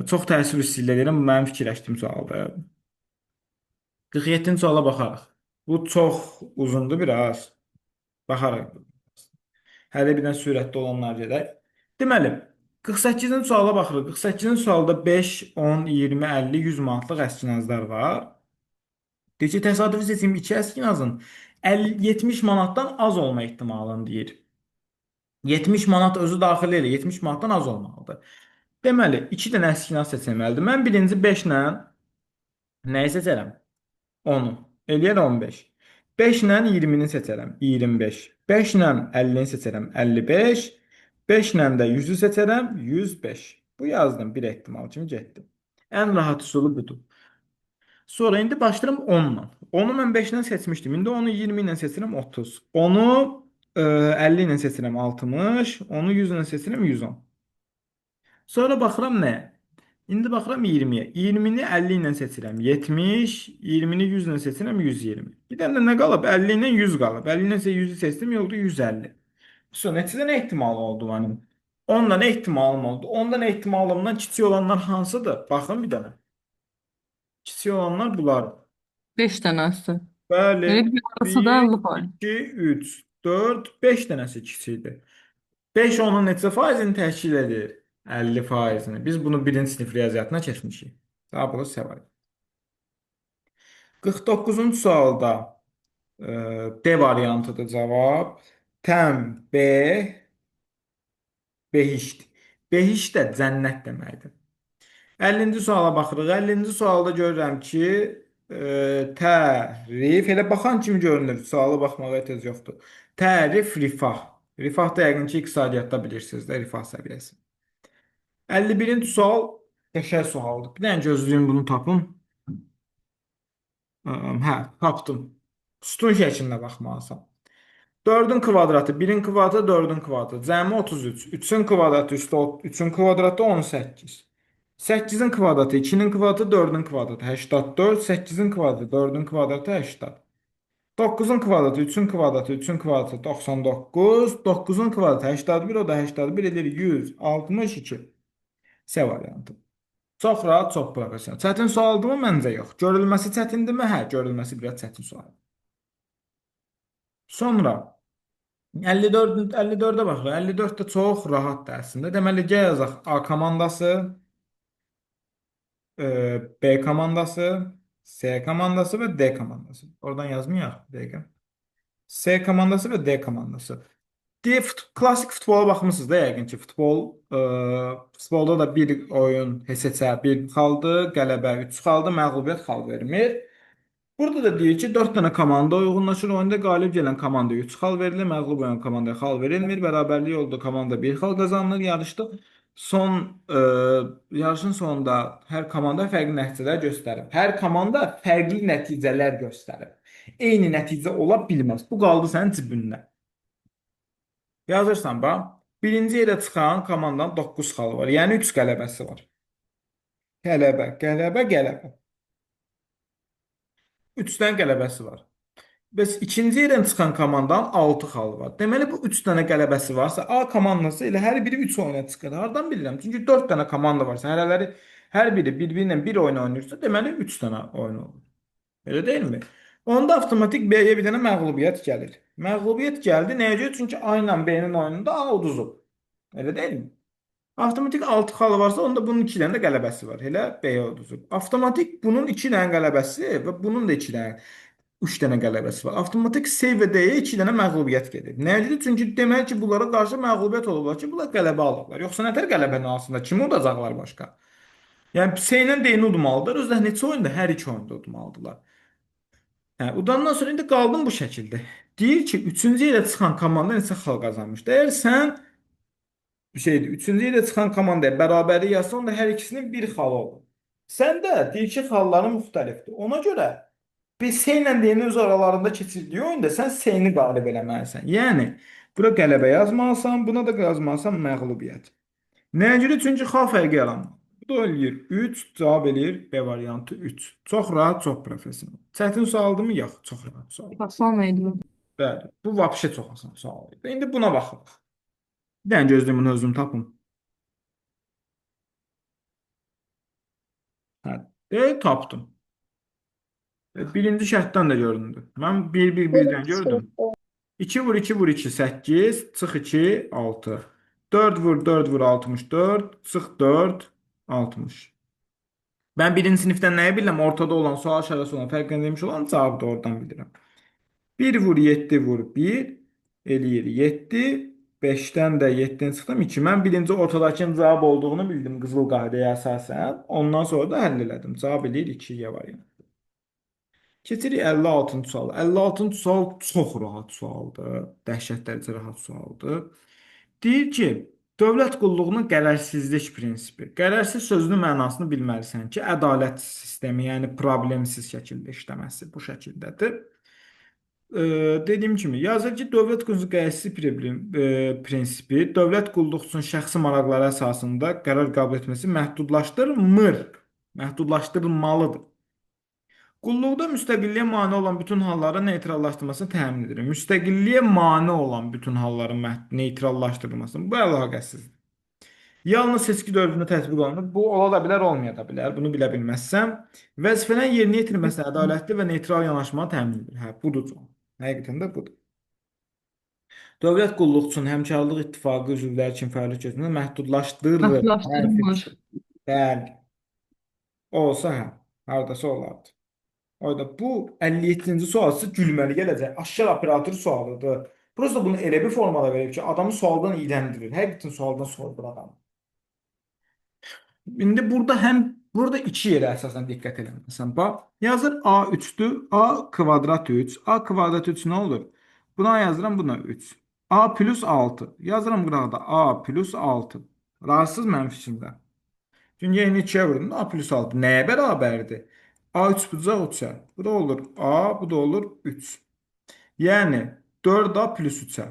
Çox təəssüf hiss edirəm, bu mənim fikirləşdiyim sualdır. 47-ci suala baxarıq. Bu çox uzundur biraz. Baxarıq. Hələ bir dənə sürətli olanlar gedək. Deməli, 48-ci suala baxırıq. 48-ci sualda 5, 10, 20, 50, 100 manatlıq əskinazlar var. Deyir ki, təsadüfi seçim 2 əskinazın 70 manatdan az olma ehtimalını deyir. 70 manat özü daxil elə, 70 manatdan az olmalıdır. Deməli, 2 dənə əskinaz seçilməlidir. Mən birinci 5 ilə nəyi seçərəm? 10-u. Eləyər 15. 5 ilə 20-ni seçərəm. 25. 5 ilə 50-ni seçərəm. 55. 5 ilə də 100-ü seçərəm. 105. Bu yazdım. Bir ehtimal kimi getdim. Ən rahat üsulu budur. Sonra indi başlayıram 10-la. 10-u mən 5 ilə seçmişdim. İndi onu 20 ilə seçirəm 30. Onu 50 ilə seçirəm 60. Onu 100 ilə seçirəm 110. Sonra baxıram nəyə? İndi baxıram 20-yə. 20-ni 50 ilə seçirəm 70, 20-ni 100 ilə seçirəm 120. Bir dənə də nə qalıb? 50 ilə 100 qalıb. 50 ilə isə 100-ü seçdim, oldu 150. Sonra neçədən ehtimal oldu mənim? 10-dan ehtimalım oldu. 10-dan ehtimalımdan kiçik olanlar hansıdır? Baxın bir dənə. Kiçik olanlar bunlar. 5 dənəsi. Bəli. Elə bir arası da 50 var. 2, 3, 4, 5 dənəsi kiçikdir. 5 onun neçə faizini təşkil edir? 50 faizini. Biz bunu birinci sinif riyaziyyatına keçmişik. Cavab olur səvay. 49-cu sualda D variantıdır cavab. Təm B behişt. Behişt də cənnət deməkdir. 50-ci suala baxırıq. 50-ci sualda görürəm ki, tərif, elə baxan kimi görünür. Suala baxmağa ehtiyac yoxdur. Tərif, rifah. Rifah da yəqin ki, iqtisadiyyatda bilirsiniz də, rifah səviyyəsi. 51-ci sual qəşəng sualdır. Bir dənə gözləyim bunu tapım. Hə, tapdım. Sütun şəklində baxmalısan. 4-ün kvadratı, 1-in kvadratı, 4-ün kvadratı. Cəmi 33. 3-ün kvadratı, 3-ün kvadratı 18. 8-in kvadratı, 2-nin kvadratı, 4-ün kvadratı 84. 8-in kvadratı, 4-ün kvadratı 80. 9-un kvadratı, 3-ün kvadratı, 3-ün kvadratı 99. 9-un kvadratı 81, o da 81 edir 162. C variantı. Çox rahat, çox professional. Çətin sualdırmı? Məncə yox. Görülməsi çətindirmi? Hə, görülməsi biraz çətin sual. Sonra 54-ə baxırıq. 54 də çox rahatdır əslində. Deməli, G yazaq A komandası, B komandası, S komandası və D komandası. Oradan yazmayaq. Bir dəqiqə. S komandası və D komandası. Klassik futbola baxmısınız da yəqin ki, futbolda da bir oyun heçə bir xaldı, qələbə 3 xaldı, məğlubiyyət xal vermir. Burada da deyir ki, 4 dənə komanda uyğunlaşır. Oyunda qalib gələn komandaya 3 xal verilir, məğlub olan komandaya xal verilmir. Bərabərlik oldu, komanda 1 xal qazanılır. Yarışın sonunda hər komanda fərqli nəticələr göstərir. Hər komanda fərqli nəticələr göstərir. Eyni nəticə ola bilməz. Bu qaldı sənin cibində. Yazırsan bax. Birinci yerə çıxan komandanın 9 xalı var. Yəni 3 qələbəsi var. Qələbə, qələbə, qələbə. 3 dənə qələbəsi var. Bəs ikinci yerdən çıxan komandanın 6 xalı var. Deməli bu 3 dənə qələbəsi varsa A komandası ilə hər biri 3 oyuna çıxır. Hardan bilirəm? Çünki 4 dənə komanda varsa, hər biri bir-birinlə bir oyun oynayırsa, deməli 3 dənə oyun olur. Elə deyilmi? Onda avtomatik B-yə bir dənə məğlubiyyət gəlir. Məğlubiyyət gəldi. Nəyə görə? Çünki A ilə B-nin oyununda A uduzub. Elə deyilmi? Avtomatik 6 xalı varsa, onda bunun 2 dənə də qələbəsi var. Elə B-yə uduzub. Avtomatik bunun 2 dənə qələbəsi və bunun da 2 dənə 3 dənə qələbəsi var. Avtomatik C və D-yə 2 dənə məğlubiyyət gedir. Nəyə görə? Çünki demək ki, bunlara qarşı məğlubiyyət olublar ki, bunlar qələbə alıblar. Yoxsa nətər qələbənin altında kimi udacaqlar başqa? Yəni C ilə D-ni udmalıdır. Özdə neçə oyunda? Hər iki oyunda udmalıdırlar. Hə, udandan sonra indi qaldım bu şəkildə. Deyir ki, 3-cü yerə çıxan komanda neçə xal qazanmışdı? Əgər sən üçüncü yerə çıxan komandaya bərabərlik yazsan, da hər ikisinin bir xalı olur. Sən də deyir ki, xalların müxtəlifdir. Ona görə biz S ilə D-nin öz aralarında keçirdiyi oyunda sən S-ni qalib eləməlisən. Yəni, bura qələbə yazmalısan, buna da yazmalısan məğlubiyyət. Nəyə görə? Çünki xal fərqi yaranmır. Bu da eləyir 3, cavab eləyir B variantı 3. Çox rahat, çox professional. Çətin sualdırmı? Yox, çox rahat sual. Asan idi bu. Bəli, bu vapşe çox asan sual idi. İndi buna baxırıq. Bir dənə gözləyimin özüm tapım. Hə, tapdım. Birinci şərtdən də göründü. Mən 1-1-1-dən gördüm. 2 vur 2 vur 2 8, çıx 2 6. 4 vur 4 vur 64, çıx 4 60. Ben birinci sinifdən nəyi bilirəm? Ortada olan, sual işarəsi olan, fərqləndirilmiş olan cavabı da oradan bilirəm. 1 vur 7 vur 1 eləyir 7. 5-dən də 7-dən çıxdım 2. Mən birinci ortadakının cavab olduğunu bildim qızıl qaydaya əsasən. Ondan sonra da həll elədim. Cavab eləyir 2-yə variant. Keçirik 56-cı sual. 56-cı sual çox rahat sualdır. Dəhşət dərəcə rahat sualdır. Deyir ki, dövlət qulluğunun qərərsizlik prinsipi. Qərərsiz sözünün mənasını bilməlisən ki, ədalət sistemi, yəni problemsiz şəkildə işləməsi bu şəkildədir. Dediyim kimi, yazır ki, dövlət qulluğunun qərərsizlik prinsipi dövlət qulluqçunun şəxsi maraqları əsasında qərar qəbul etməsi məhdudlaşdırılmalıdır. Qulluqda müstəqilliyə mane olan bütün halların neytrallaşdırılmasını təmin edir. Müstəqilliyə mane olan bütün halların neytrallaşdırılmasını bu əlaqəsizdir. Yalnız seçki dövründə tətbiq olunur. Bu ola da bilər, olmaya da bilər. Bunu bilə bilməzsəm, vəzifələrin yerinə yetirilməsi ədalətli və neytral yanaşmanı təmin edir. Hə, budur. Həqiqətən də budur. Dövlət qulluqçunun həmkarlıq ittifaqı üzvləri üçün fəaliyyət göstərməsini məhdudlaşdırılır. Məhdudlaşdırılmır. Bəli. Olsa hə, hardasa olardı. Oyda bu 57-ci sualsı gülməli gələcək. Aşkar operatoru sualıdır. Prosta bunu elə bir formada verib ki, adamı sualdan iyrəndirir. Həqiqətən sualdan sordur adam. İndi burada 2 yerə əsasən diqqət eləməlisən. Bax, yazır A3-dür. A kvadrat 3. A kvadrat 3 nə olur? Buna yazıram, buna 3. A plus 6. Yazıram qıraqda A plus 6. Razısız mənim fikrimdə. Çünki yeni 2'ye vurdum. A plus 6 neye beraberdi? A3 bulacaq 3'e. Bu da olur A, bu da olur 3. Yani 4A plus 3'e.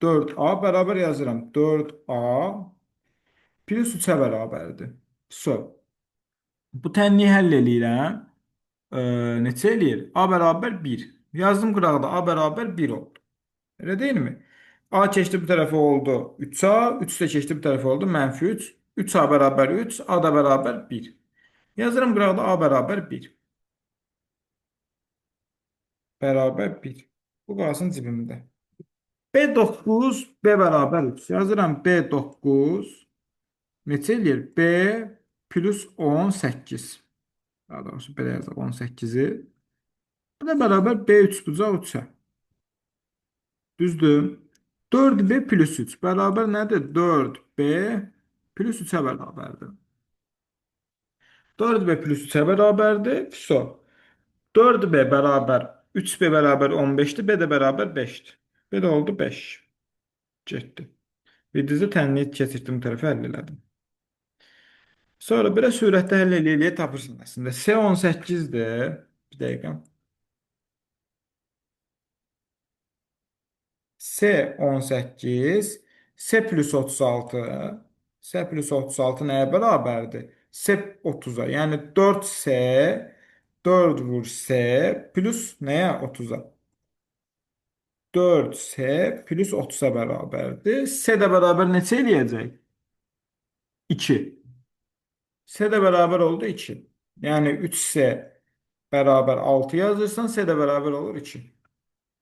4A beraber yazıram. 4A plus 3'e beraberdir. So. Bu tənliyi həll eləyirəm. Neçə eləyir? A beraber 1. Yazdım qıraqda A beraber 1 oldu. Öyle değil mi? A keçdi bu tərəfə oldu 3A. 3 də keçdi bu tərəfə oldu mənfi 3. 3A beraber 3. A da beraber 1. Yazırım qıraqda A beraber 1. Beraber 1. Bu qalsın cibimdə. B9 B beraber 3. Yazıram B9 neçə eləyir? B plus 18. Daha doğrusu belə yazaq 18-i. Bu da bərabər B3 bucaq 3-ə. Düzdür? 4B plus 3 bərabər nədir? 4B plus 3-ə bərabərdir. 4B plus 3-ə bərabərdir. So, 4B bərabər 3B bərabər 15-dir. B də bərabər 5-dir. B də oldu 5. Getdi. Bildiyinizdə tənliyi keçirdim tərəfə həll elədim. Sonra belə sürətdə həll eləyə tapırsan əslində. S 18-dir. Bir dəqiqə. S 18, S plus 36. S plus 36 nəyə bərabərdir? S 30-a. Yəni 4S, 4 vur S plus nəyə? 30-a. 4S plus 30-a bərabərdir. S də bərabər neçə eləyəcək? 2. S də bərabər oldu 2. Yəni 3S bərabər 6 yazırsan, S də bərabər olur 2.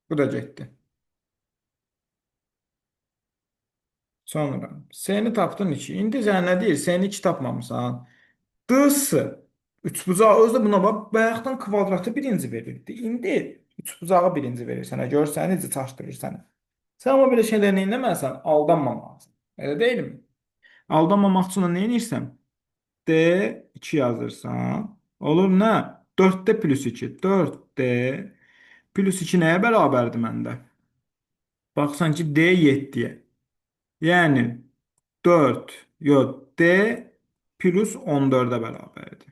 Bu da getdi. Sonra S-ni tapdın 2. İndi sən nə deyir? S-ni 2 tapmamısan. D-sı 3 bucağı özü də buna bax. Bayaqdan kvadratı birinci verirdi. İndi 3 bucağı birinci verir sənə. Görsən necə çaşdırır səni. Sən amma belə şeyləri eləməsən, aldanmamalısan. Elə deyilmi? Aldanmamaq üçün nə edirsən? D2 yazırsan. Olur nə? 4D plus 2. 4D plus 2 nəyə bərabərdir məndə? Baxsan ki, D7-yə. Yəni 4, yox, D plus 14-ə bərabərdir.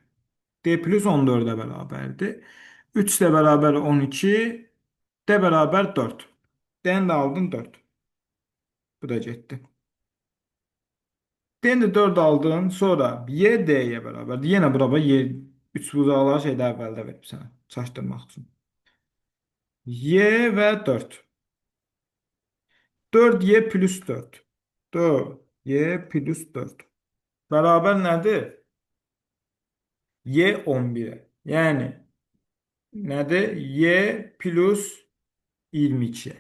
D plus 14-ə bərabərdir. 3 də bərabər 12, D bərabər 4. D-ni də aldın 4. Bu da getdi. D-ni də 4 aldın, sonra Y D-yə bərabərdir. Yenə bura bax, 3 bucaqları şeydə əvvəldə verib sənə, çaşdırmaq üçün. Y və 4. 4Y plus 4. 4Y plus 4. Bərabər nədir? Y 11'e. Yəni nədir? Y plus 22.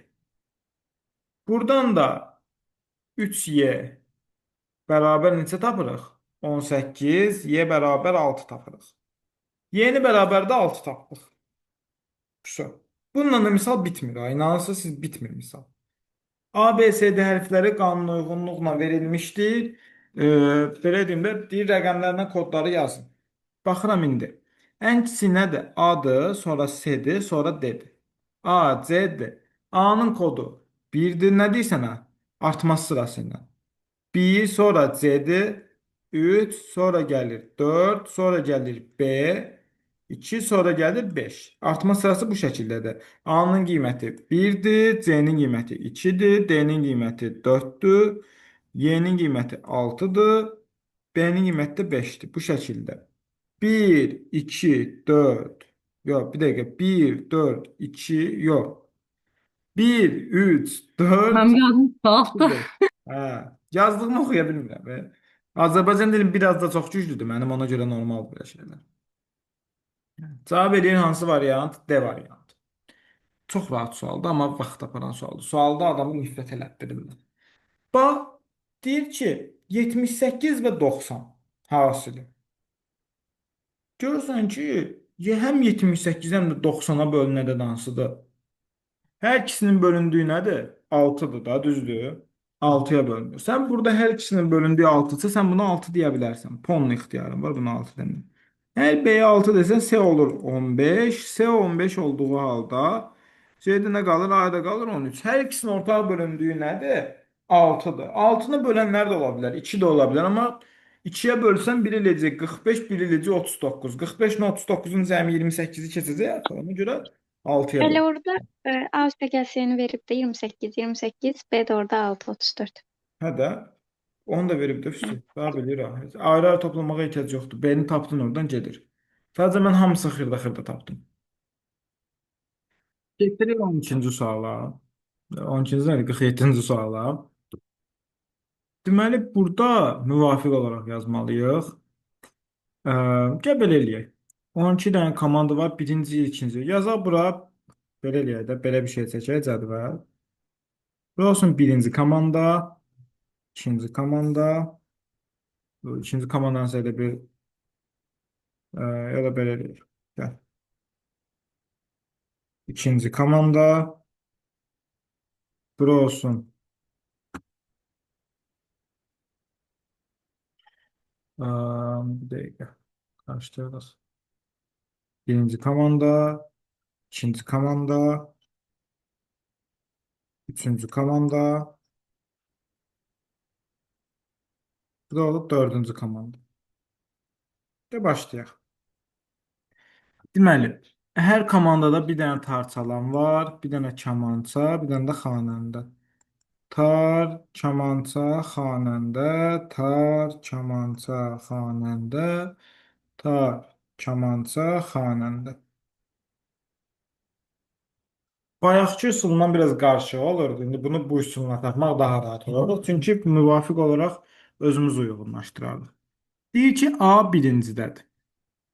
Buradan da 3Y bərabər neçə tapırıq? 18. Y bərabər 6 tapırıq. Y-ni bərabər də 6 tapdıq. Bununla da misal bitmir. İnanırsınız siz bitmir misal. A, B, C, D hərfləri qanuna uyğunluqla verilmişdir. Belə deyim də, deyir rəqəmlərlə kodları yazın. Baxıram indi. Ən kiçik nədir? A-dır, sonra C-dir, sonra D-dir. A, C, D. A-nın kodu 1-dir. Nə deyirsən ha? Artma sırası ilə. 1, sonra C-dir. 3, sonra gəlir 4, sonra gəlir B. 2, sonra gəlir 5. Artma sırası bu şəkildədir. A-nın qiyməti 1-dir, C-nin qiyməti 2-dir, D-nin qiyməti 4-dür, Y-nin qiyməti 6-dır, B-nin qiyməti də 5-dir. Bu şəkildə. 1, 2, 4, yox, bir dəqiqə, 1, 4, 2, yox. 1, 3, 4, Mənim yadım qalxdı. 5. Hə, yazdığımı oxuya bilmirəm. Azərbaycan dilim biraz da çox güclüdür mənim, ona görə normal belə şeylər. Cavab edən hansı variant? D variantı. Çox rahat sualdır, amma vaxt aparan sualdır. Sualda adamı nifrət elətdirirlər. Bax, deyir ki, 78 və 90 hasili. Görürsən ki, həm 78 həm də 90-a bölünədə hansıdır? Hər ikisinin bölündüyü nədir? 6-dır da, düzdür? 6-ya bölünür. Sən burada hər ikisinin bölündüyü 6-sı, sən buna 6 deyə bilərsən. Pon ixtiyarın var, buna 6 demir. Hər B-yə 6 desən, S olur 15. S 15 olduğu halda C-də nə qalır? A-da qalır 13. Hər ikisinin ortaq bölündüyü nədir? 6-dır. 6-nı bölənlər də ola bilər, 2 də ola bilər, amma 2-yə bölsən 1 eləcək 45, 1 eləcək 39. 45 ilə 39-un cəmi 28-i keçəcək, ona görə 6-ya Elə böl. orada A üstə gəlsəyini verib də 28, 28, B də orada 6, 34. Hə də. Onu da verib də üstü. Daha bilir ha. Ayrı-ayrı toplamağa ehtiyac yoxdur. B-ni tapdın oradan gedir. Sadəcə mən hamısını xırda-xırda tapdım. Getiririk 12-ci suala. 12-ci deyil, 47-ci suala. Deməli, burada müvafiq olaraq yazmalıyıq. Gəl belə eləyək. 12 dənə komanda var. Birinci, ikinci. Yazaq bura. Belə eləyək də. Belə bir şey çəkək cədvəl. Bura olsun birinci komanda. İkinci komanda. İkinci komandanın sayıda bir Ya da belə deyək. Gəl. İkinci komanda. Bura olsun. Bir dəqiqə. Qarışdırırıq. Birinci komanda. İkinci komanda. Üçüncü komanda. Bu da olub dördüncü komanda. De başlayaq. Deməli, hər komandada bir dənə tar çalan var, bir dənə kamança, bir dənə də xanəndə. Tar, kamança, xanəndə, tar, kamança, xanəndə, tar, kamança, xanəndə. Bayaqki üsulundan biraz qarışıq olurdu. İndi bunu bu üsulla tapmaq daha rahat olur. Çünki müvafiq olaraq özümüz uyğunlaşdırarıq. Deyir ki, A birincindədir.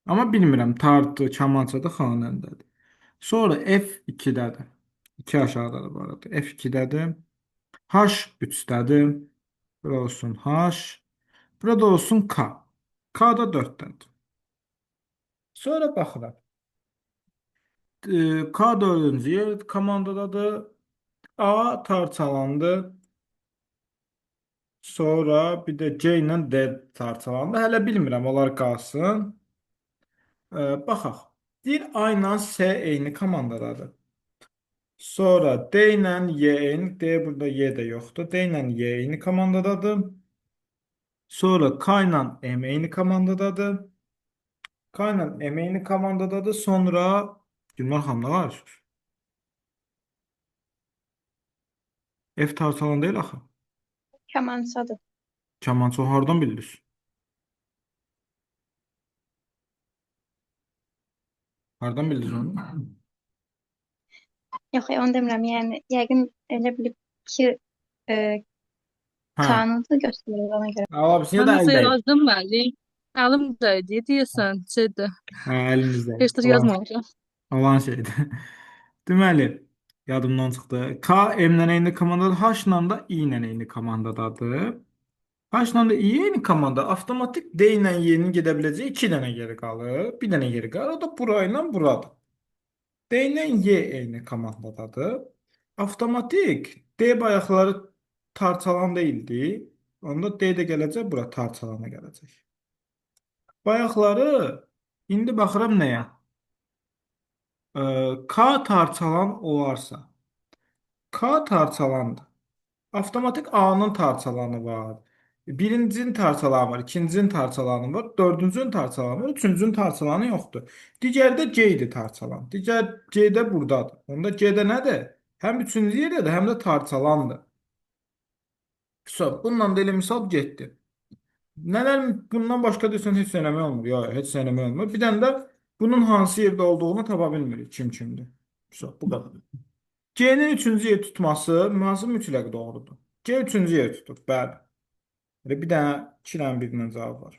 Amma bilmirəm, tartı, kamançadır, xanəndədir. Sonra F2-dədir. 2 aşağıdadır bu arada. F2-dədir. H3-dədir. Burada olsun H. Burada olsun K. K da 4-dədir. Sonra baxıram. K 4-cü yer komandadadır. A tarçalandı. Sonra bir də C ilə D tarçalandı. Hələ bilmirəm, onlar qalsın. Baxaq. Deyir A ilə S eyni komandadadır. Sonra D ilə Y eyni. D burada Y də yoxdur. D ilə Y eyni komandadadır. Sonra K ilə M eyni komandadadır. K ilə M eyni komandadadır. Sonra Gülmar xanım nə var? F tarçalan deyil axı. Kamançadır. Kamança hardan bildiniz? Hardan bildiniz onu? Yox, onu demirəm. Yəni yəqin elə bilib ki, e, Hə. K-nı göstərir ona görə. Ala bir Ben də de əl dəyir. yazdım Melih. Elimdeydi diyorsan şeyde. Hə, əlinizdəyir. Hiç de yazmamışım. Olan şeydir. Deməli, yadımdan çıxdı. K M-lə eyni komandadır, H-la da I-lə eyni komandadadır. H-la da I eyni komanda, avtomatik D ilə Y-nin gedə biləcəyi 2 dənə yeri qalır. Bir dənə yeri qalır, o da bura ilə buradır. D ilə Y eyni komandadadır. Avtomatik D bayaqları tarçalan deyildi. Onda D də gələcək, bura tarçalana gələcək. Bayaqları indi baxıram nəyə? K tarçalan olarsa, K tarçalandı. Avtomatik A-nın tarçalanı var. Birincinin tarçalanı var, ikincinin tarçalanı var, dördüncünün tarçalanı var, üçüncünün tarçalanı yoxdur. Digərdə C-dir tarçalan. Digər C də buradadır. Onda C-də nədir? Həm üçüncü yerdədir, həm də tarçalandır. Bununla da elə misal getdi. Nələr bundan başqa desən heç nə eləmək olmur. Yox, heç nə eləmək olmur. Bir dənə də bunun hansı yerdə olduğunu tapa bilmirik. Kim kimdir. Bu qədər. C-nin üçüncü yer tutması hansı mütləq doğrudur? C üçüncü yer tutub, bəli. Bir dənə 2 dənə birindən cavab var.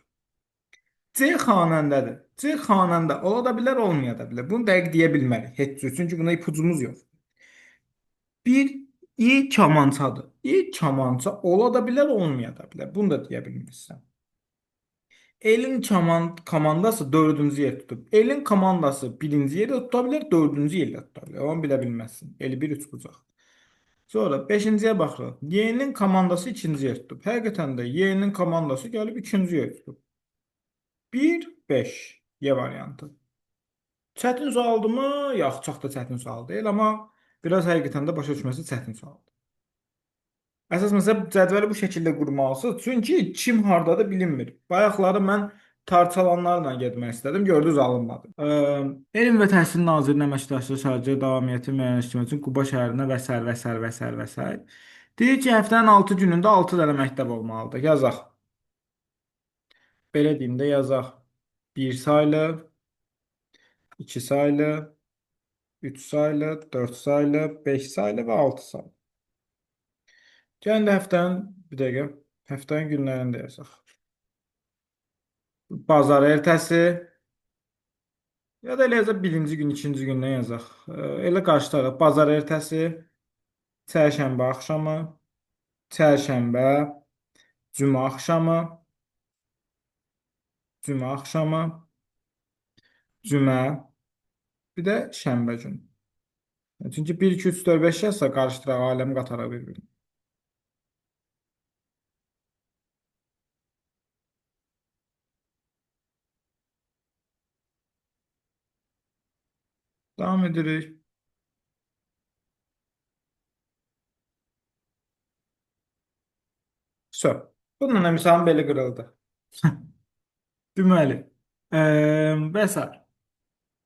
C xanəndədir. C xanəndə ola da bilər, olmaya da bilər. Bunu dəqiq deyə bilmərik heç cür. Çünki buna ipucumuz yox. Bir İ kamançadır. İ kamança ola da bilər, olmaya da bilər. Bunu da deyə bilmirsən. Elin komandası dördüncü yer tutub. Elin komandası birinci yeri tuta bilər, dördüncü yerdə tuta bilər. Onu bilə bilməzsin. Eli bir üç bucaq. Sonra beşinciyə baxırıq. Y-nin komandası ikinci yer tutub. Həqiqətən də Y-nin komandası gəlib ikinci yer tutub. 1, 5 Y variantı. Çətin sualdırmı? Yox, çox da çətin sual deyil, amma biraz həqiqətən də başa düşməsi çətin sualdır. Əsas məsələ cədvəli bu şəkildə qurmalısınız. Çünki kim hardadır bilinmir. Bayaqları mən tarçalanlarla getmək istədim, gördünüz alınmadı. Elm və Təhsil Nazirinin əməkdaşlığı şarjı davamiyyəti müəyyənləşdirmək üçün Quba şəhərinə və sər və sər və sər və sər. Deyir ki, həftənin 6 günündə 6 dənə məktəb olmalıdır. Yazaq. Belə deyim də yazaq. 1 saylı, 2 saylı, 3 saylı, 4 saylı, 5 saylı və 6 saylı. Gəlin də bir dəqiqə, həftənin günlərini də yazaq. Bazar ertəsi, ya da elə yazaq birinci gün, ikinci gündən yazaq. Elə qarşılaraq, bazar ertəsi, çərşənbə axşamı, çərşənbə, cümə axşamı, cümə axşamı, cümə, bir də şənbə günü. Çünki 1, 2, 3, 4, 5 yazsa qarışdıraq, aləm qatara bir-birini. Davam edirik. Söp. Bununla misalım belə qırıldı. Deməli, və s.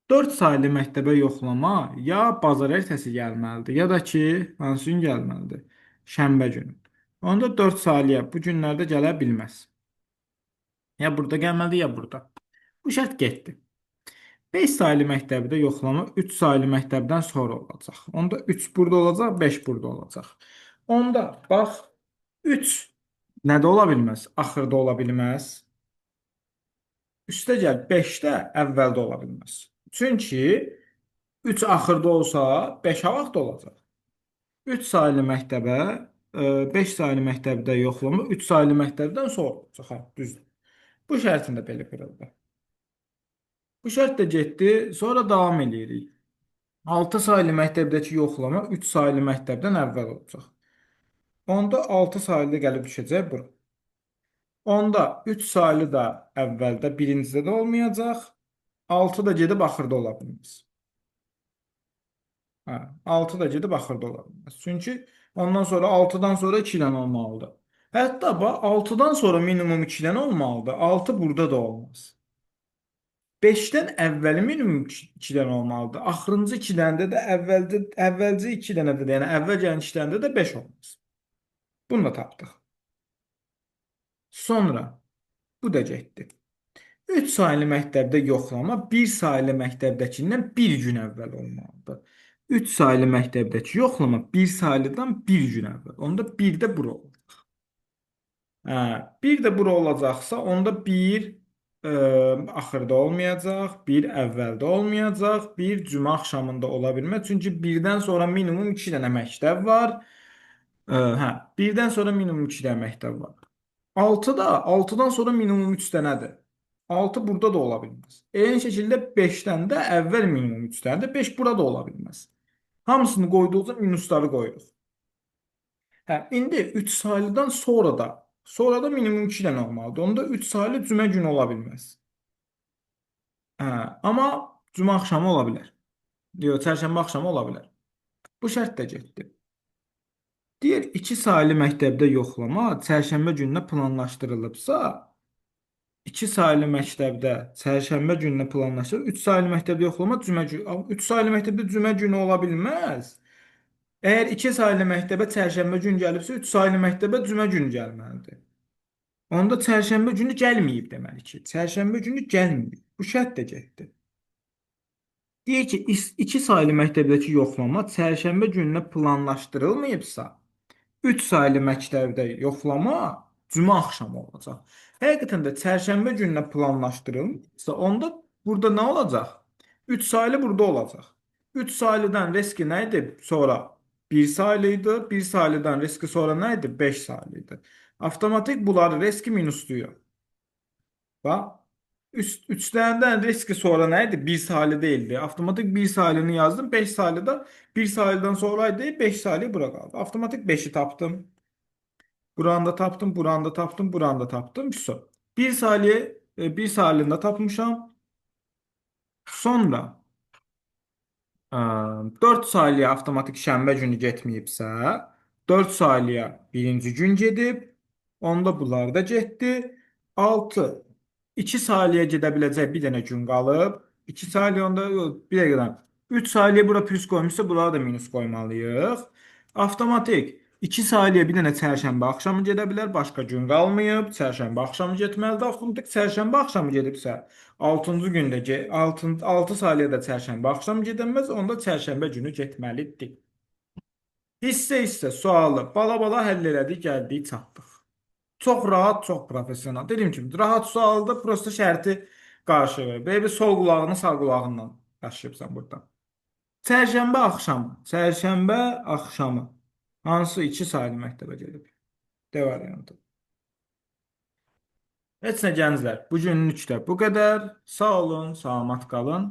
4 saylı məktəbə yoxlama ya bazar ertəsi gəlməlidir, ya da ki, hansı gün gəlməlidir? Şənbə günü. Onda 4 saylıya bu günlərdə gələ bilməz. Ya burada gəlməlidir, ya burada. Bu şərt getdi. 5 saylı məktəbdə yoxlama 3 saylı məktəbdən sonra olacaq. Onda 3 burada olacaq, 5 burada olacaq. Onda bax 3 nədə ola bilməz? Axırda ola bilməz. Üstəgəl 5 də əvvəldə ola bilməz. Çünki 3 axırda olsa 5 ha vaxt olacaq. 3 saylı məktəbə 5 saylı məktəbdə yoxlama 3 saylı məktəbdən sonra olacaq. Hə, düzdür. Bu şərtin də belə qırıldı. Bu şərt də getdi. Sonra davam edirik. 6 saylı məktəbdəki yoxlama 3 saylı məktəbdən əvvəl olacaq. Onda 6 saylı gəlib düşəcək bura. Onda 3 saylı da əvvəldə, birincidə də olmayacaq. 6 da gedib axırda ola bilməz. Hə, 6 da gedib axırda ola bilməz. Çünki ondan sonra 6-dan sonra 2 dənə olmalıdır. Hətta bax 6-dan sonra minimum 2 dənə olmalıdır. 6 burada da olmaz. 5-dən əvvəli minimum 2 dənə olmalıdır. Axırıncı 2 dənədə də əvvəlcə 2 dənədə də, yəni əvvəl gələn 2 dənədə də 5 olmaz. Bunu da tapdıq. Sonra bu da getdi. 3 saylı məktəbdə yoxlama 1 saylı məktəbdəkindən 1 gün əvvəl olmalıdır. 3 saylı məktəbdəki yoxlama 1 saylıdan 1 gün əvvəl. Onda 1 də bura olacaq. Hə, 1 də bura olacaqsa, onda 1 axırda olmayacaq, 1 əvvəldə olmayacaq, 1 cümə axşamında ola bilməz. Çünki 1-dən sonra minimum 2 dənə məktəb var. Hə, 1-dən sonra minimum 2 dənə məktəb var. 6 da 6-dan sonra minimum 3 dənədir. 6 burada da ola bilməz. Eyni şəkildə 5-dən də əvvəl minimum 3 dənədir. 5 burada da ola bilməz. Hamısını qoyduqca minusları qoyuruq. Hə, indi 3 saylıdan sonra da minimum 2 dənə olmalıdır. Onda 3 saylı cümə günü ola bilməz. Hə, amma cümə axşamı ola bilər. Yox, çərşənbə axşamı ola bilər. Bu şərt də getdi. Deyir 2 saylı məktəbdə yoxlama çərşənbə gününə planlaşdırılıbsa, 2 saylı məktəbdə çərşənbə gününə planlaşdırılıb, 3 saylı məktəbdə yoxlama cümə günü. 3 saylı məktəbdə cümə günü ola bilməz. Əgər 2 saylı məktəbə çərşənbə günü gəlibsə, 3 saylı məktəbə cümə günü gəlməlidir. Onda çərşənbə günü gəlməyib deməli ki. Çərşənbə günü gəlməyib. Bu şərt də getdi. Deyir ki, 2 saylı məktəbdəki yoxlama çərşənbə gününə planlaşdırılmayıbsa, 3 saylı məktəbdə yoxlama cümə axşamı olacaq. Həqiqətən də çərşənbə gününə planlaşdırılmışsa, onda burada nə olacaq? 3 saylı burada olacaq. 3 saylıdan riski nə idi? Sonra 1 saylı idi. 1 saylıdan riski sonra nə idi? 5 saylı idi. Avtomatik bunları riski minusluyur. Bax, 3 dənədən riski sonra nə idi? 1 saylı değildi. Avtomatik 1 saylını yazdım. 5 saylı da 1 saylıdan sonraydı. 5 saylı bura qaldı. Avtomatik 5'i tapdım. Buranı da tapdım, buranı da tapdım, buranı da tapdım. Bir saniye, bir salinde tapmışam. Sonra 4 saniye avtomatik şənbə günü getməyibsə, 4 saniyə birinci gün gedib, onda bunlar da getdi. 6, 2 saniyə gedə biləcək bir dənə gün qalıb. 2 saniyə onda bir dəqiqədən. 3 saniyə bura plus qoymuşsa, bunlara da minus qoymalıyıq. Avtomatik 2 saniyə bir dənə çərşənbə axşamı gedə bilər, başqa gün qalmayıb. Çərşənbə axşamı getməlidir. Avtomatik çərşənbə axşamı gedibsə, 6-cı gündə 6 saniyədə çərşənbə axşamı gedəməz, onda çərşənbə günü getməlidir. Hissə sualı bala-bala həll elədik, gəldik, çatdıq. Çox rahat, çox professional. Dediyim kimi, rahat sualda prosta şərti qarşılayır. Belə bir sol qulağını sağ qulağından daşıyıbsan burada. Çərşənbə axşamı hansı 2 saylı məktəbə gedib? D variantı. Heç nə gənclər. Bu günlük də bu qədər. Sağ olun, salamat qalın.